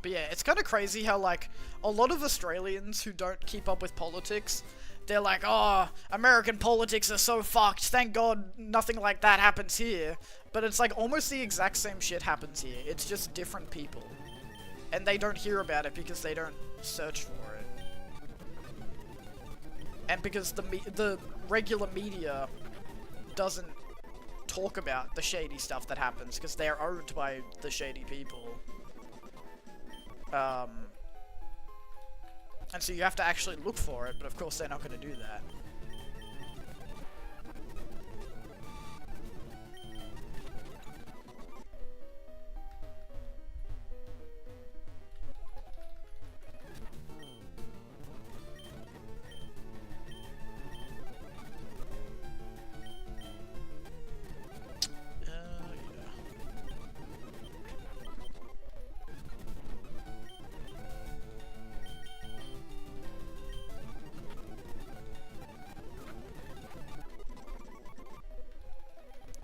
But yeah, it's kind of crazy how, like, a lot of Australians who don't keep up with politics, they're like, oh, American politics are so fucked, thank God nothing like that happens here. But it's like, almost the exact same shit happens here, it's just different people. And they don't hear about it because they don't search for it. And because the regular media doesn't talk about the shady stuff that happens, because they're owned by the shady people. And so you have to actually look for it, but of course they're not going to do that.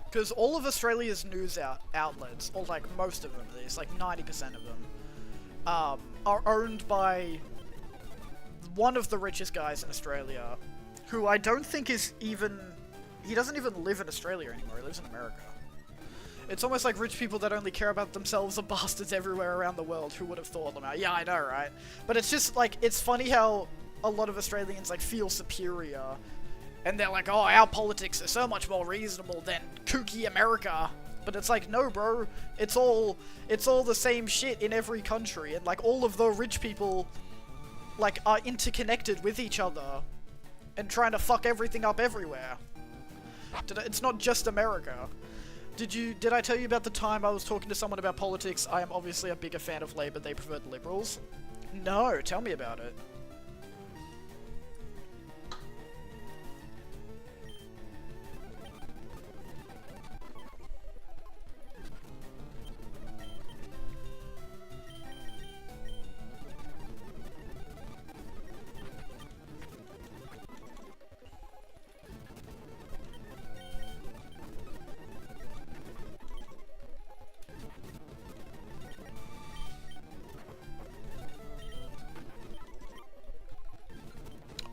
Because all of Australia's news outlets, or like most of them at least, like 90% of them, are owned by one of the richest guys in Australia, who I don't think is even... He doesn't even live in Australia anymore, he lives in America. It's almost like rich people that only care about themselves are bastards everywhere around the world. Who would have thought them out? Yeah, I know, right? But it's just, like, it's funny how a lot of Australians, like, feel superior. And they're like, oh, our politics are so much more reasonable than kooky America. But it's like, no, bro. It's all the same shit in every country. And, like, all of the rich people, like, are interconnected with each other. And trying to fuck everything up everywhere. It's not just America. Did I tell you about the time I was talking to someone about politics? I am obviously a bigger fan of Labour, they preferred Liberals. No, tell me about it.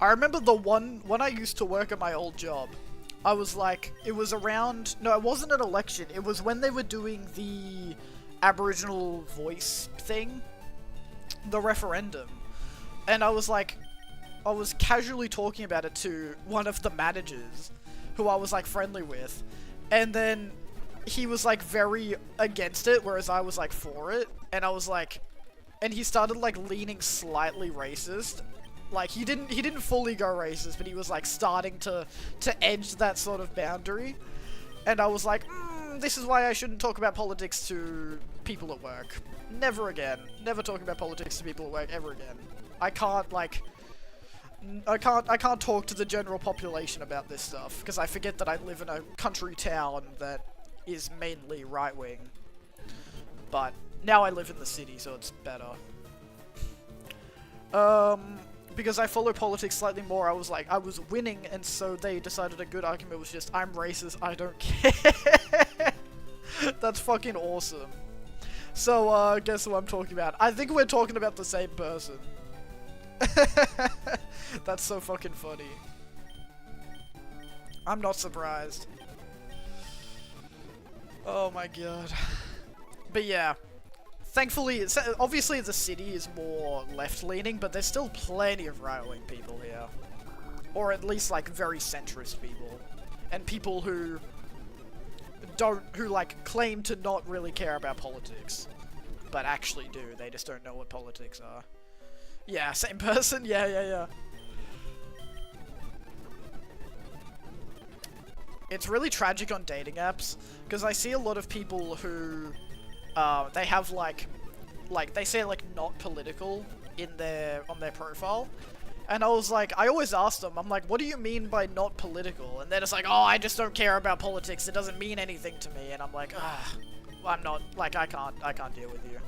I remember when I used to work at my old job, I was like, it was around, no, it wasn't an election, it was when they were doing the Aboriginal voice thing, the referendum, and I was like, I was casually talking about it to one of the managers, who I was like friendly with, and then he was like very against it, whereas I was like for it, and I was like, and he started like leaning slightly racist. Like, he didn't fully go racist, but he was like starting to edge that sort of boundary. And I was like, this is why I shouldn't talk about politics to people at work. Never again. Never talking about politics to people at work ever again. I can't talk to the general population about this stuff, because I forget that I live in a country town that is mainly right-wing. But now I live in the city, so it's better. Because I follow politics slightly more, I was like, I was winning, and so they decided a good argument was just, I'm racist, I don't care. That's fucking awesome. So, guess who I'm talking about? I think we're talking about the same person. That's so fucking funny. I'm not surprised. Oh my god. But yeah. Thankfully, obviously the city is more left-leaning, but there's still plenty of right-wing people here. Or at least, like, very centrist people. And people who like, claim to not really care about politics. But actually do, they just don't know what politics are. Yeah, same person? Yeah. It's really tragic on dating apps, because I see a lot of people who... they have like they say like not political on their profile, and I was like, I always ask them, I'm like, what do you mean by not political? And they're just like, oh, I just don't care about politics, it doesn't mean anything to me. And I'm like, I'm not, like, I can't deal with you.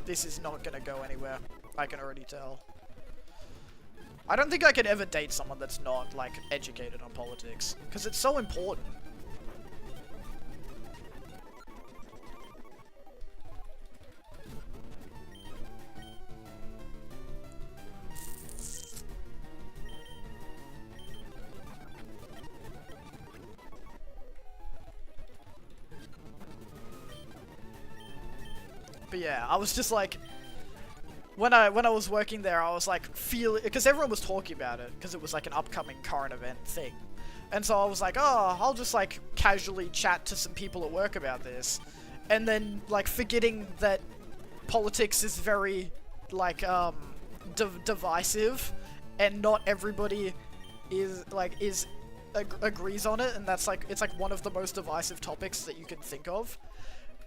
This is not gonna go anywhere. I can already tell. I don't think I could ever date someone that's not, like, educated on politics, because it's so important. But yeah, I was just like, when I was working there, I was like, because everyone was talking about it, because it was like an upcoming current event thing. And so I was like, oh, I'll just like casually chat to some people at work about this. And then like forgetting that politics is very like divisive, and not everybody agrees on it, and that's like, it's like one of the most divisive topics that you can think of.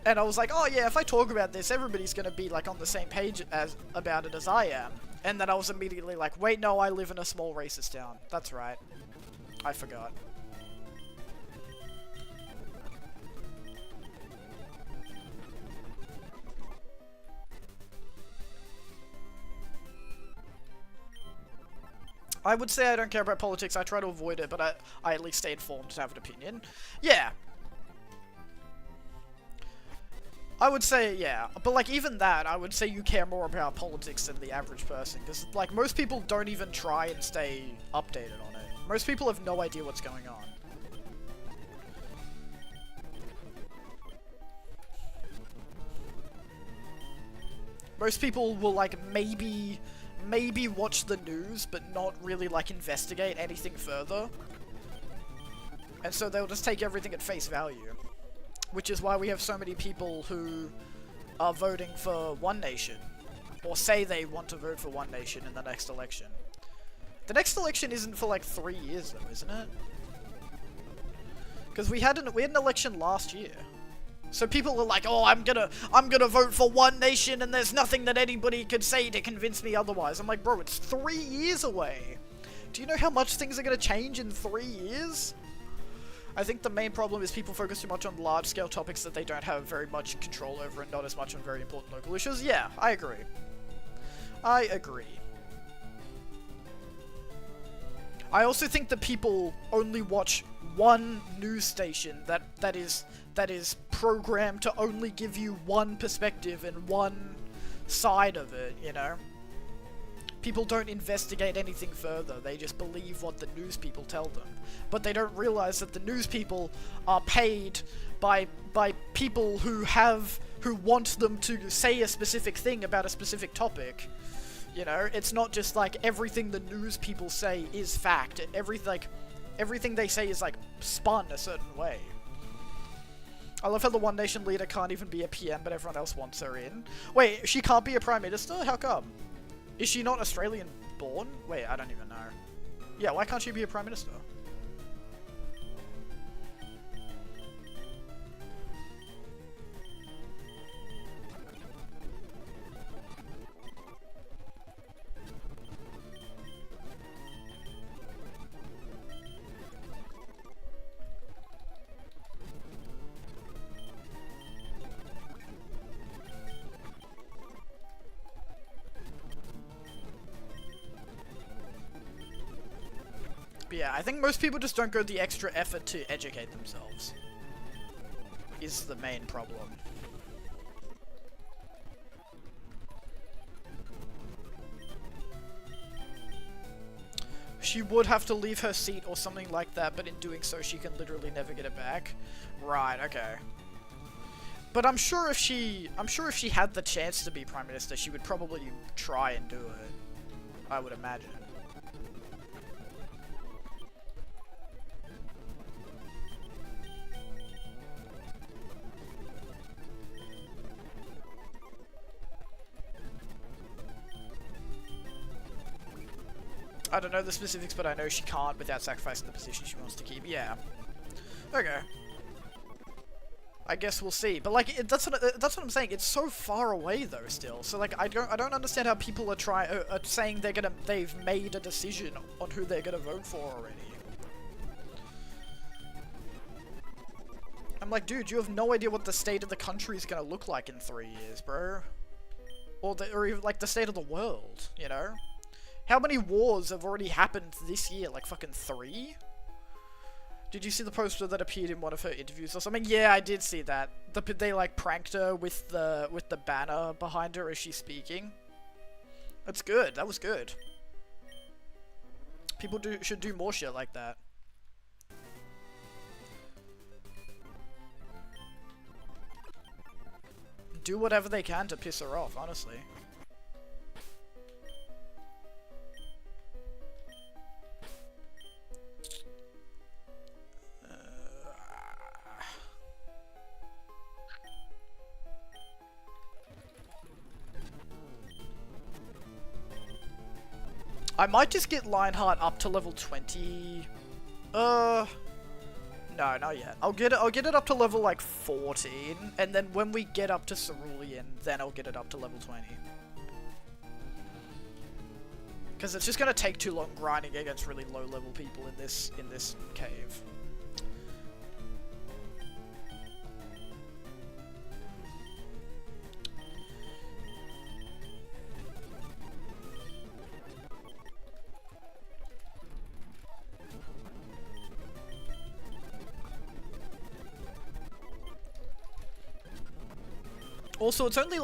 And I was like, oh yeah, if I talk about this, everybody's gonna be like on the same page about it as I am. And then I was immediately like, wait, no, I live in a small racist town. That's right. I forgot. I would say I don't care about politics, I try to avoid it, but I at least stay informed to have an opinion. Yeah. I would say, yeah, but like even that, I would say you care more about politics than the average person, because like most people don't even try and stay updated on it. Most people have no idea what's going on. Most people will like maybe watch the news, but not really like investigate anything further. And so they'll just take everything at face value. Which is why we have so many people who are voting for One Nation. Or say they want to vote for One Nation in the next election. The next election isn't for like 3 years though, isn't it? Because we had an election last year. So people are like, oh, I'm gonna vote for One Nation, and there's nothing that anybody could say to convince me otherwise. I'm like, bro, it's 3 years away. Do you know how much things are gonna change in 3 years? I think the main problem is people focus too much on large-scale topics that they don't have very much control over, and not as much on very important local issues. Yeah, I agree. I agree. I also think that people only watch one news station that is programmed to only give you one perspective and one side of it, you know? people don't investigate anything further. They just believe what the news people tell them. But they don't realize that the news people are paid by people who want them to say a specific thing about a specific topic. You know, it's not just like everything the news people say is fact. Everything they say is like spun a certain way. I love how the One Nation leader can't even be a PM, but everyone else wants her in. Wait, she can't be a Prime Minister? How come? Is she not Australian born? Wait, I don't even know. Yeah, why can't she be a Prime Minister? But yeah, I think most people just don't go the extra effort to educate themselves. Is the main problem. She would have to leave her seat or something like that, but in doing so she can literally never get it back. Right, okay. But I'm sure if she had the chance to be Prime Minister, she would probably try and do it. I would imagine. I don't know the specifics, but I know she can't without sacrificing the position she wants to keep. Yeah. Okay. I guess we'll see. But like, that's what I'm saying. It's so far away though, still. So like, I don't understand how people are saying they've made a decision on who they're gonna vote for already. I'm like, dude, you have no idea what the state of the country is gonna look like in 3 years, bro. Or even like the state of the world, you know? How many wars have already happened this year? Like fucking 3? Did you see the poster that appeared in one of her interviews or something? Yeah, I did see that. They like pranked her with the banner behind her as she's speaking. That's good. That was good. People should do more shit like that. Do whatever they can to piss her off, honestly. I might just get Lionheart up to level 20. No, not yet. I'll get it up to level like 14, and then when we get up to Cerulean, then I'll get it up to level 20. Because it's just gonna take too long grinding against really low level people in this cave. Also, it's only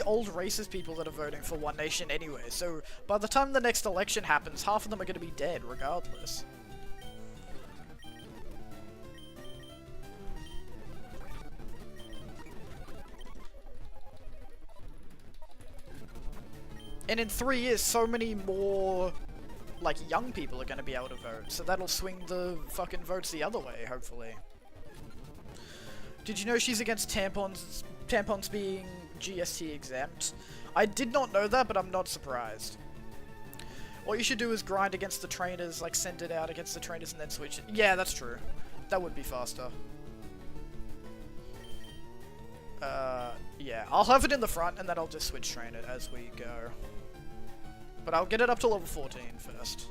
old racist people that are voting for One Nation anyway, so by the time the next election happens, half of them are going to be dead regardless. And in 3 years, so many more, like, young people are going to be able to vote, so that'll swing the fucking votes the other way, hopefully. Did you know she's against tampons being GST exempt? I did not know that, but I'm not surprised. What you should do is grind against the trainers, like send it out against the trainers and then switch it. Yeah, that's true. That would be faster. Yeah, I'll have it in the front and then I'll just switch train it as we go. But I'll get it up to level 14 first.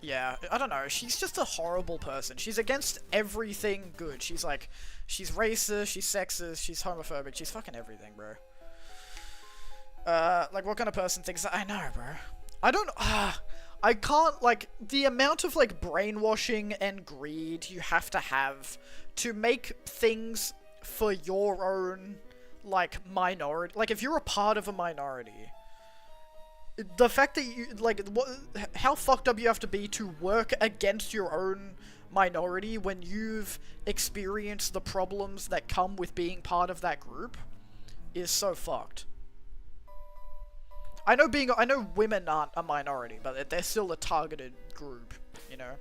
Yeah, I don't know, she's just a horrible person. She's against everything good. She's like, she's racist, she's sexist, she's homophobic, she's fucking everything, bro. Like, what kind of person thinks that? I know, bro. I can't, like, the amount of, like, brainwashing and greed you have to make things for your own, like, minority. Like, if you're a part of a minority, the fact that you, like, how fucked up you have to be to work against your own minority when you've experienced the problems that come with being part of that group is so fucked. I know women aren't a minority, but they're still a targeted group, you know?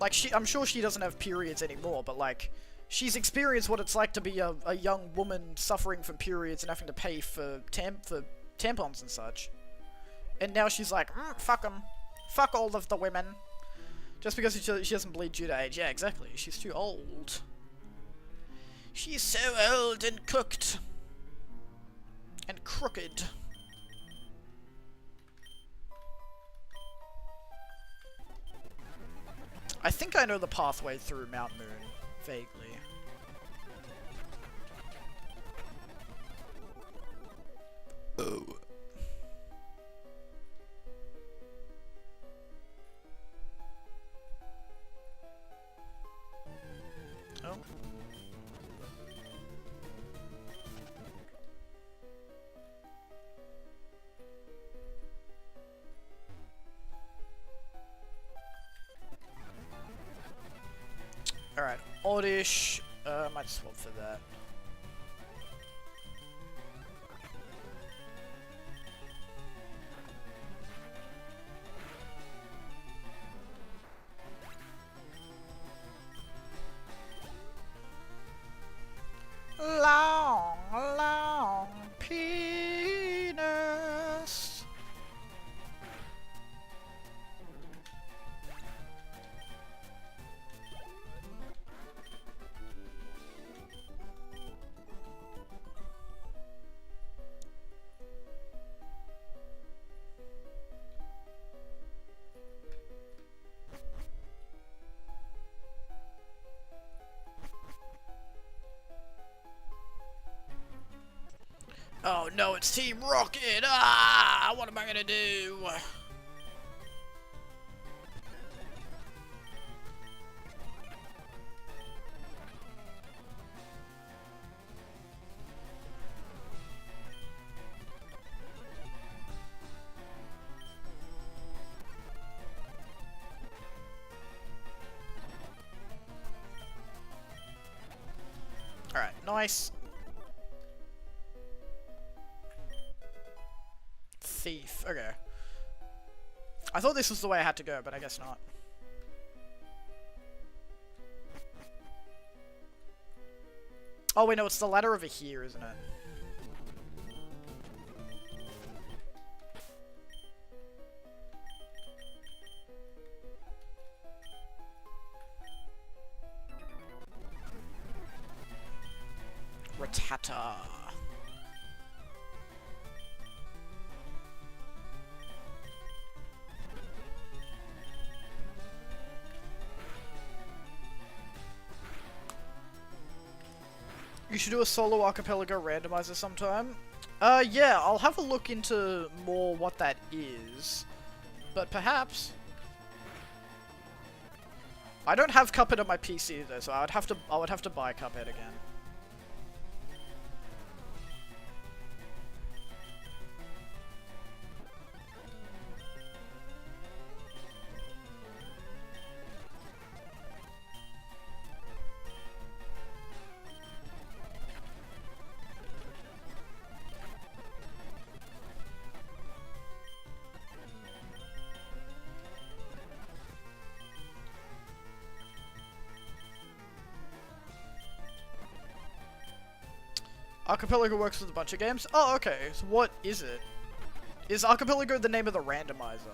Like, I'm sure she doesn't have periods anymore, but, like, she's experienced what it's like to be a young woman suffering from periods and having to pay for tampons and such. And now she's like, fuck them. Fuck all of the women. Just because she doesn't bleed due to age. Yeah, exactly. She's too old. She's so old and cooked. And crooked. I think I know the pathway through Mount Moon, vaguely. Oh. Oh. Alright, oddish. Might swap for that. Long, long penis. Oh no, it's Team Rocket! Ah! What am I gonna do? Alright, nice. Thief. Okay. I thought this was the way I had to go, but I guess not. Oh wait, no, it's the ladder over here, isn't it? Ratata. You should do a solo archipelago randomizer sometime. Yeah, I'll have a look into more what that is. But perhaps. I don't have Cuphead on my PC though, so I would have to buy Cuphead again. Archipelago works with a bunch of games? Oh, okay. So what is it? Is Archipelago the name of the randomizer?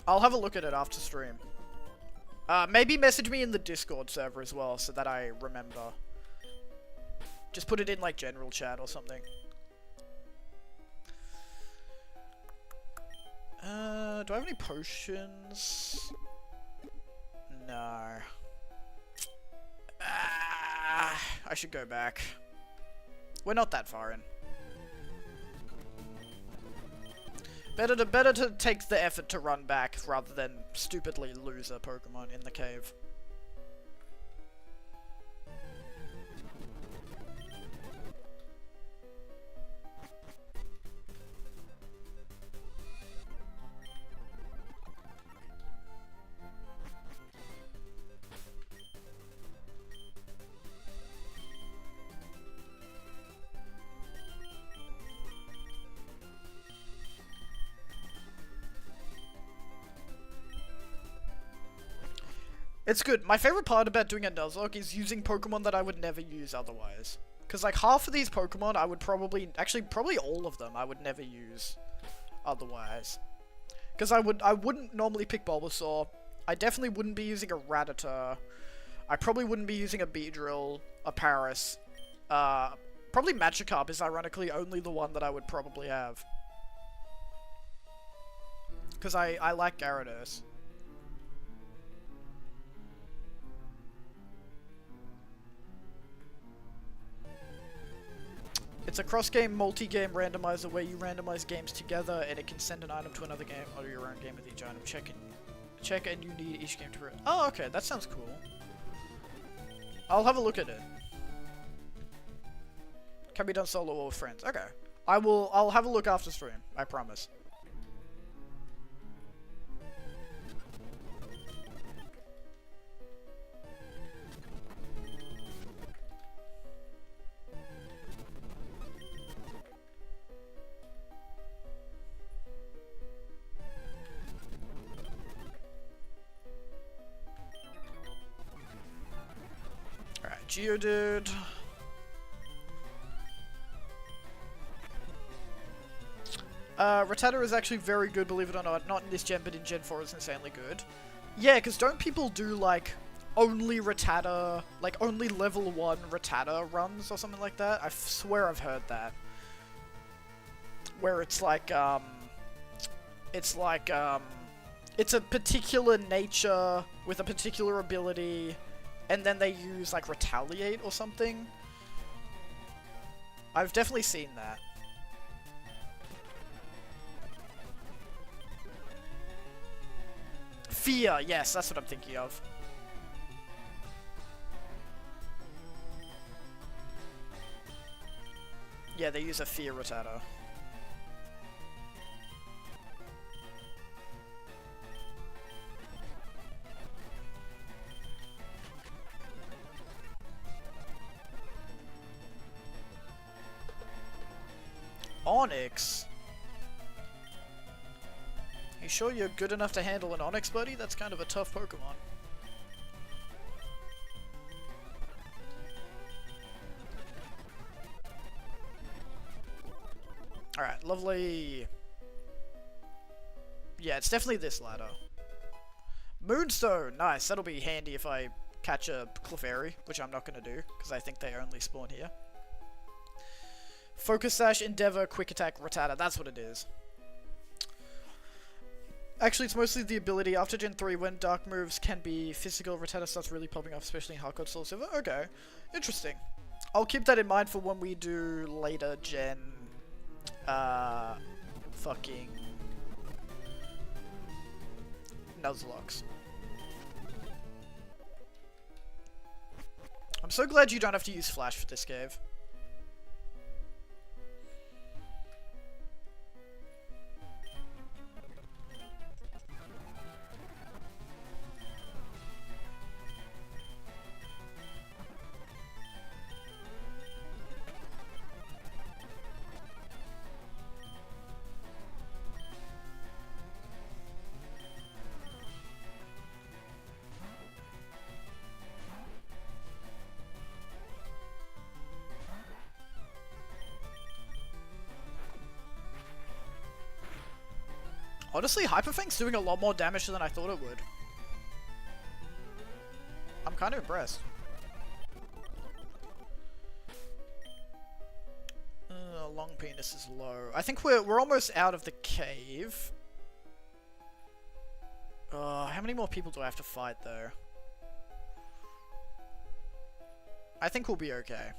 I'll have a look at it after stream. Maybe message me in the Discord server as well, so that I remember. Just put it in, like, general chat or something. Do I have any potions? No. I should go back. We're not that far in. Better to take the effort to run back rather than stupidly lose a Pokemon in the cave. It's good. My favorite part about doing a Nuzlocke is using Pokemon that I would never use otherwise. Because, like, half of these Pokemon I would probably... Actually, probably all of them I would never use otherwise. Because I wouldn't normally pick Bulbasaur. I definitely wouldn't be using a Rattata. I probably wouldn't be using a Beedrill, a Paris. Probably Magikarp is ironically only the one that I would probably have. Because I like Gyarados. It's a cross-game, multi-game randomizer where you randomize games together and it can send an item to another game or your own game with each item. Check and you need each game to... Oh, okay, that sounds cool. I'll have a look at it. Can be done solo or with friends. Okay. I'll have a look after stream. I promise. Geodude. Rattata is actually very good, believe it or not. Not in this gen, but in Gen 4 it's insanely good. Yeah, because don't people do, like, only Rattata, like, only level 1 Rattata runs or something like that? I swear I've heard that. Where it's like, it's a particular nature with a particular ability, and then they use, like, Retaliate or something. I've definitely seen that. Fear, yes, that's what I'm thinking of. Yeah, they use a Fear Rattata. Onyx? You sure you're good enough to handle an Onyx, buddy? That's kind of a tough Pokemon. Alright, lovely. Yeah, it's definitely this ladder. Moonstone! Nice, that'll be handy if I catch a Clefairy, which I'm not going to do, because I think they only spawn here. Focus Sash, Endeavor, Quick Attack, Rattata, that's what it is. Actually, it's mostly the ability. After Gen 3, when dark moves can be physical, Rattata starts really popping off, especially in Hardcore Soul Silver. Okay, interesting. I'll keep that in mind for when we do later Gen... fucking... Nuzlocks. I'm so glad you don't have to use Flash for this cave. Honestly, Hyper Fang's doing a lot more damage than I thought it would. I'm kind of impressed. Long Penis is low. I think we're almost out of the cave. How many more people do I have to fight, though? I think we'll be okay.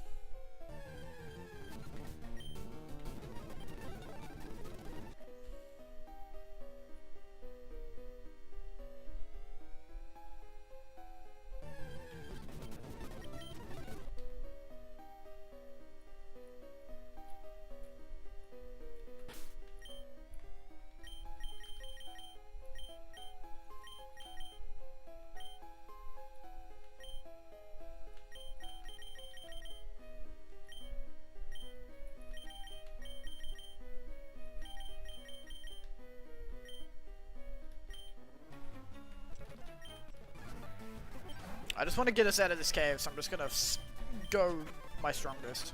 I just want to get us out of this cave, so I'm just gonna go my strongest.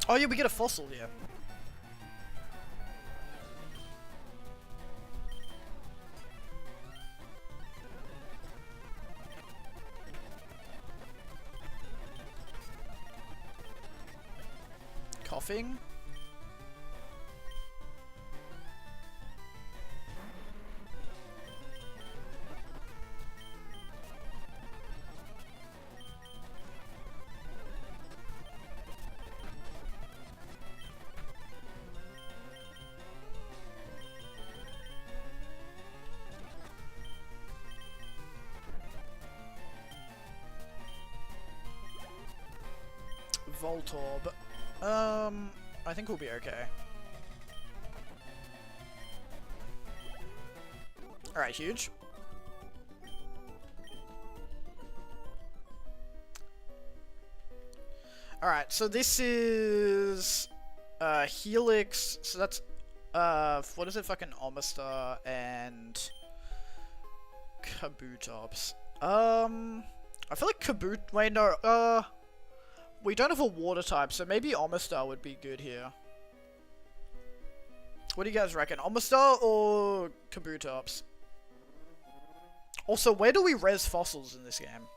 Oh yeah, we get a fossil here. Coughing. Voltorb. I think we'll be okay. Alright, huge. Alright, so this is Helix, so that's what is it, fucking Omastar and Kabutops. I feel like wait, no, we don't have a water type, so maybe Omastar would be good here. What do you guys reckon? Omastar or Kabutops? Also, where do we res fossils in this game?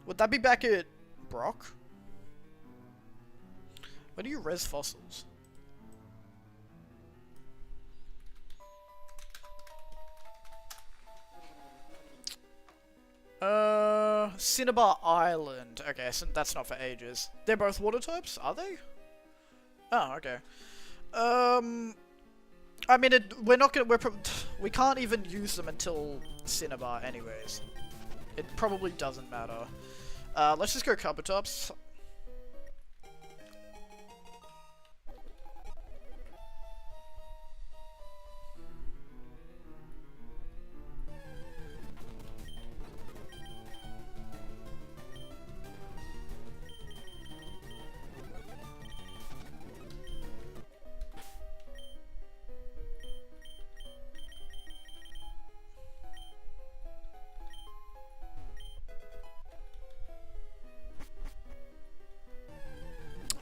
Would that be back at Brock? Where do you res fossils? Cinnabar Island. Okay, so that's not for ages. They're both water types, are they? Oh, okay. I mean, we're not gonna. We can't even use them until Cinnabar, anyways. It probably doesn't matter. Let's just go Kabutops.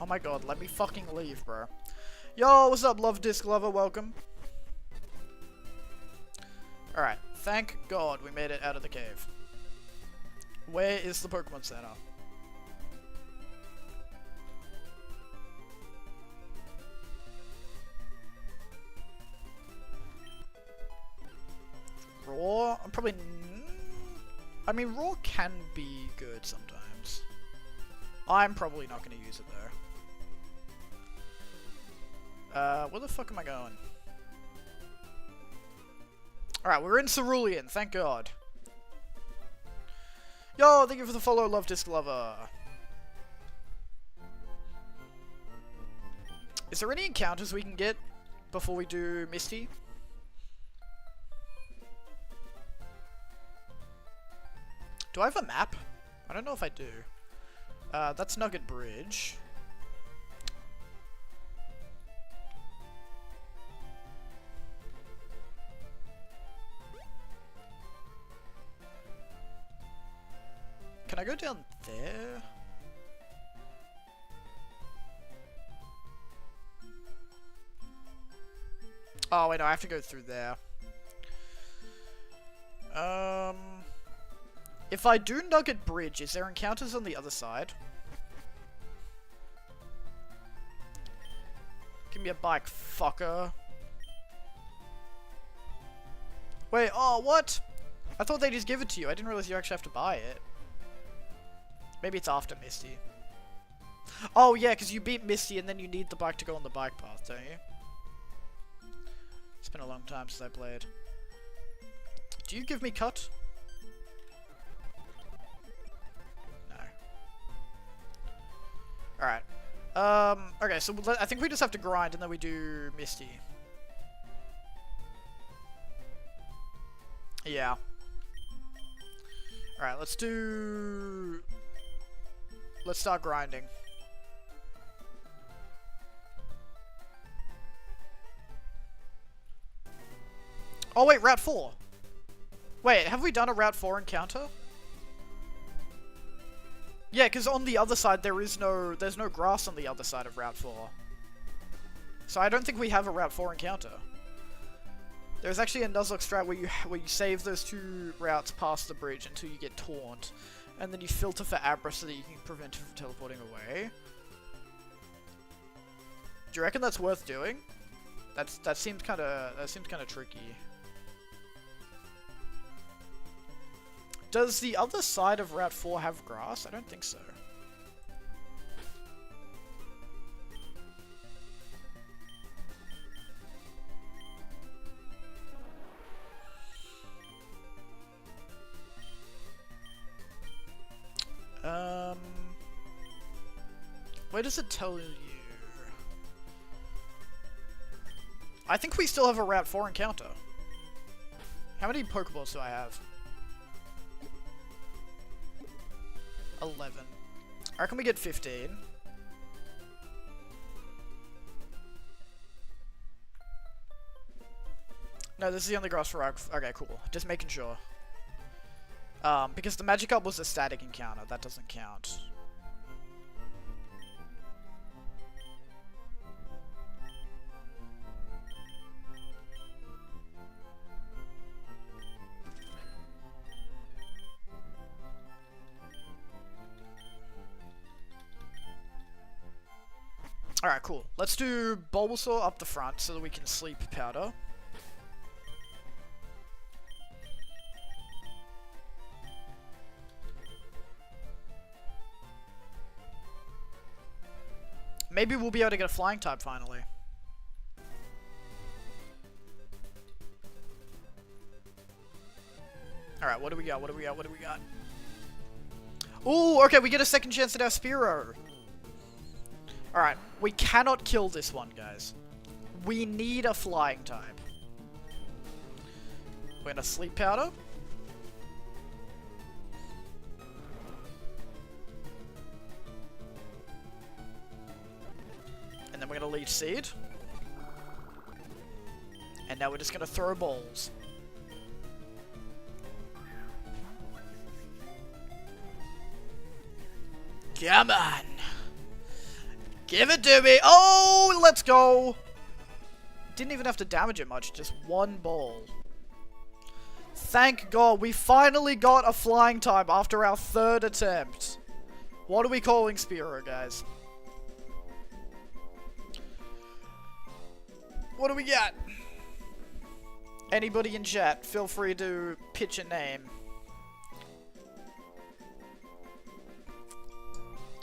Oh my god, let me fucking leave, bro. Yo, what's up, Love Disc Lover? Welcome. Alright, thank god we made it out of the cave. Where is the Pokemon Center? Raw? I'm probably... I mean, Raw can be good sometimes. I'm probably not going to use it, though. Where the fuck am I going? Alright, we're in Cerulean, thank god. Yo, thank you for the follow, Love Disc Lover. Is there any encounters we can get before we do Misty? Do I have a map? I don't know if I do. That's Nugget Bridge. Can I go down there? Oh wait, no, I have to go through there. If I do Nugget Bridge, is there encounters on the other side? Give me a bike, fucker. Wait, oh, what? I thought they just give it to you. I didn't realize you actually have to buy it. Maybe it's after Misty. Oh, yeah, because you beat Misty and then you need the bike to go on the bike path, don't you? It's been a long time since I played. Do you give me cut? No. Alright. Okay, so I think we just have to grind and then we do Misty. Yeah. Alright, let's start grinding. Oh wait, Route 4! Wait, have we done a Route 4 encounter? Yeah, because on the other side there's no grass on the other side of Route 4. So I don't think we have a Route 4 encounter. There's actually a Nuzlocke strat where you save those two routes past the bridge until you get taunt, and then you filter for Abra so that you can prevent it from teleporting away. Do you reckon that's worth doing? That seems kind of tricky. Does the other side of Route 4 have grass? I don't think so. Where does it tell you? I think we still have a Route 4 encounter. How many Pokeballs do I have? 11. I reckon we get 15. No, this is the only grass for Route. Okay, cool. Just making sure. Because the Magikarp was a static encounter. That doesn't count. Alright, cool. Let's do Bulbasaur up the front so that we can sleep powder. Maybe we'll be able to get a flying type finally. Alright, what do we got? What do we got? What do we got? Ooh, okay, we get a second chance at our Spearow. Alright, we cannot kill this one, guys. We need a flying type. We're gonna sleep powder. And then we're gonna leech seed. And now we're just gonna throw balls. Come on! Give it to me! Oh, let's go! Didn't even have to damage it much, just one ball. Thank God, we finally got a flying type after our third attempt. What are we calling Spearow, guys? What do we got? Anybody in chat, feel free to pitch a name.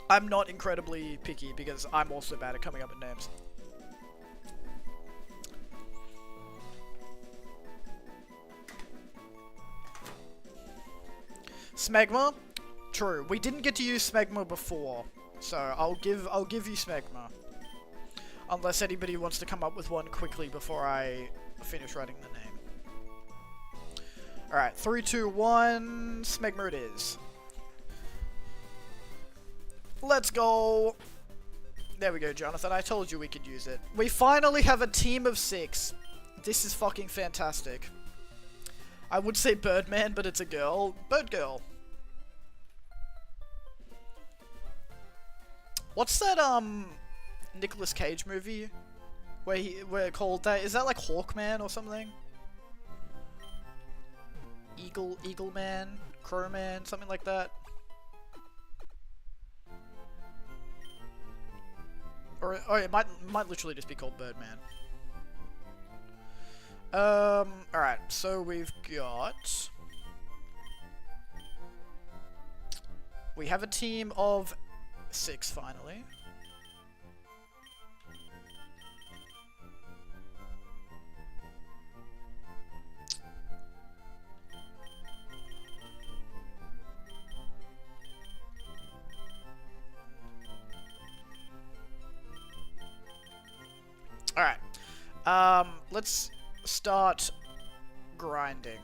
I'm not incredibly picky because I'm also bad at coming up with names. Smegma? True. We didn't get to use Smegma before, so I'll give you Smegma. Unless anybody wants to come up with one quickly before I finish writing the name. Alright, 3, 2, 1, Smegma it is. Let's go! There we go, Jonathan. I told you we could use it. We finally have a team of 6. This is fucking fantastic. I would say Birdman, but it's a girl. Bird girl. What's that, Nicolas Cage movie? Where called that? Is that like Hawkman or something? Eagle Man? Crowman, something like that. Or oh, it might literally just be called Birdman. Alright, so we've got... We have a team of 6, finally. Alright. Let's start grinding.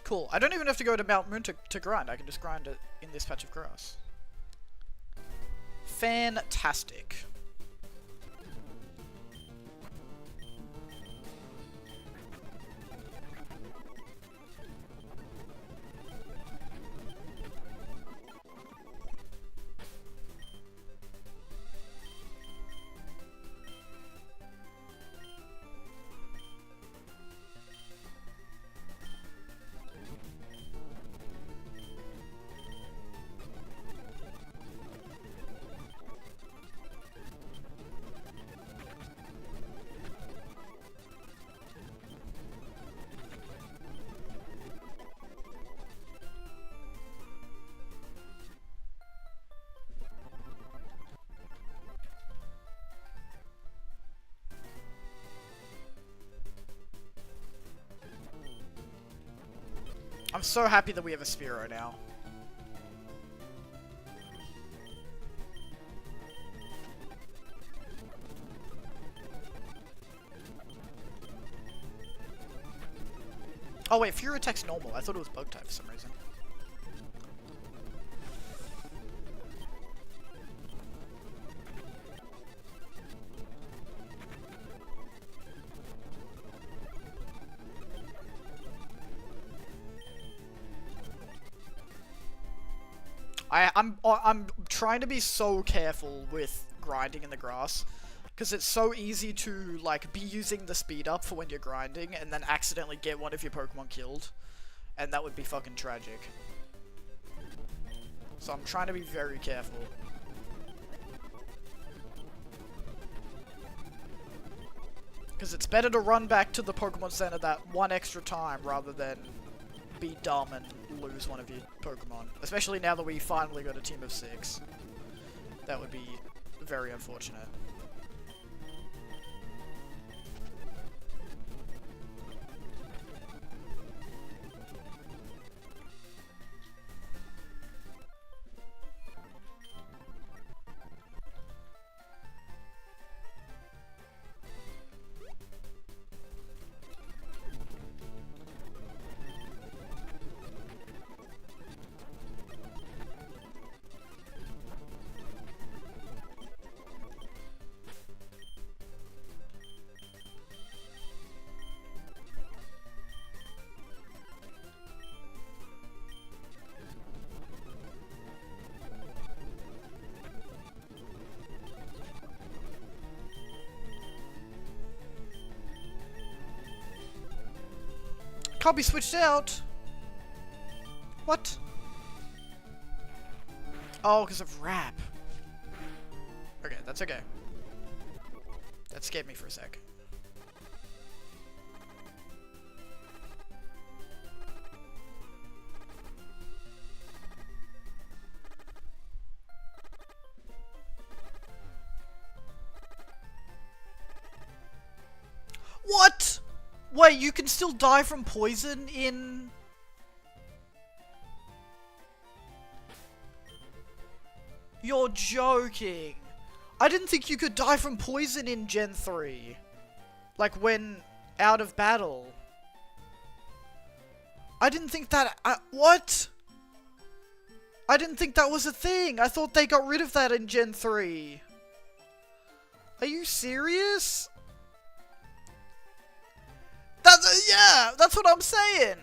Cool. I don't even have to go to Mount Moon to grind. I can just grind it in this patch of grass. Fantastic. I'm so happy that we have a Sphero now. Oh wait, Fury attack's normal. I thought it was bug type for some reason. I'm trying to be so careful with grinding in the grass, because it's so easy to like be using the speed up for when you're grinding and then accidentally get one of your Pokemon killed, and that would be fucking tragic. So I'm trying to be very careful. Because it's better to run back to the Pokemon Center that one extra time rather than be dumb and lose one of your Pokemon. Especially now that we finally got a team of 6. That would be very unfortunate. Can't be switched out! What? Oh, because of rap. Okay, that's okay. That scared me for a sec. What? Wait, you can still die from poison in... You're joking. I didn't think you could die from poison in Gen 3. Like, when out of battle. I didn't think that... what? I didn't think that was a thing. I thought they got rid of that in Gen 3. Are you serious? Yeah, that's what I'm saying.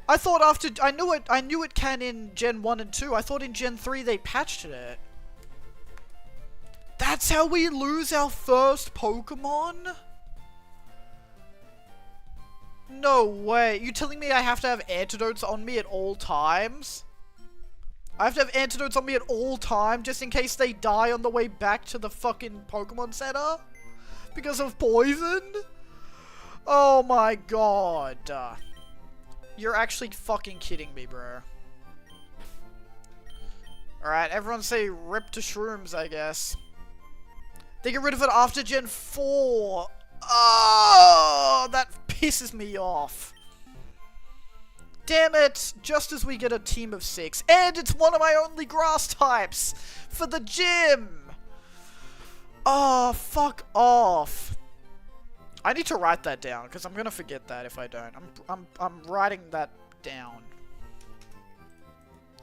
I thought after I knew it can in Gen 1 and 2. I thought in Gen 3 they patched it. That's how we lose our first Pokemon? No way. You telling me I have to have antidotes on me at all times? I have to have antidotes on me at all time just in case they die on the way back to the fucking Pokemon Center? Because of poison? Oh my god. You're actually fucking kidding me, bro. Alright, everyone say rip to shrooms, I guess. They get rid of it after Gen 4. Oh, that pisses me off. Damn it, just as we get a team of 6. And it's one of my only grass types for the gym. Oh, fuck off. I need to write that down because I'm going to forget that if I don't. I'm writing that down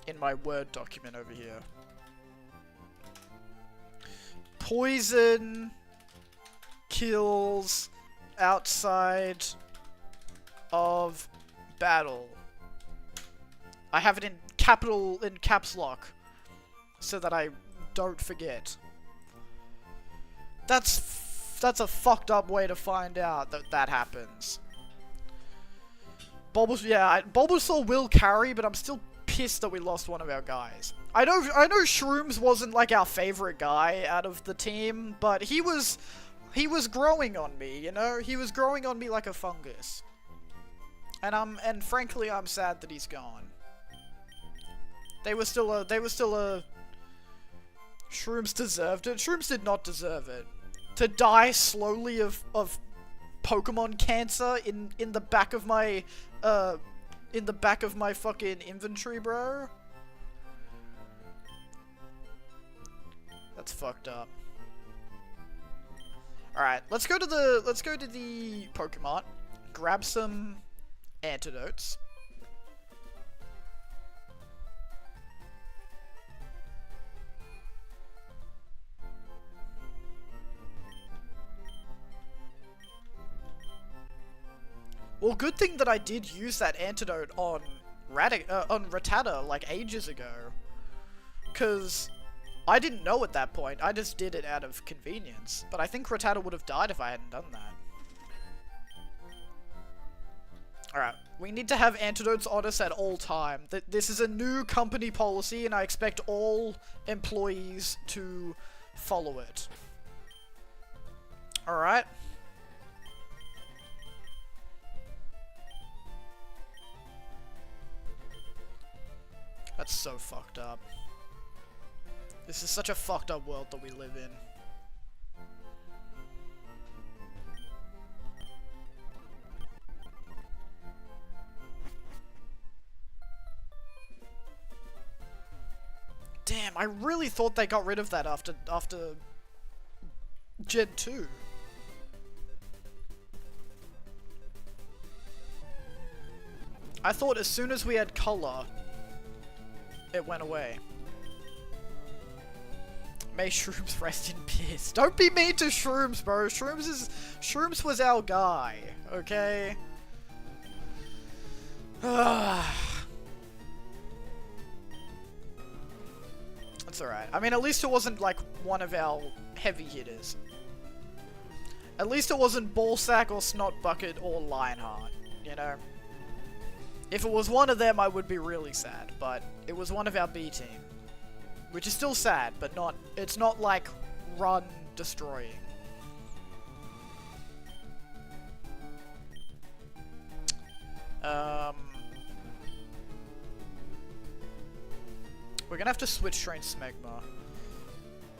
in my Word document over here. Poison kills outside of battle. I have it in caps lock so that I don't forget. That's a fucked up way to find out that that happens. Bulbasaur will carry, but I'm still pissed that we lost one of our guys. I know Shrooms wasn't like our favorite guy out of the team, but he was growing on me, you know? He was growing on me like a fungus. And frankly, I'm sad that he's gone. They were still a Shrooms deserved it. Shrooms did not deserve it. To die slowly of Pokemon cancer in the back of my fucking inventory, bro. That's fucked up. Alright, let's go to the Pokemon, grab some antidotes. Well, good thing that I did use that antidote on Rattata like ages ago, cause I didn't know at that point. I just did it out of convenience. But I think Rattata would have died if I hadn't done that. Alright, we need to have antidotes on us at all time. This is a new company policy, and I expect all employees to follow it. Alright. That's so fucked up. This is such a fucked up world that we live in. Damn, I really thought they got rid of that after Gen 2. I thought as soon as we had color, it went away. May Shrooms rest in peace. Don't be mean to Shrooms, bro. Shrooms was our guy, okay? That's alright. I mean, at least it wasn't like one of our heavy hitters. At least it wasn't Ballsack or Snot Bucket or Lionheart, you know? If it was one of them, I would be really sad, but it was one of our B team. Which is still sad, but it's not like run destroying. We're gonna have to switch train Smegma.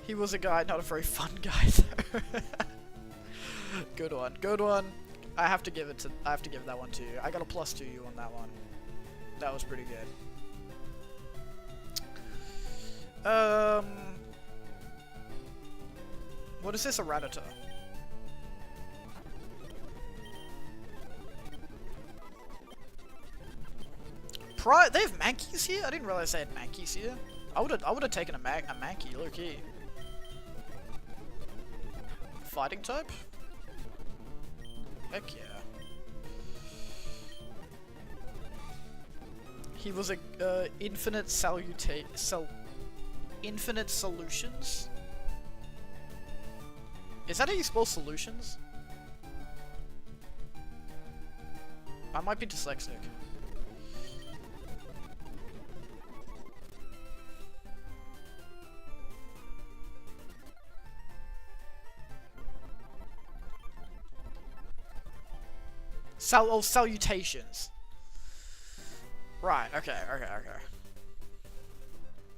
He was a guy, not a very fun guy though. Good one, good one. I have to give that one to you. I got a +2 you on that one. That was pretty good. What is this, a Rattata? They have Mankeys here? I didn't realize they had Mankeys here. I would have taken a Mankey, low key. Fighting type? Heck yeah. He was a infinite infinite solutions? Is that how you spell solutions? I might be dyslexic. Salutations. Right, okay.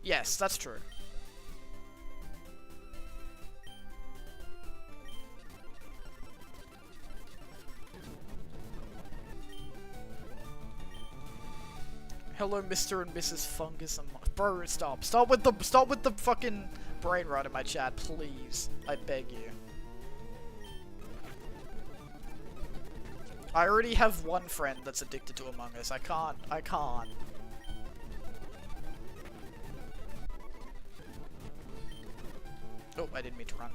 Yes, that's true. Hello, Mr. and Mrs. Fungus and bro, stop with the fucking brain rot in my chat, please. I beg you. I already have one friend that's addicted to Among Us. I can't. Oh, I didn't mean to run.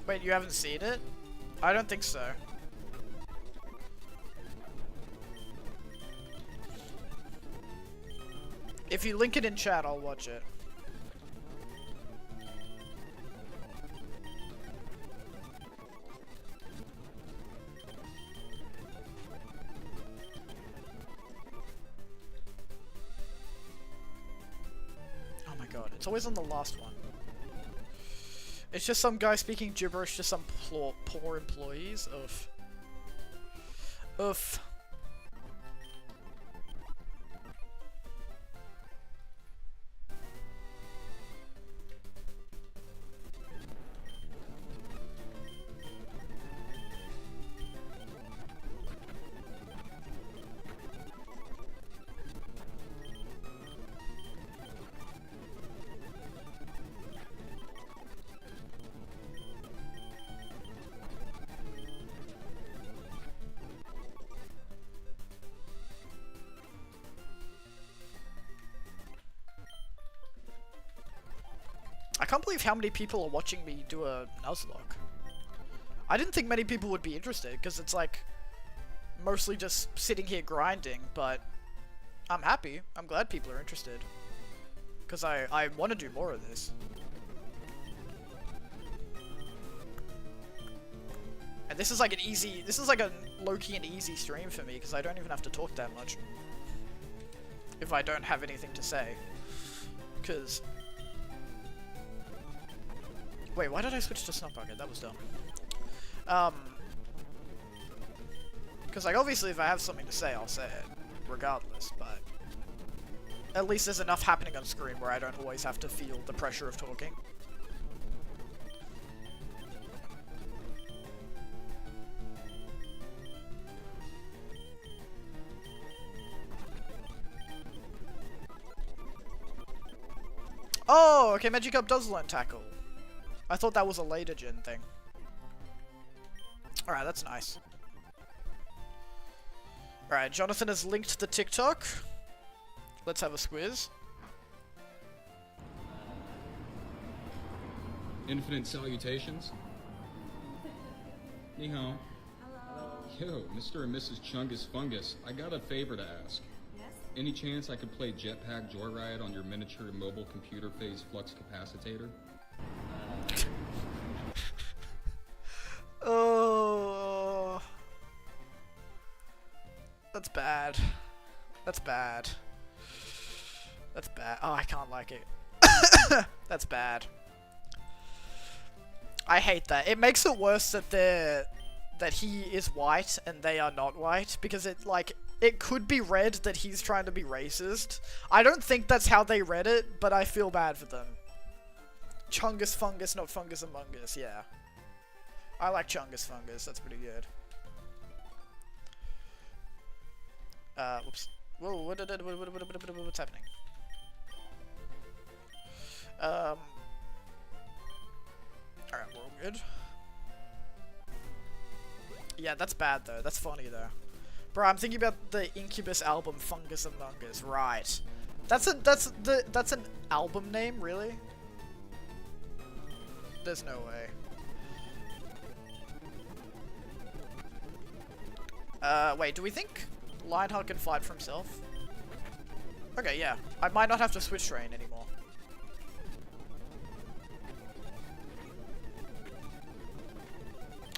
Wait, you haven't seen it? I don't think so. If you link it in chat, I'll watch it. Oh my god, it's always on the last one. It's just some guy speaking gibberish to some poor employees. Oof. I can't believe how many people are watching me do a Nuzlocke. I didn't think many people would be interested, because it's like, mostly just sitting here grinding, but I'm happy. I'm glad people are interested. Because I want to do more of this. And this is like a low-key and easy stream for me, because I don't even have to talk that much. If I don't have anything to say. Because... Wait, why did I switch to Snot Bucket? That was dumb. Because, like, obviously if I have something to say, I'll say it. Regardless, but... At least there's enough happening on screen where I don't always have to feel the pressure of talking. Oh, okay, Magikarp does learn Tackle. I thought that was a later gen thing. Alright, that's nice. Alright, Jonathan has linked the TikTok. Let's have a squiz. Infinite salutations. Ni hao. Hello. Yo, Mr. and Mrs. Chungus Fungus, I got a favor to ask. Yes? Any chance I could play Jetpack Joyride on your miniature mobile computer phase flux capacitator? Oh, that's bad. That's bad. That's bad. Oh, I can't like it. That's bad. I hate that. It makes it worse that he is white and they are not white, because it could be read that he's trying to be racist. I don't think that's how they read it, but I feel bad for them. Chungus Fungus, not Fungus Among Us, yeah. I like Chungus Fungus, that's pretty good. Whoops. Whoa, what's happening? Alright, we're all good. Yeah, that's bad though, that's funny though. Bro, I'm thinking about the Incubus album, Fungus Among Us, right. That's an album name, really? There's no way. Wait, do we think Lionheart can fight for himself? Okay, yeah. I might not have to switch train anymore.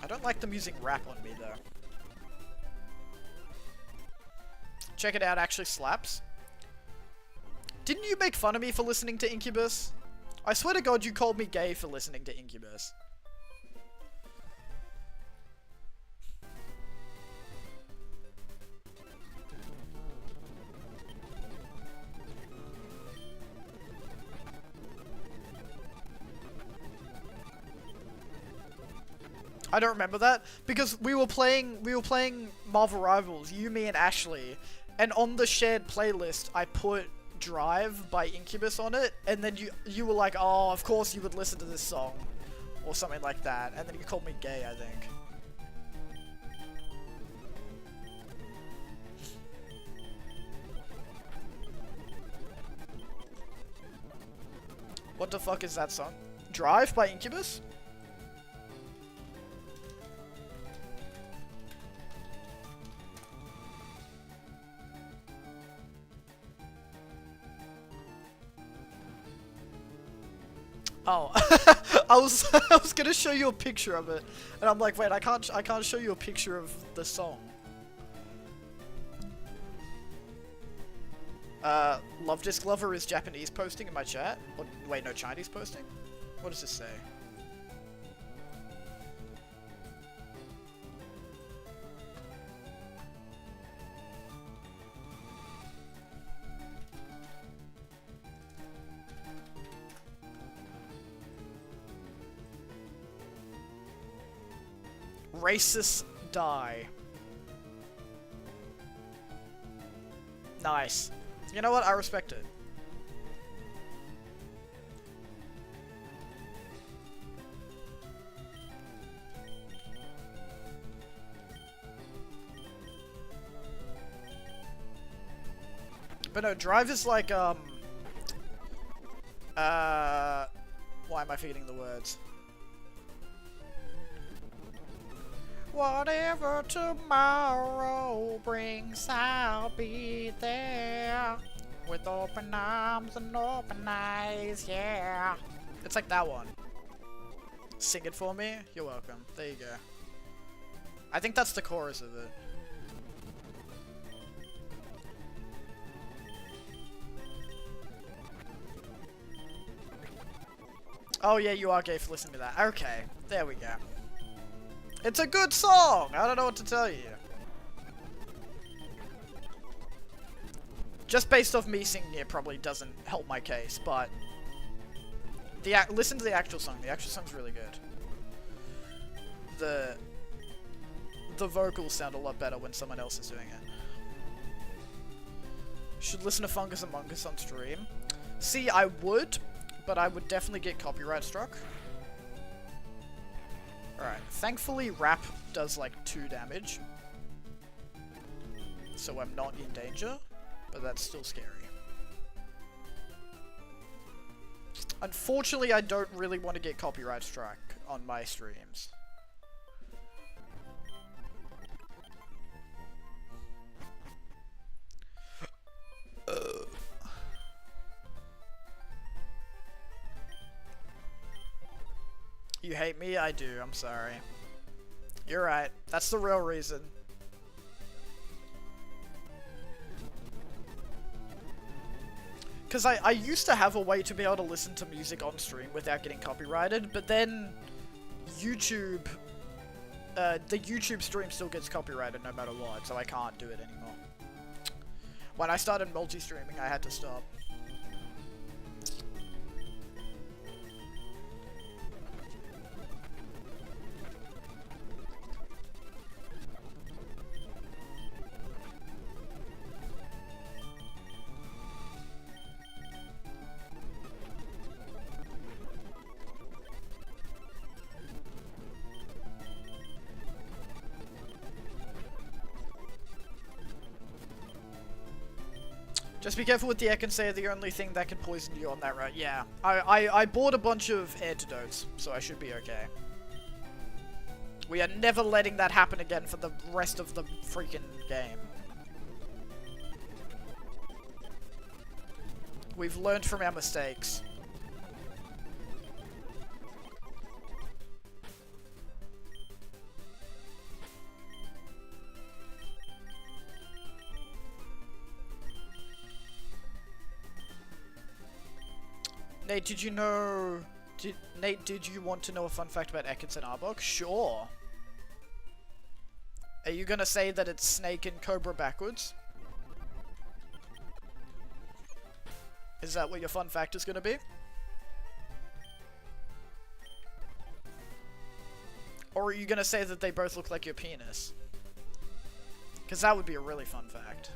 I don't like them using rap on me, though. Check it out, actually slaps. Didn't you make fun of me for listening to Incubus? I swear to God, you called me gay for listening to Incubus. I don't remember that because we were playing Marvel Rivals, you, me, and Ashley, and on the shared playlist I put Drive by Incubus on it, and then you were like, oh, of course you would listen to this song, or something like that, and then you called me gay, I think. What the fuck is that song? Drive by Incubus? Oh, I was gonna show you a picture of it, and I'm like, wait, I can't show you a picture of the song. Love Disc Lover is Japanese posting in my chat. Or, wait, no, Chinese posting? What does this say? Racists die. Nice. You know what? I respect it. But no, Drive is like, why am I forgetting the words? Whatever tomorrow brings, I'll be there. With open arms and open eyes, yeah. It's like that one. Sing it for me? You're welcome. There you go. I think that's the chorus of it. Oh yeah, you are gay for listening to that. Okay, there we go. It's a good song! I don't know what to tell you. Just based off me singing it probably doesn't help my case, but... listen to the actual song. The actual song's really good. The vocals sound a lot better when someone else is doing it. Should listen to Fungus Among Us on stream. See, I would, but I would definitely get copyright struck. Alright, thankfully rap does like 2 damage. So I'm not in danger, but that's still scary. Unfortunately, I don't really want to get copyright strike on my streams. You hate me? I do, I'm sorry. You're right, that's the real reason. Because I used to have a way to be able to listen to music on stream without getting copyrighted, but then YouTube, the YouTube stream still gets copyrighted no matter what, so I can't do it anymore. When I started multi-streaming, I had to stop. Just be careful with the Eckansay, the only thing that can poison you on that route. Yeah, I bought a bunch of antidotes, so I should be okay. We are never letting that happen again for the rest of the freaking game. We've learned from our mistakes. Nate, did you know... Nate, did you want to know a fun fact about Ekans and Arbok? Sure. Are you gonna say that it's Snake and Cobra backwards? Is that what your fun fact is gonna be? Or are you gonna say that they both look like your penis? Because that would be a really fun fact.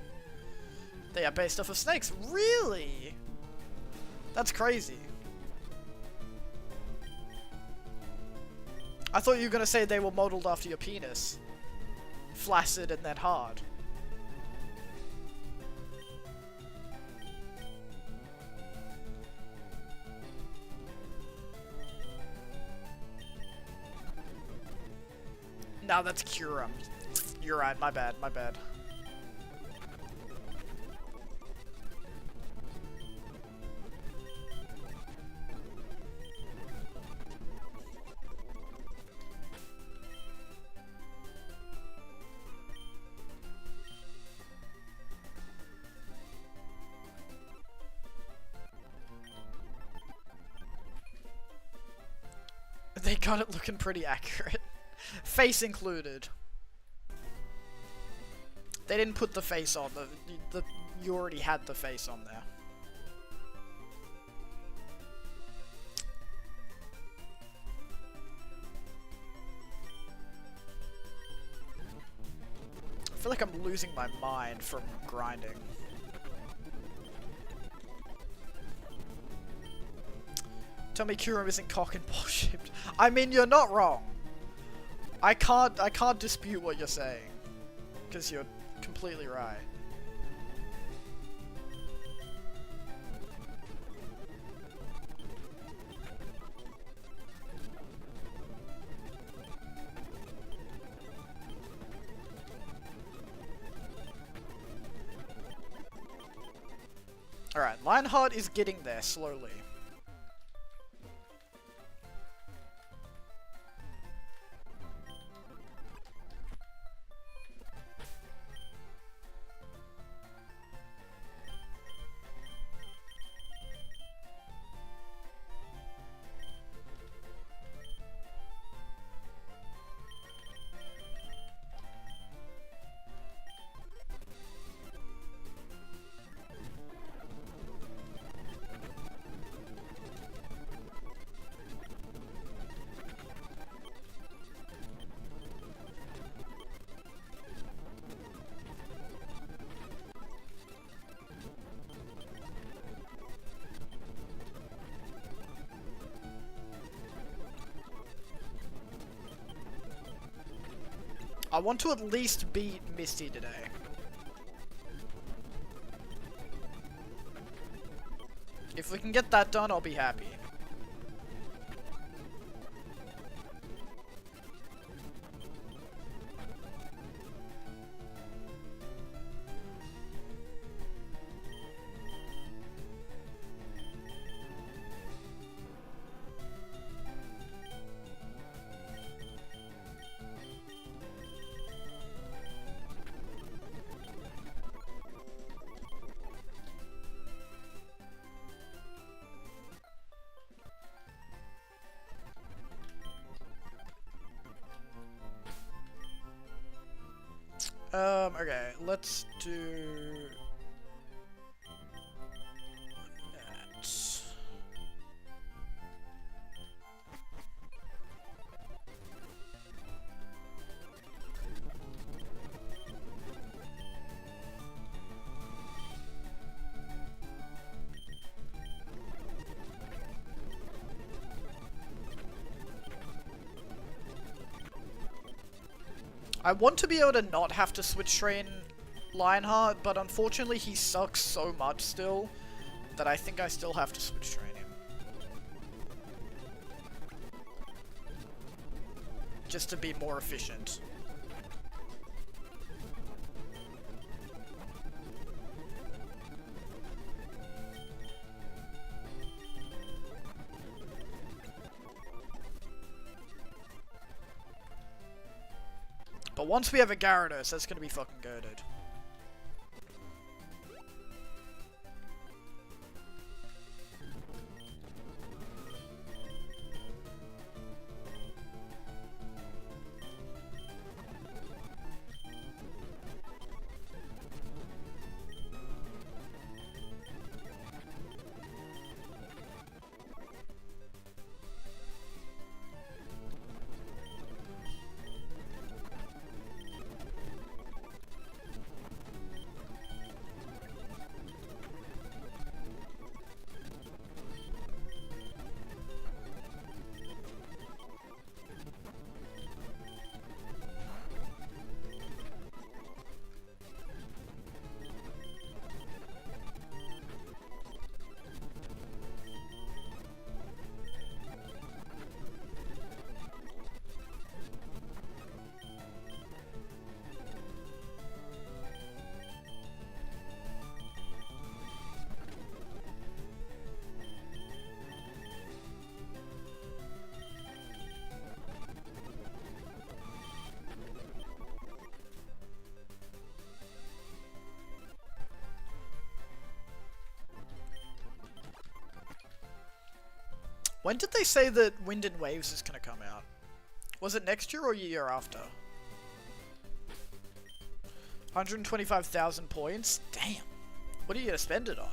They are based off of snakes. Really? That's crazy. I thought you were gonna say they were modeled after your penis. Flaccid and then hard. No, that's Curum. You're right, my bad, my bad. They got it looking pretty accurate. Face included. They didn't put the face on, you already had the face on there. I feel like I'm losing my mind from grinding. Tell me Kurum isn't cock and ball shaped. I mean, you're not wrong. I can't dispute what you're saying. Because you're completely right. Alright, Lionheart is getting there slowly. I want to at least beat Misty today. If we can get that done, I'll be happy. Okay, let's do that. I want to be able to not have to switch train Lionheart, but unfortunately he sucks so much still that I think I still have to switch train him. just to be more efficient. But once we have a Gyarados, that's gonna be fucking goated. When did they say that Wind and Waves is gonna come out? Was it next year or year after? 125,000 points? Damn. What are you gonna spend it on?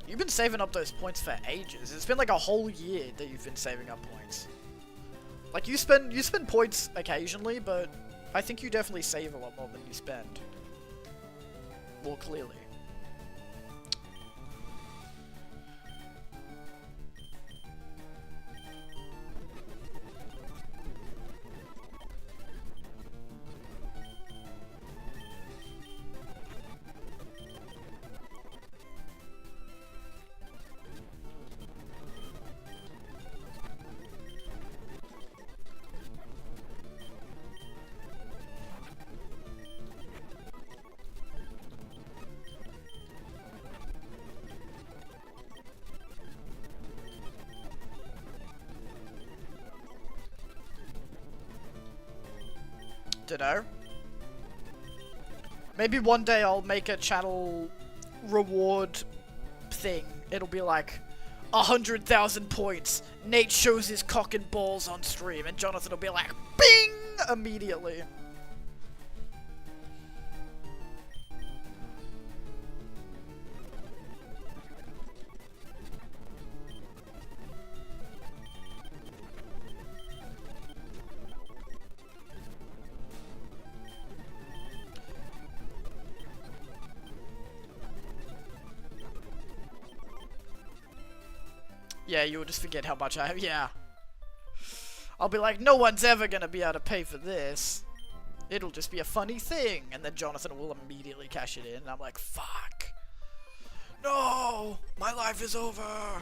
You've been saving up those points for ages. It's been like a whole year that you've been saving up points. Like you spend points occasionally, but I think you definitely save a lot more than you spend. More clearly. Dunno. Maybe one day I'll make a channel reward thing. It'll be like 100,000 points. Nate shows his cock and balls on stream, and Jonathan will be like, BING! Immediately. Yeah, you'll just forget how much I have. Yeah. I'll be like, no one's ever gonna be able to pay for this. It'll just be a funny thing. And then Jonathan will immediately cash it in. And I'm like, fuck. No! My life is over!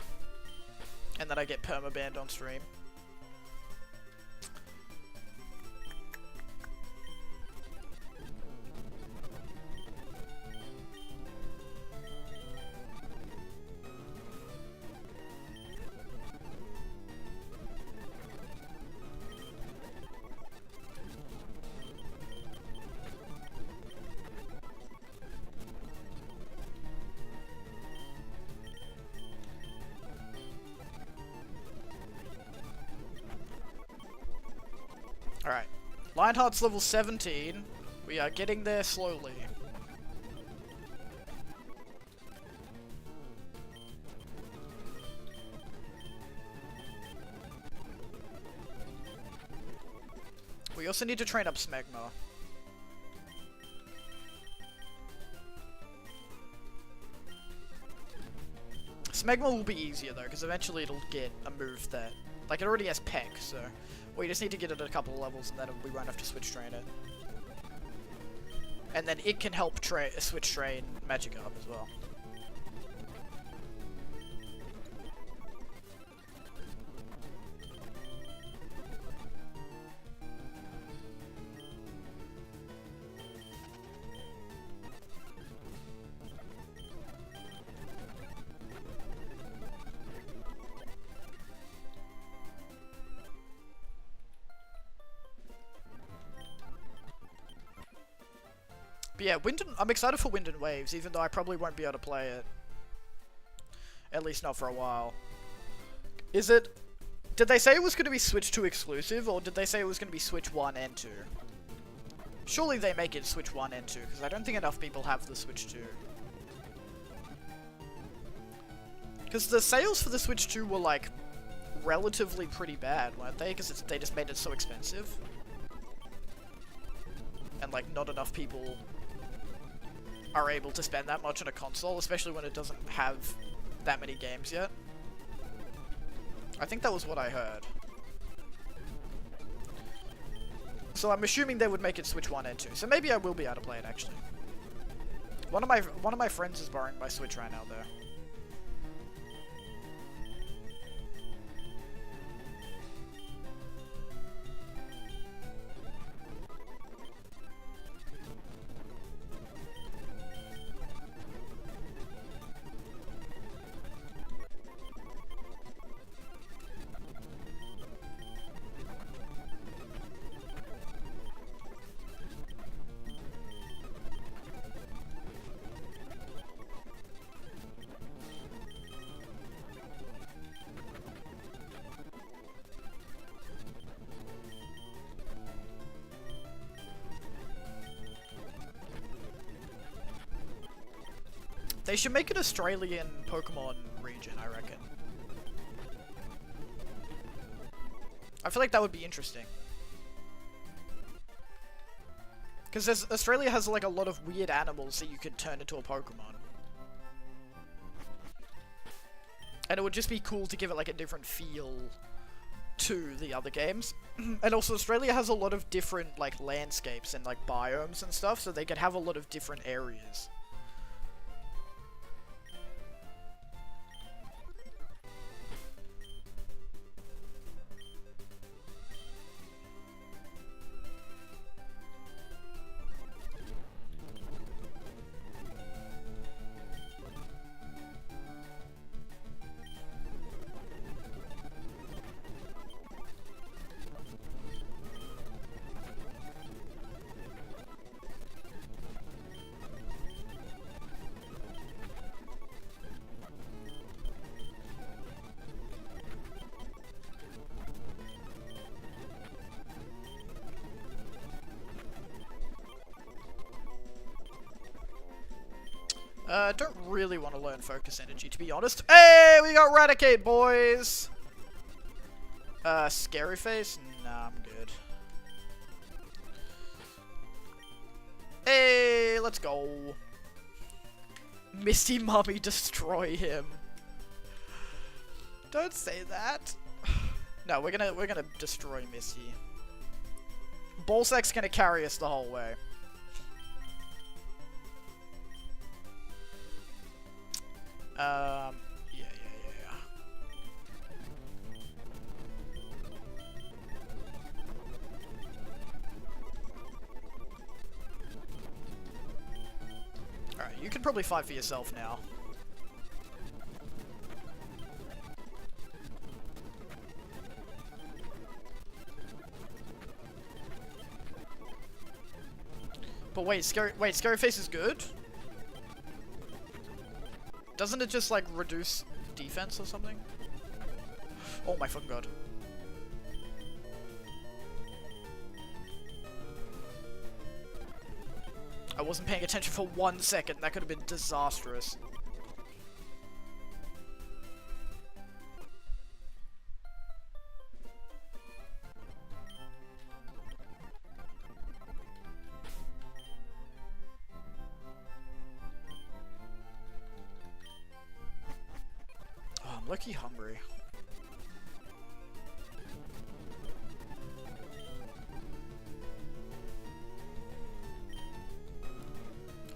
And then I get permabanned on stream. Alright. Lionheart's level 17. We are getting there slowly. We also need to train up Smegma. Smegma will be easier though, because eventually it'll get a move that... Like, it already has Peck, so... We just need to get it at a couple of levels, and then we won't have to switch train it. And then it can help switch train Magikarp as well. But yeah, I'm excited for Wind and Waves, even though I probably won't be able to play it. At least not for a while. Did they say it was going to be Switch 2 exclusive, or did they say it was going to be Switch 1 and 2? Surely they make it Switch 1 and 2, because I don't think enough people have the Switch 2. Because the sales for the Switch 2 were, like, relatively pretty bad, weren't they? Because they just made it so expensive. And, like, not enough people are able to spend that much on a console, especially when it doesn't have that many games yet. I think that was what I heard. So I'm assuming they would make it Switch 1 and 2. So maybe I will be able to play it, actually. One of my friends is borrowing my Switch right now, though. They should make an Australian Pokemon region, I reckon. I feel like that would be interesting. Because Australia has like a lot of weird animals that you could turn into a Pokemon. And it would just be cool to give it like a different feel to the other games. And also Australia has a lot of different like landscapes and like biomes and stuff, so they could have a lot of different areas. Don't really want to learn Focus Energy, to be honest. Hey, we got Raticate, boys! Scary Face? Nah, I'm good. Hey, let's go. Misty Mummy, destroy him. Don't say that. No, we're gonna destroy Misty. Ballsack's gonna carry us the whole way. Yeah. Alright, you can probably fight for yourself now. But wait, Scary Face is good? Doesn't it just, like, reduce defense or something? Oh my fucking god. I wasn't paying attention for 1 second. That could have been disastrous. Lucky hungry.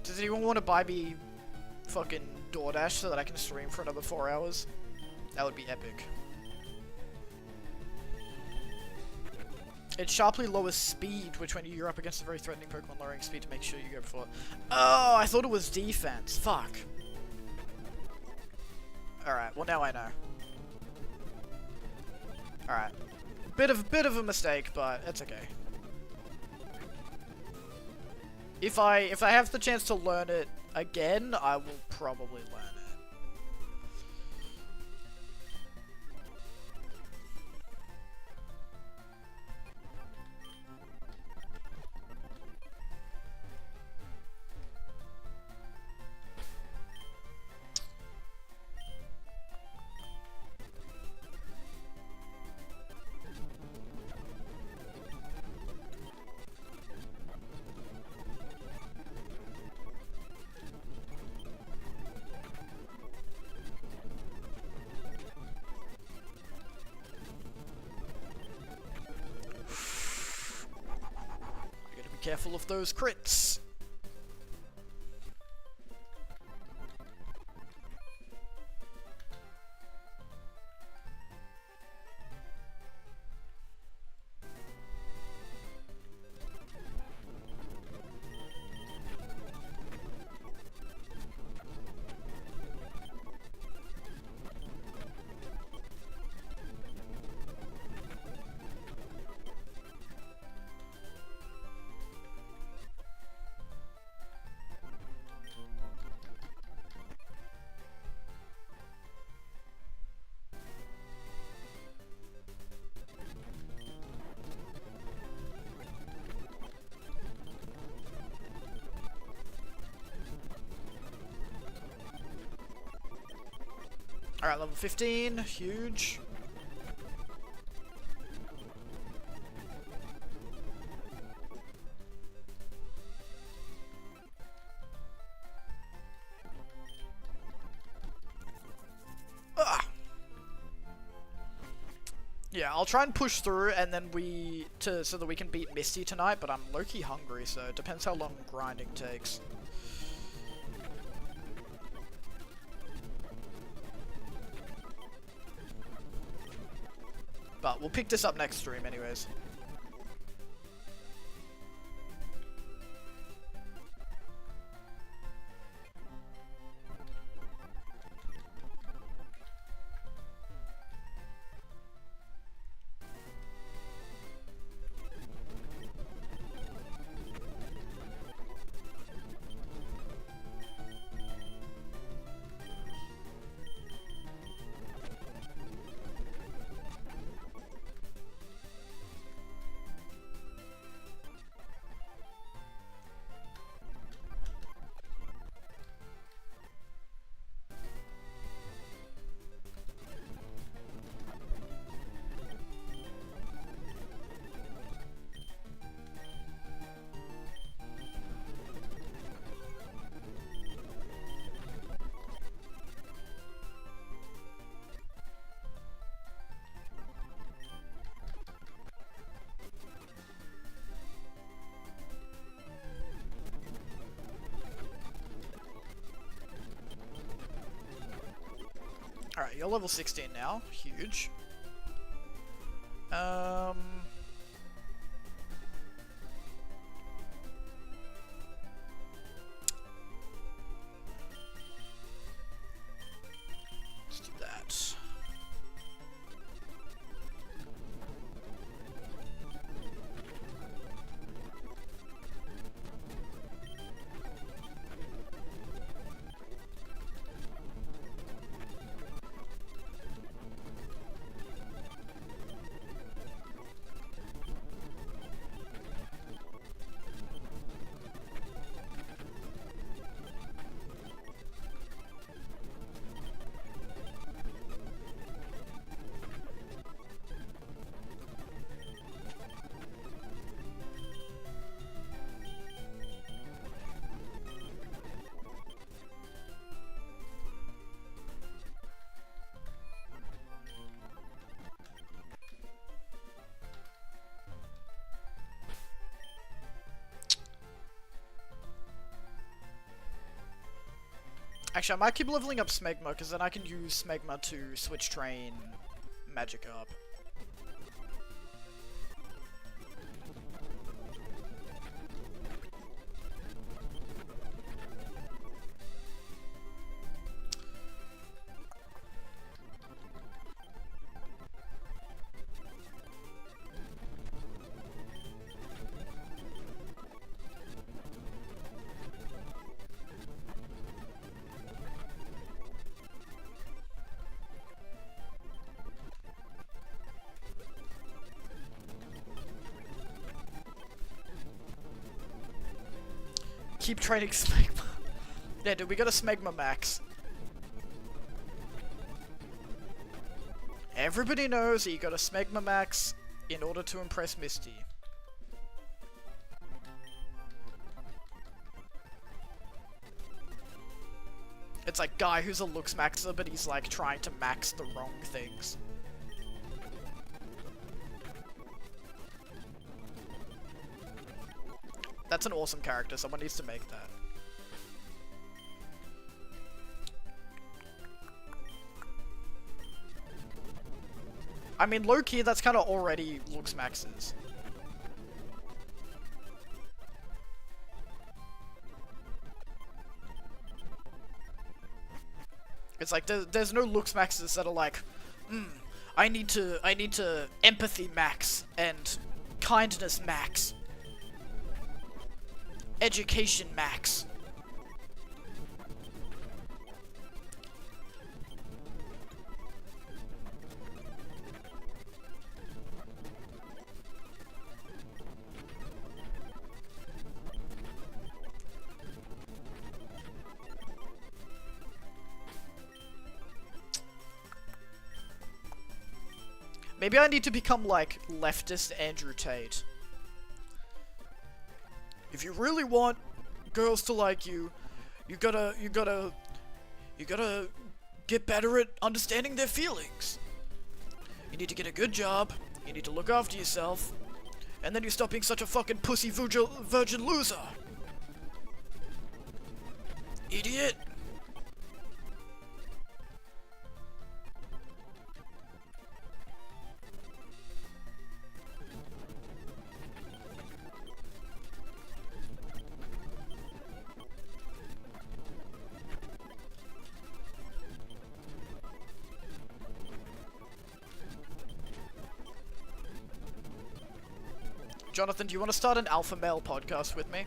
Does anyone want to buy me fucking DoorDash so that I can stream for another 4 hours? That would be epic. It sharply lowers speed, which when you're up against a very threatening Pokemon, lowering speed to make sure you go before. Oh, I thought it was defense. Fuck. Alright, well now I know. Alright. Bit of a mistake, but it's okay. If I have the chance to learn it again, I will probably learn it. Careful of those crits. Alright, level 15, huge. Yeah, I'll try and push through, and then so that we can beat Misty tonight, but I'm low-key hungry, so it depends how long grinding takes. But we'll pick this up next stream anyways. Alright, you're level 16 now. Huge. Let's do that. Actually, I might keep leveling up Smegma, because then I can use Smegma to switch train magic up. Keep training Smegma. Yeah, dude, we got a Smegma max. Everybody knows that you got a Smegma max in order to impress Misty. It's like guy who's a looks maxer, but he's like trying to max the wrong things. That's an awesome character, someone needs to make that. I mean, low-key, that's kind of already looks maxes. It's like, there's no looks maxes that are like, I need to empathy max, and kindness max. Education max. Maybe I need to become like leftist Andrew Tate. If you really want girls to like you, you gotta get better at understanding their feelings. You need to get a good job, you need to look after yourself, and then you stop being such a fucking pussy virgin loser. Idiot. Jonathan, do you want to start an alpha male podcast with me?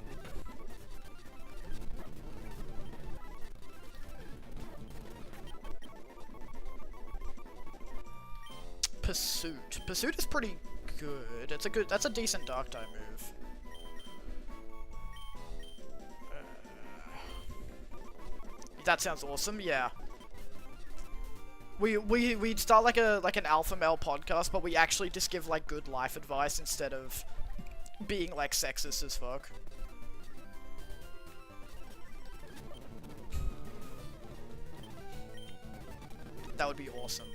Pursuit. Pursuit is pretty good. That's a decent Dark Time move. That sounds awesome, yeah. We'd start like an alpha male podcast, but we actually just give like good life advice instead of being like sexist as fuck. That would be awesome.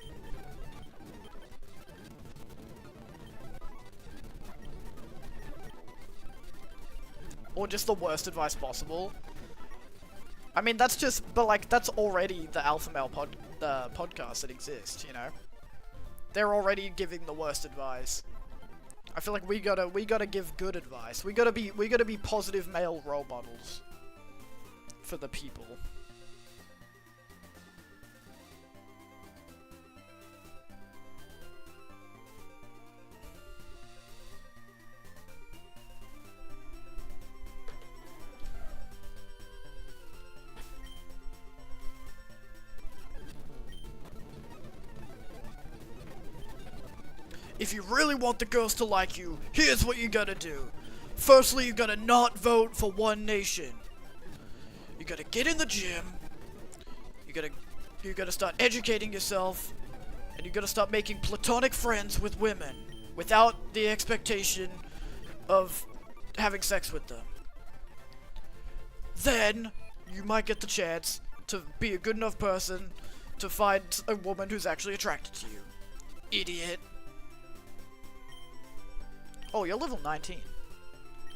Or just the worst advice possible. I mean, that's just, but like, that's already the alpha male podcast that exists, you know? They're already giving the worst advice. I feel like we gotta give good advice. We gotta be positive male role models for the people. If you really want the girls to like you, here's what you gotta do. Firstly, you gotta not vote for One Nation. You gotta get in the gym. You gotta start educating yourself. And you gotta start making platonic friends with women without the expectation of having sex with them. Then, you might get the chance to be a good enough person to find a woman who's actually attracted to you. Idiot. Oh, you're level 19.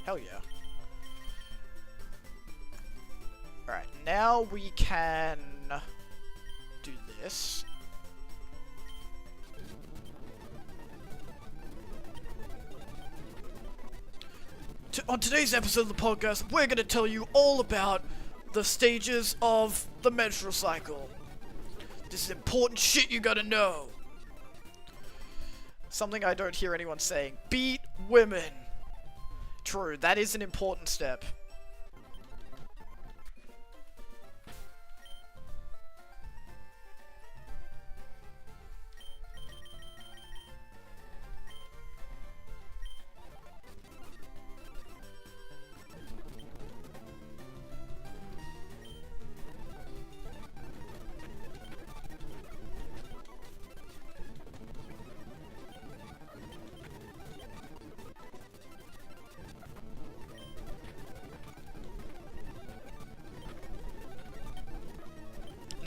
Hell yeah. Alright, now we can do this. On today's episode of the podcast, we're gonna tell you all about the stages of the menstrual cycle. This is important shit you gotta know. Something I don't hear anyone saying. Beat women. True, that is an important step.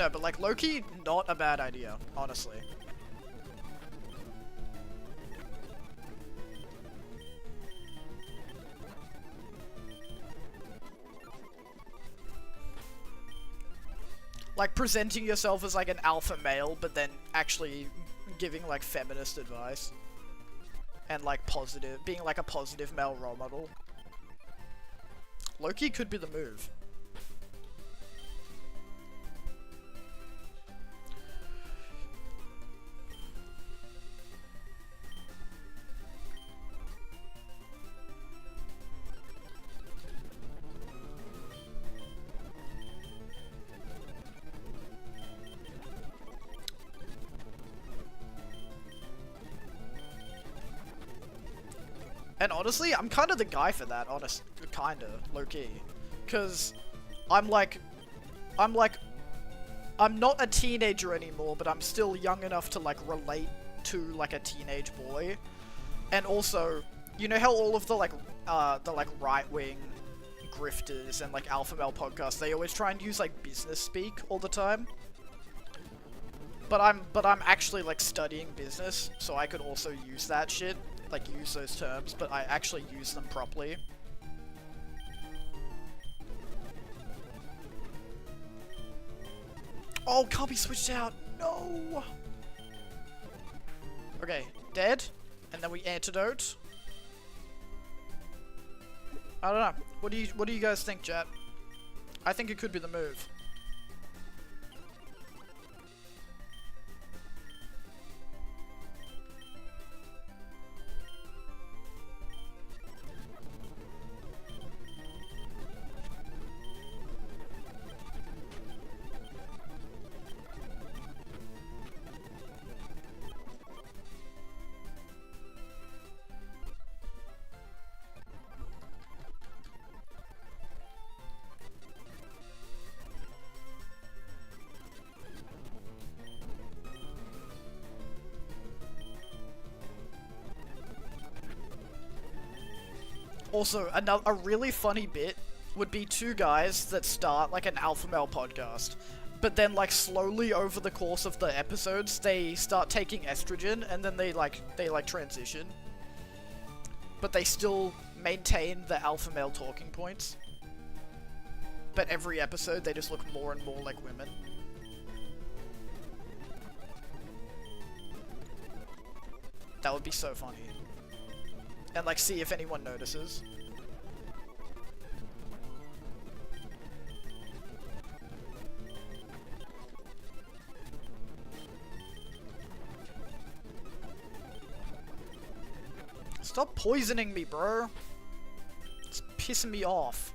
No, but like low-key, not a bad idea, honestly. Like presenting yourself as like an alpha male, but then actually giving like feminist advice. And like positive, being like a positive male role model. Low-key could be the move. And honestly, I'm kind of the guy for that, kinda, low-key. Cause I'm not a teenager anymore, but I'm still young enough to like relate to like a teenage boy. And also, you know how all of the right-wing grifters and like alpha male podcasts, they always try and use like business speak all the time? But I'm actually like studying business, so I could also use that shit. Like, use those terms, but I actually use them properly. Oh, can't be switched out! No! Okay, dead. And then we antidote. I don't know. What do you guys think, chat? I think it could be the move. Also, a really funny bit would be two guys that start like an alpha male podcast, but then like slowly over the course of the episodes they start taking estrogen and then they transition, but they still maintain the alpha male talking points. But every episode they just look more and more like women. That would be so funny. And like see if anyone notices. Stop poisoning me, bro. It's pissing me off.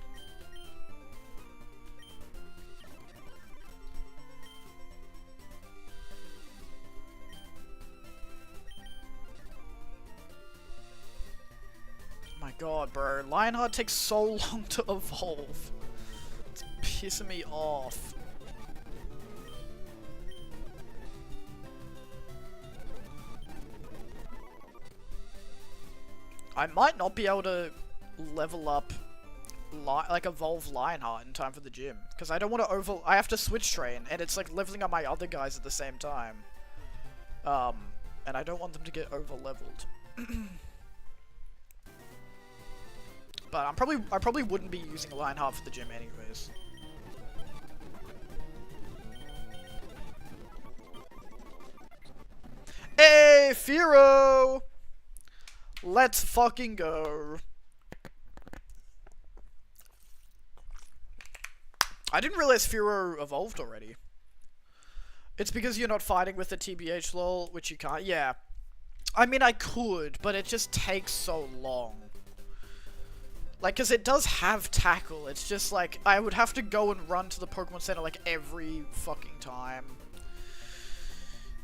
My god, bro. Lionheart takes so long to evolve. It's pissing me off. I might not be able to level up, like evolve Lionheart in time for the gym. Because I don't want to I have to switch train, and it's like leveling up my other guys at the same time. And I don't want them to get over leveled. But I probably wouldn't be using Lionheart for the gym anyways. Hey, Firo! Let's fucking go. I didn't realize Firo evolved already. It's because you're not fighting with the TBH lol, which you can't. Yeah. I mean, I could, but it just takes so long. Like, cause it does have tackle, it's just like, I would have to go and run to the Pokemon Center like every fucking time.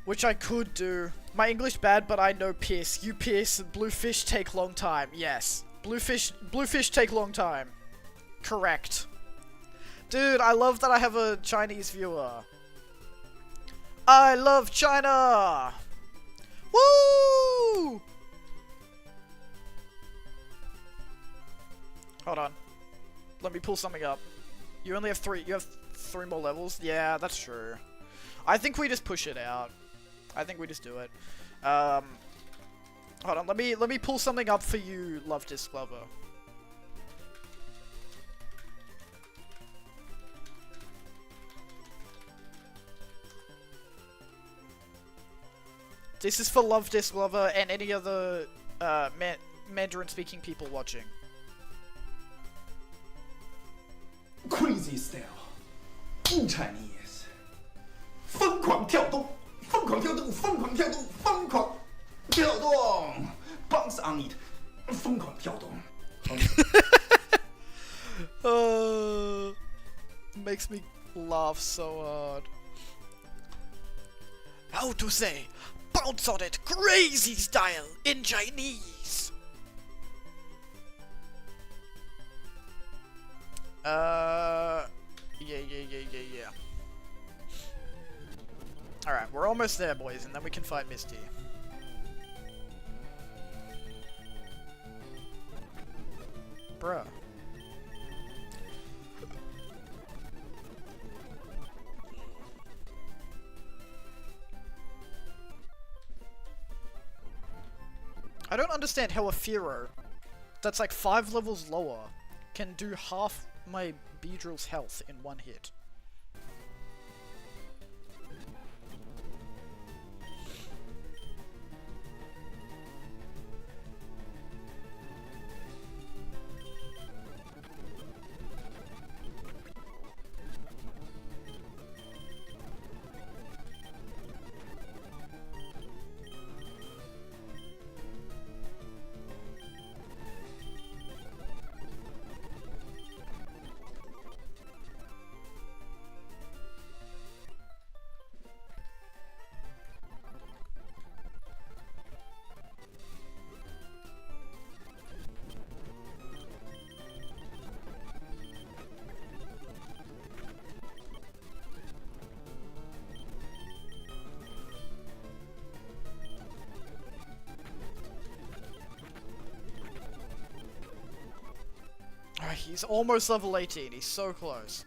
Which I could do. My English bad, but I know piss. You piss, bluefish take long time. Yes. Bluefish take long time. Correct. Dude, I love that I have a Chinese viewer. I love China! Woo! Hold on. Let me pull something up. You only have three. You have 3 more levels? Yeah, that's true. I think we just push it out. I think we just do it. Hold on, let me pull something up for you, Love Disc Lover. This is for Love Disc Lover and any other Mandarin-speaking people watching. Crazy style, in Chinese. 疯狂跳动，疯狂跳动，疯狂跳动，疯狂跳动 ，bounce on it， 疯狂跳动。Makes me laugh so hard. How to say bounce on it crazy style in Chinese? Yeah. Alright, we're almost there, boys, and then we can fight Misty. Bruh. I don't understand how a Firo that's like 5 levels lower can do half my Beedrill's health in one hit. He's almost level 18, he's so close.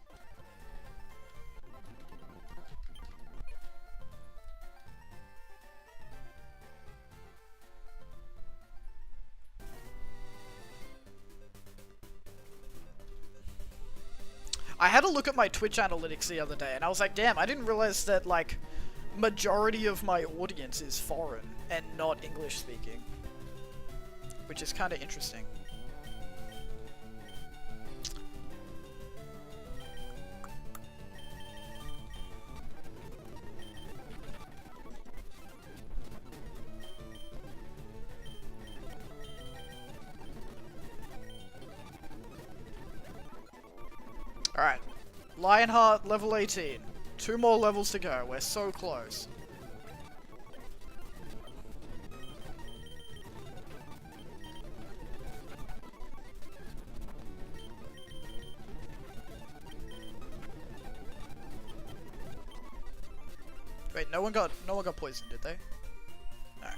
I had a look at my Twitch analytics the other day and I was like, damn, I didn't realize that, like, majority of my audience is foreign and not English speaking. Which is kind of interesting. Alright, Lionheart level 18. 2 more levels to go, we're so close. Wait, no one got poisoned, did they? No.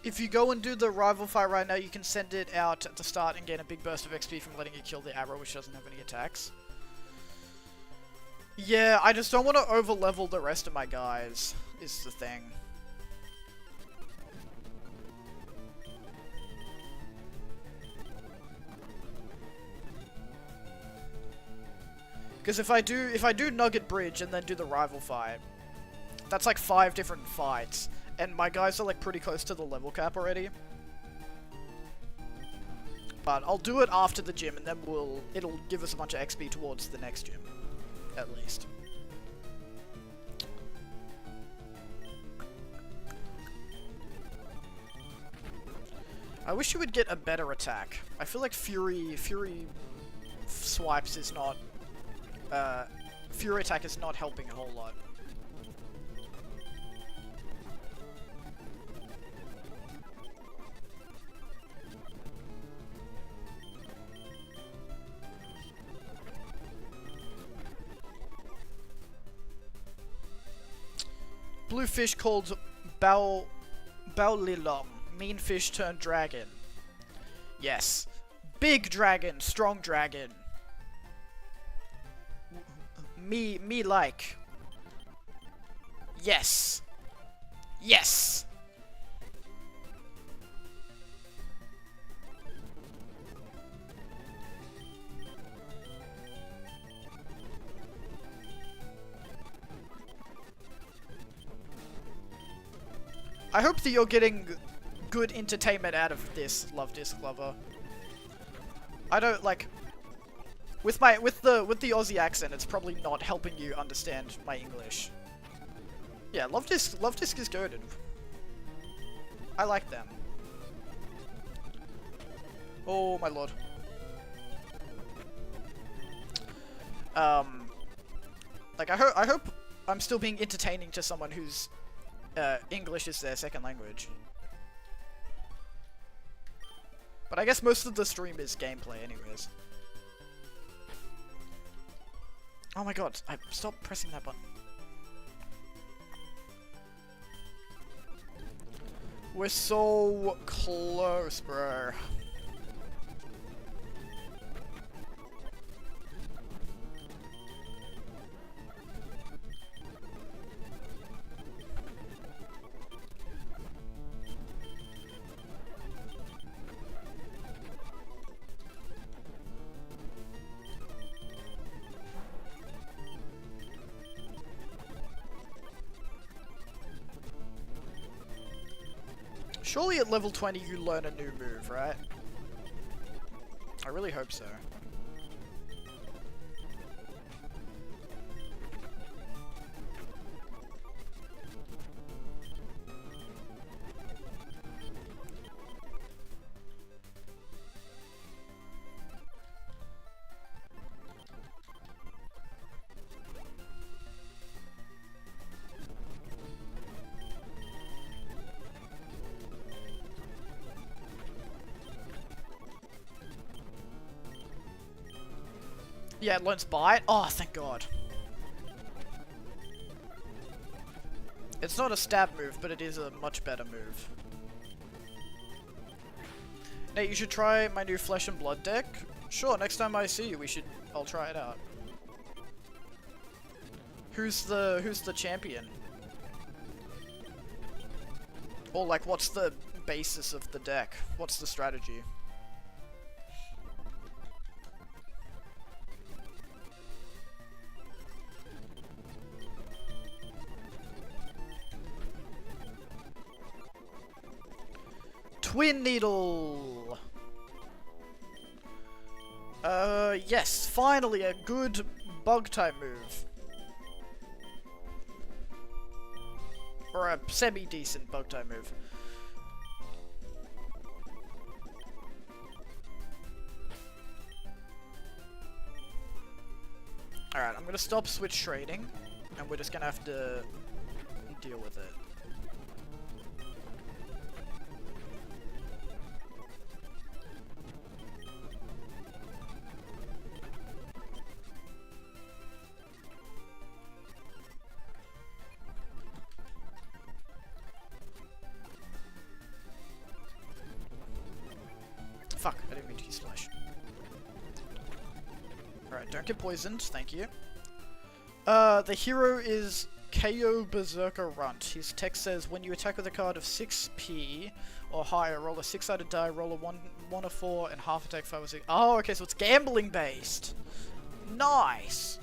If you go and do the rival fight right now, you can send it out at the start and gain a big burst of XP from letting it kill the arrow, which doesn't have any attacks. Yeah, I just don't want to over-level the rest of my guys, is the thing. Because if I do Nugget Bridge and then do the rival fight, that's like 5 different fights. And my guys are like pretty close to the level cap already. But I'll do it after the gym and then it'll give us a bunch of XP towards the next gym. At least. I wish you would get a better attack. I feel like Fury swipes is not Fury attack is not helping a whole lot. blue fish called Baulilong. Mean fish turned dragon. Yes. Big dragon, strong dragon. Me like. Yes. Yes. I hope that you're getting good entertainment out of this, Love Disc Lover. I don't like with the Aussie accent, it's probably not helping you understand my English. Yeah, Love Disc is goated. I like them. Oh my lord. Like I hope I'm still being entertaining to someone whose English is their second language. But I guess most of the stream is gameplay anyways. Oh my god, stop pressing that button. We're so close, bro. Surely at level 20 you learn a new move, right? I really hope so. Yeah, it learns Bite. Oh, thank god. It's not a stab move, but it is a much better move. Nate, you should try my new Flesh and Blood deck. Sure, next time I see you, I'll try it out. Who's the champion? Or like, what's the basis of the deck? What's the strategy? Twin Needle! Yes, finally a good bug type move. Or a semi-decent bug type move. Alright, I'm gonna stop switch trading, and we're just gonna have to deal with it. Fuck, I didn't mean to use Splash. Alright, don't get poisoned, thank you. The hero is KO Berserker Runt. His text says, when you attack with a card of 6p or higher, roll a 6-sided die, roll a 1 or 4, and half attack 5 or 6. Oh, okay, so it's gambling based. Nice!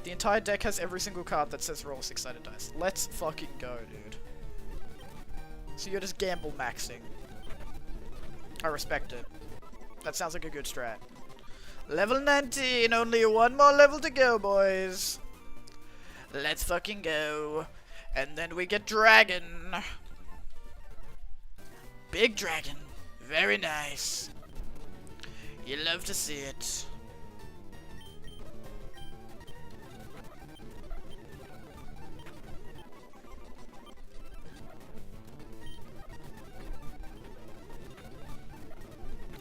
The entire deck has every single card that says roll 6-sided dice. Let's fucking go, dude. So you're just gamble maxing. I respect it. That sounds like a good strat. Level 19, only one more level to go, boys. Let's fucking go. And then we get dragon. Big dragon. Very nice. You love to see it.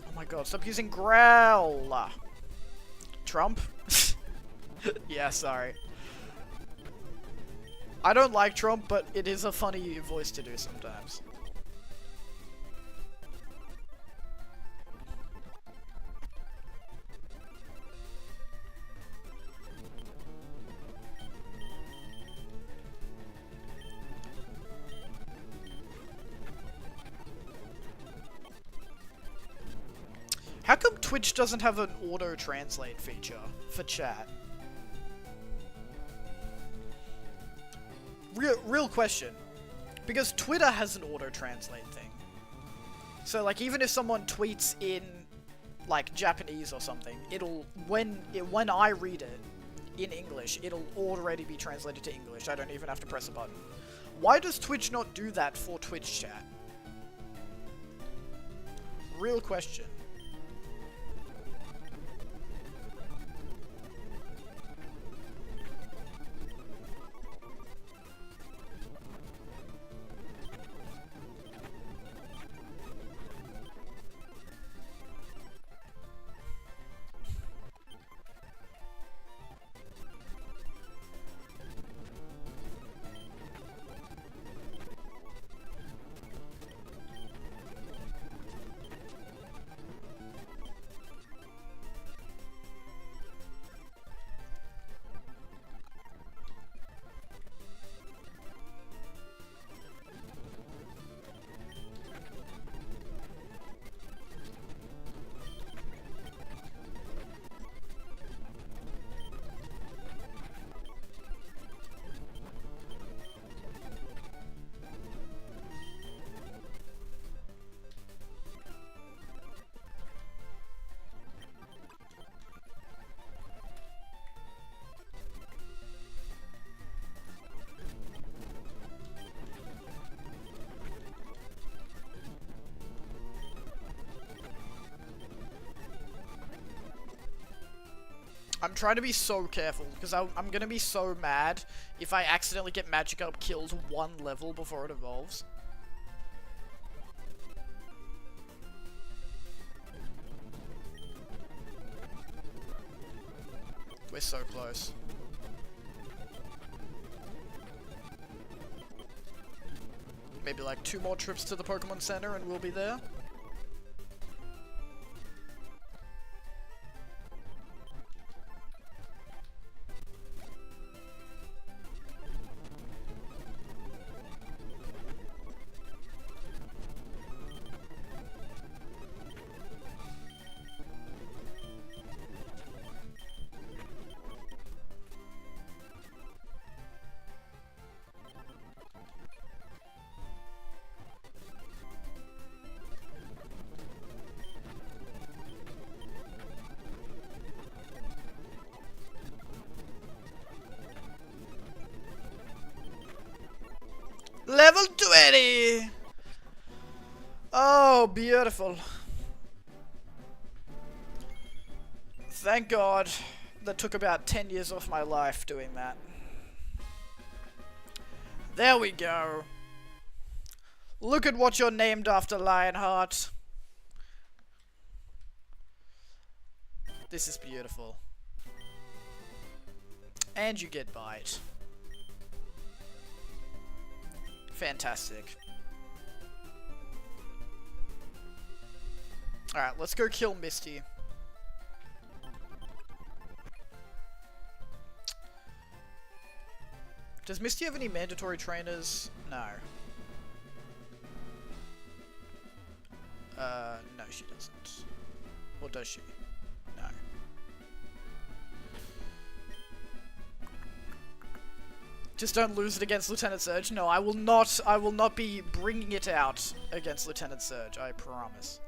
Oh my god, stop using growl. Trump? Yeah, sorry. I don't like Trump, but it is a funny voice to do sometimes. How come Twitch doesn't have an auto-translate feature for chat? Real question. Because Twitter has an auto-translate thing. So, like, even if someone tweets in, like, Japanese or something, it'll, when I read it in English, it'll already be translated to English. I don't even have to press a button. Why does Twitch not do that for Twitch chat? Real question. I'm trying to be so careful, because I'm gonna be so mad if I accidentally get Magikarp killed one level before it evolves. We're so close. Maybe like 2 more trips to the Pokemon Center and we'll be there. Level 20! Oh, beautiful. Thank God that took about 10 years off my life doing that. There we go. Look at what you're named after, Lionheart. This is beautiful. And you get Bite. Fantastic. Alright, let's go kill Misty. Does Misty have any mandatory trainers? No. No, she doesn't. Or does she? No. Just don't lose it against Lieutenant Surge. No, I will not be bringing it out against Lieutenant Surge, I promise.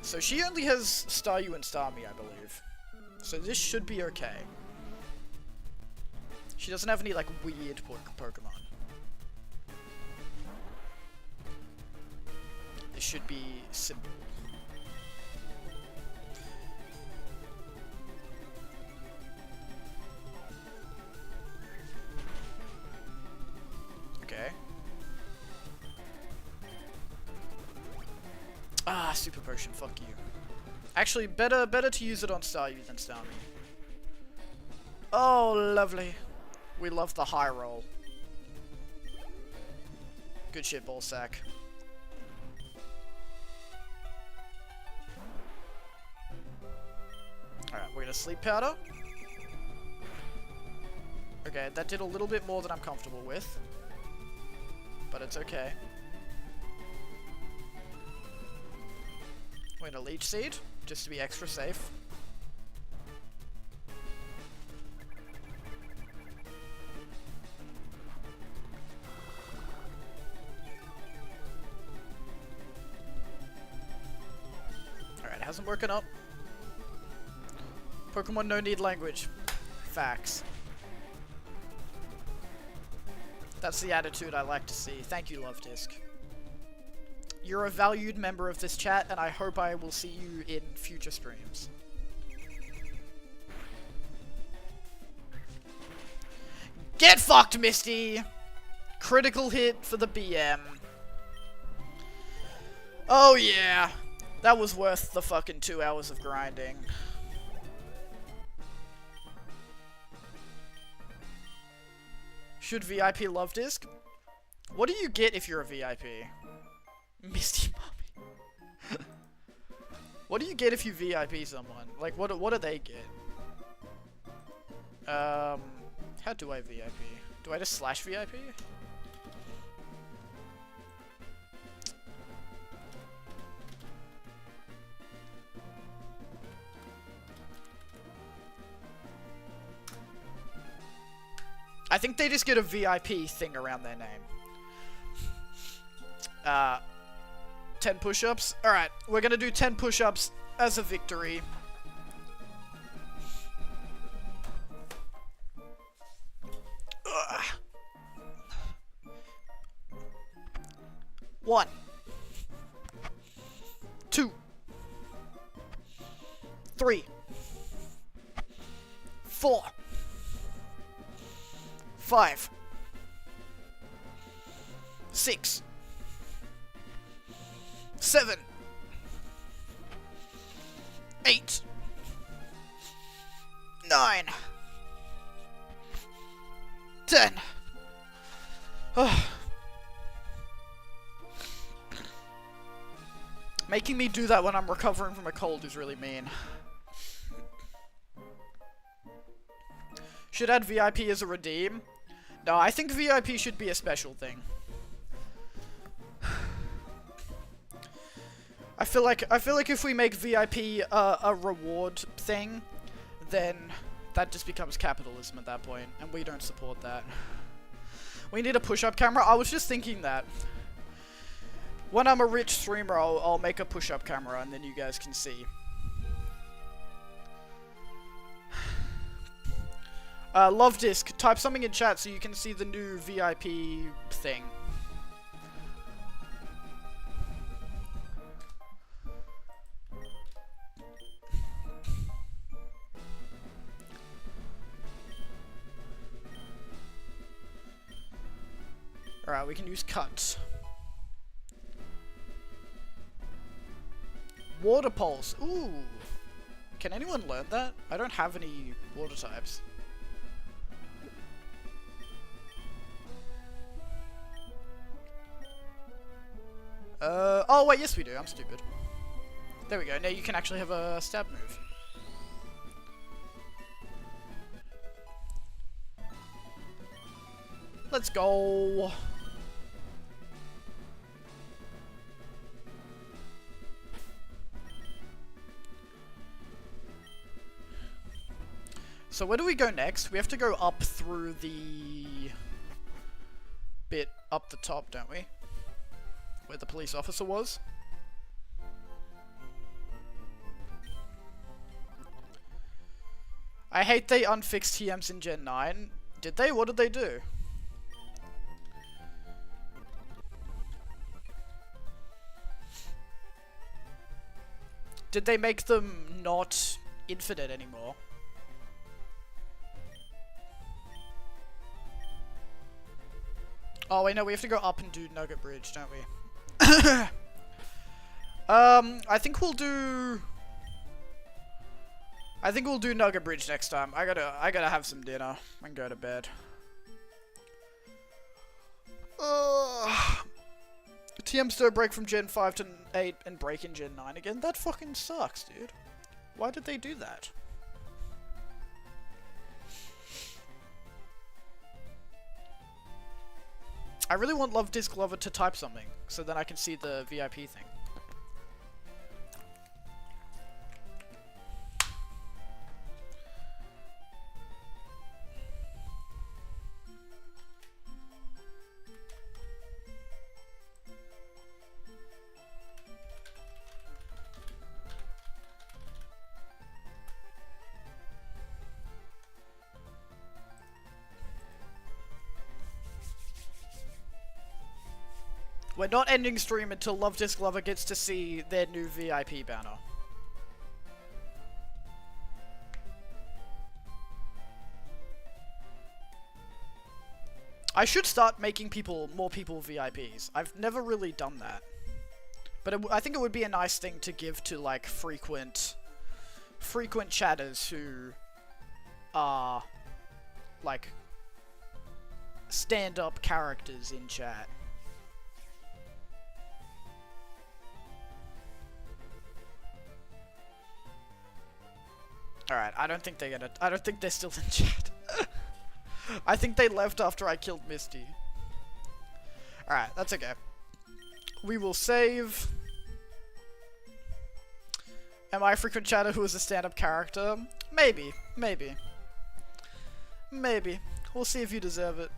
So she only has Staryu and Starmie, I believe. So this should be okay. She doesn't have any, like, weird Pokemon. This should be simple. Okay. potion, fuck you. Actually, better to use it on Staryu than Starmie. Oh, lovely. We love the high roll. Good shit, ballsack. Alright, we're gonna sleep powder. Okay, that did a little bit more than I'm comfortable with. But it's okay. We're gonna leech seed, just to be extra safe. Alright, hasn't working up. Pokemon no need language. Facts. That's the attitude I like to see. Thank you, Love Disc. You're a valued member of this chat, and I hope I will see you in future streams. Get fucked, Misty! Critical hit for the BM. Oh yeah. That was worth the fucking 2 hours of grinding. Should VIP love disc? What do you get if you're a VIP? Misty Mommy. What do you get if you VIP someone? Like, what do they get? How do I VIP? Do I just slash VIP? I think they just get a VIP thing around their name. 10 push-ups. Alright, we're gonna do 10 push-ups as a victory. Ugh. 1, 2, 3, 4, 5, 6, 7, 8, 9, 10. Making me do that when I'm recovering from a cold is really mean. Should add VIP as a redeem? No, I think VIP should be a special thing. I feel like if we make VIP a reward thing, then that just becomes capitalism at that point, and we don't support that. We need a push-up camera. I was just thinking that. When I'm a rich streamer, I'll make a push-up camera, and then you guys can see. Love Disc, type something in chat so you can see the new VIP thing. Alright, we can use cuts. Water pulse. Ooh. Can anyone learn that? I don't have any water types. Oh wait, yes we do. I'm stupid. There we go. Now you can actually have a stab move. Let's go. So where do we go next? We have to go up through the bit up the top, don't we? Where the police officer was. I hate they unfixed TMs in Gen 9. Did they? What did they do? Did they make them not infinite anymore? Oh wait, no, we have to go up and do Nugget Bridge, don't we? I think we'll do Nugget Bridge next time. I gotta have some dinner and go to bed. TM Stir break from Gen 5 to 8 and break in Gen 9 again? That fucking sucks, dude. Why did they do that? I really want Love Disc Lover to type something, so then I can see the VIP thing. We're not ending stream until Love Disc Lover gets to see their new VIP banner. I should start making more people VIPs. I've never really done that. But I think it would be a nice thing to give to, like, frequent chatters who are, like, stand-up characters in chat. Alright, I don't think they're still in chat. I think they left after I killed Misty. Alright, that's okay. We will save. Am I a frequent chatter who is a stand-up character? Maybe. Maybe. Maybe. We'll see if you deserve it.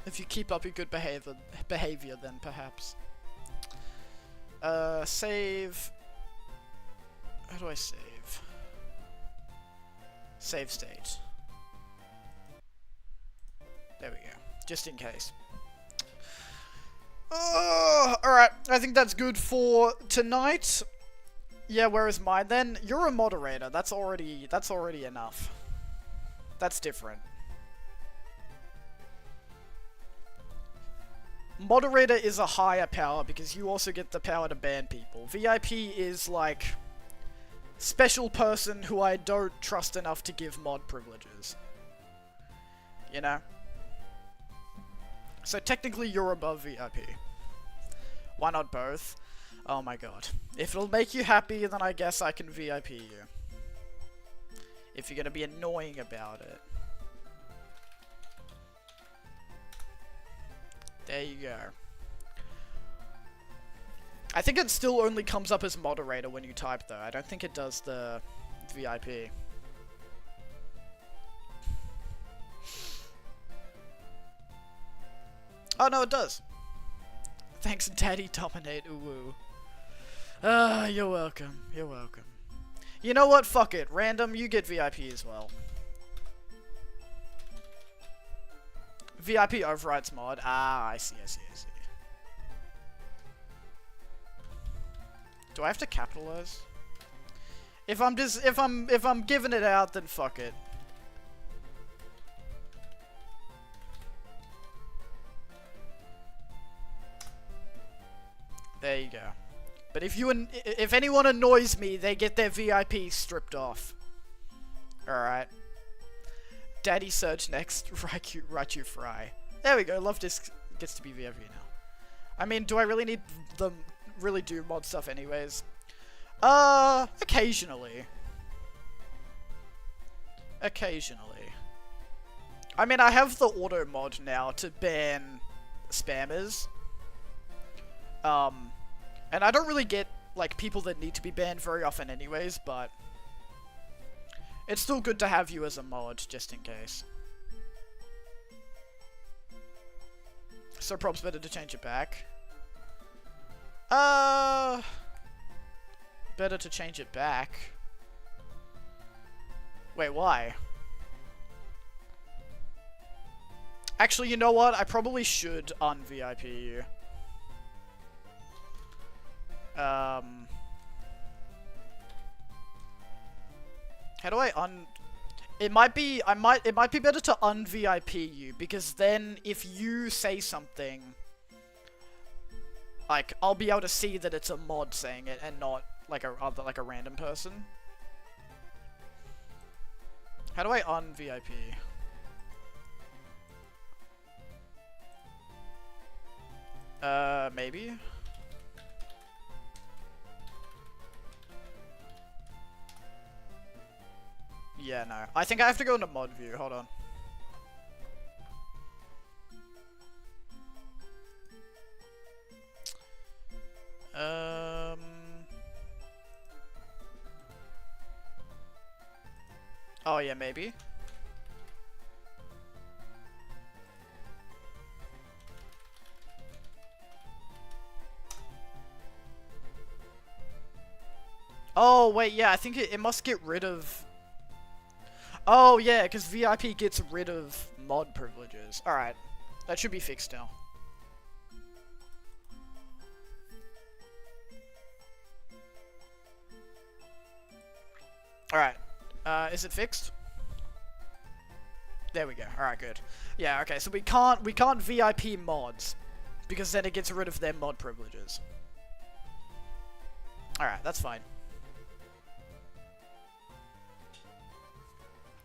If you keep up your good behavior, then perhaps. Save. How do I save? Save state. There we go. Just in case. Alright, I think that's good for tonight. Yeah, where is mine then? You're a moderator. That's already enough. That's different. Moderator is a higher power because you also get the power to ban people. VIP is like special person who I don't trust enough to give mod privileges. You know? So technically you're above VIP. Why not both? Oh my god. If it'll make you happy, then I guess I can VIP you. If you're gonna be annoying about it. There you go. I think it still only comes up as moderator when you type though. I don't think it does the VIP. Oh no, it does. Thanks, Daddy Dominate. Ooh. You're welcome. You're welcome. You know what? Fuck it. Random, you get VIP as well. VIP overrides mod. Ah, I see. Do I have to capitalize? If I'm giving it out, then fuck it. There you go. But if anyone annoys me, they get their VIP stripped off. Alright. Daddy Surge next, Raichu Fry. There we go, Love Disc gets to be VIP now. I mean, do I really need them really do mod stuff anyways? Occasionally. Occasionally. I mean, I have the auto mod now to ban spammers. And I don't really get, like, people that need to be banned very often anyways, but it's still good to have you as a mod, just in case. So prob's better to change it back. Better to change it back. Wait, why? Actually, you know what? I probably should un-VIP you. How do I it might be better to un-VIP you, because then if you say something, like, I'll be able to see that it's a mod saying it and not like a random person. How do I un-VIP? Maybe? Yeah, no. I think I have to go into mod view. Hold on. Oh, yeah, maybe. Oh, wait, yeah, I think it must get rid of... Oh, yeah, because VIP gets rid of mod privileges. Alright. That should be fixed now. Alright. Is it fixed? There we go. Alright, good. Yeah, okay, so we can't VIP mods. Because then it gets rid of their mod privileges. Alright, that's fine.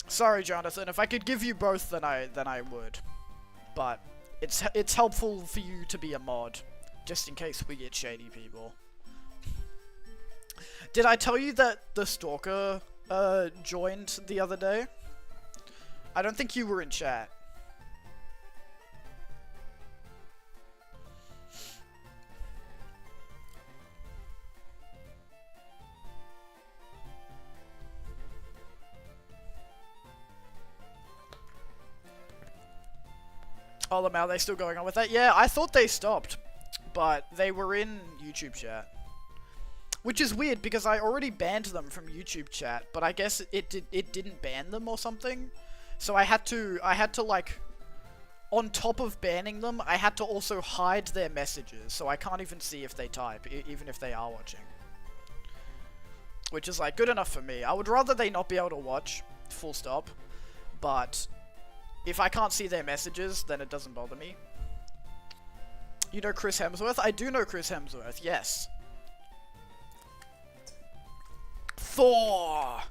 Sorry, Jonathan. If I could give you both, then I would. But it's helpful for you to be a mod, just in case we get shady people. Did I tell you that the Stalker joined the other day? I don't think you were in chat. Oh, Lamau, are they still going on with that? Yeah, I thought they stopped, but they were in YouTube chat. Which is weird, because I already banned them from YouTube chat, but I guess it didn't ban them or something. So I had to, like, on top of banning them, I had to also hide their messages, so I can't even see if they type, even if they are watching. Which is, like, good enough for me. I would rather they not be able to watch, full stop, but... if I can't see their messages, then it doesn't bother me. You know Chris Hemsworth? I do know Chris Hemsworth, yes. Thor!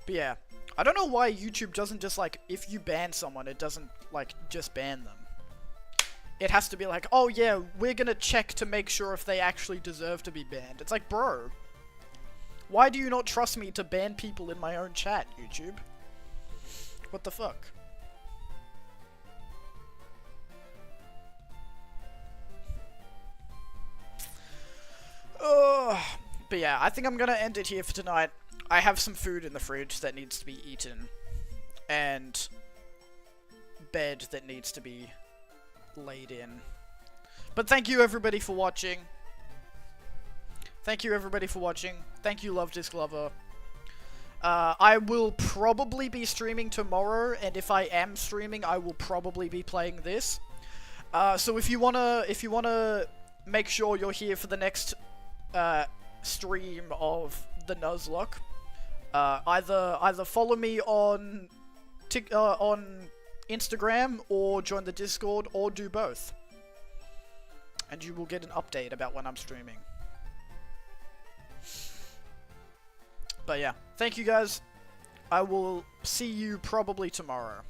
But yeah, I don't know why YouTube doesn't just, like, if you ban someone, it doesn't, like, just ban them. It has to be like, oh yeah, we're gonna check to make sure if they actually deserve to be banned. It's like, bro, why do you not trust me to ban people in my own chat, YouTube? What the fuck? But yeah, I think I'm gonna end it here for tonight. I have some food in the fridge that needs to be eaten. And bed that needs to be laid in. But thank you everybody for watching. Thank you everybody for watching. Thank you, Love Disc Lover. I will probably be streaming tomorrow, and if I am streaming, I will probably be playing this. So if you wanna make sure you're here for the next stream of the Nuzlocke, either follow me on Instagram or join the Discord, or do both, and you will get an update about when I'm streaming. But yeah, thank you guys. I will see you probably tomorrow.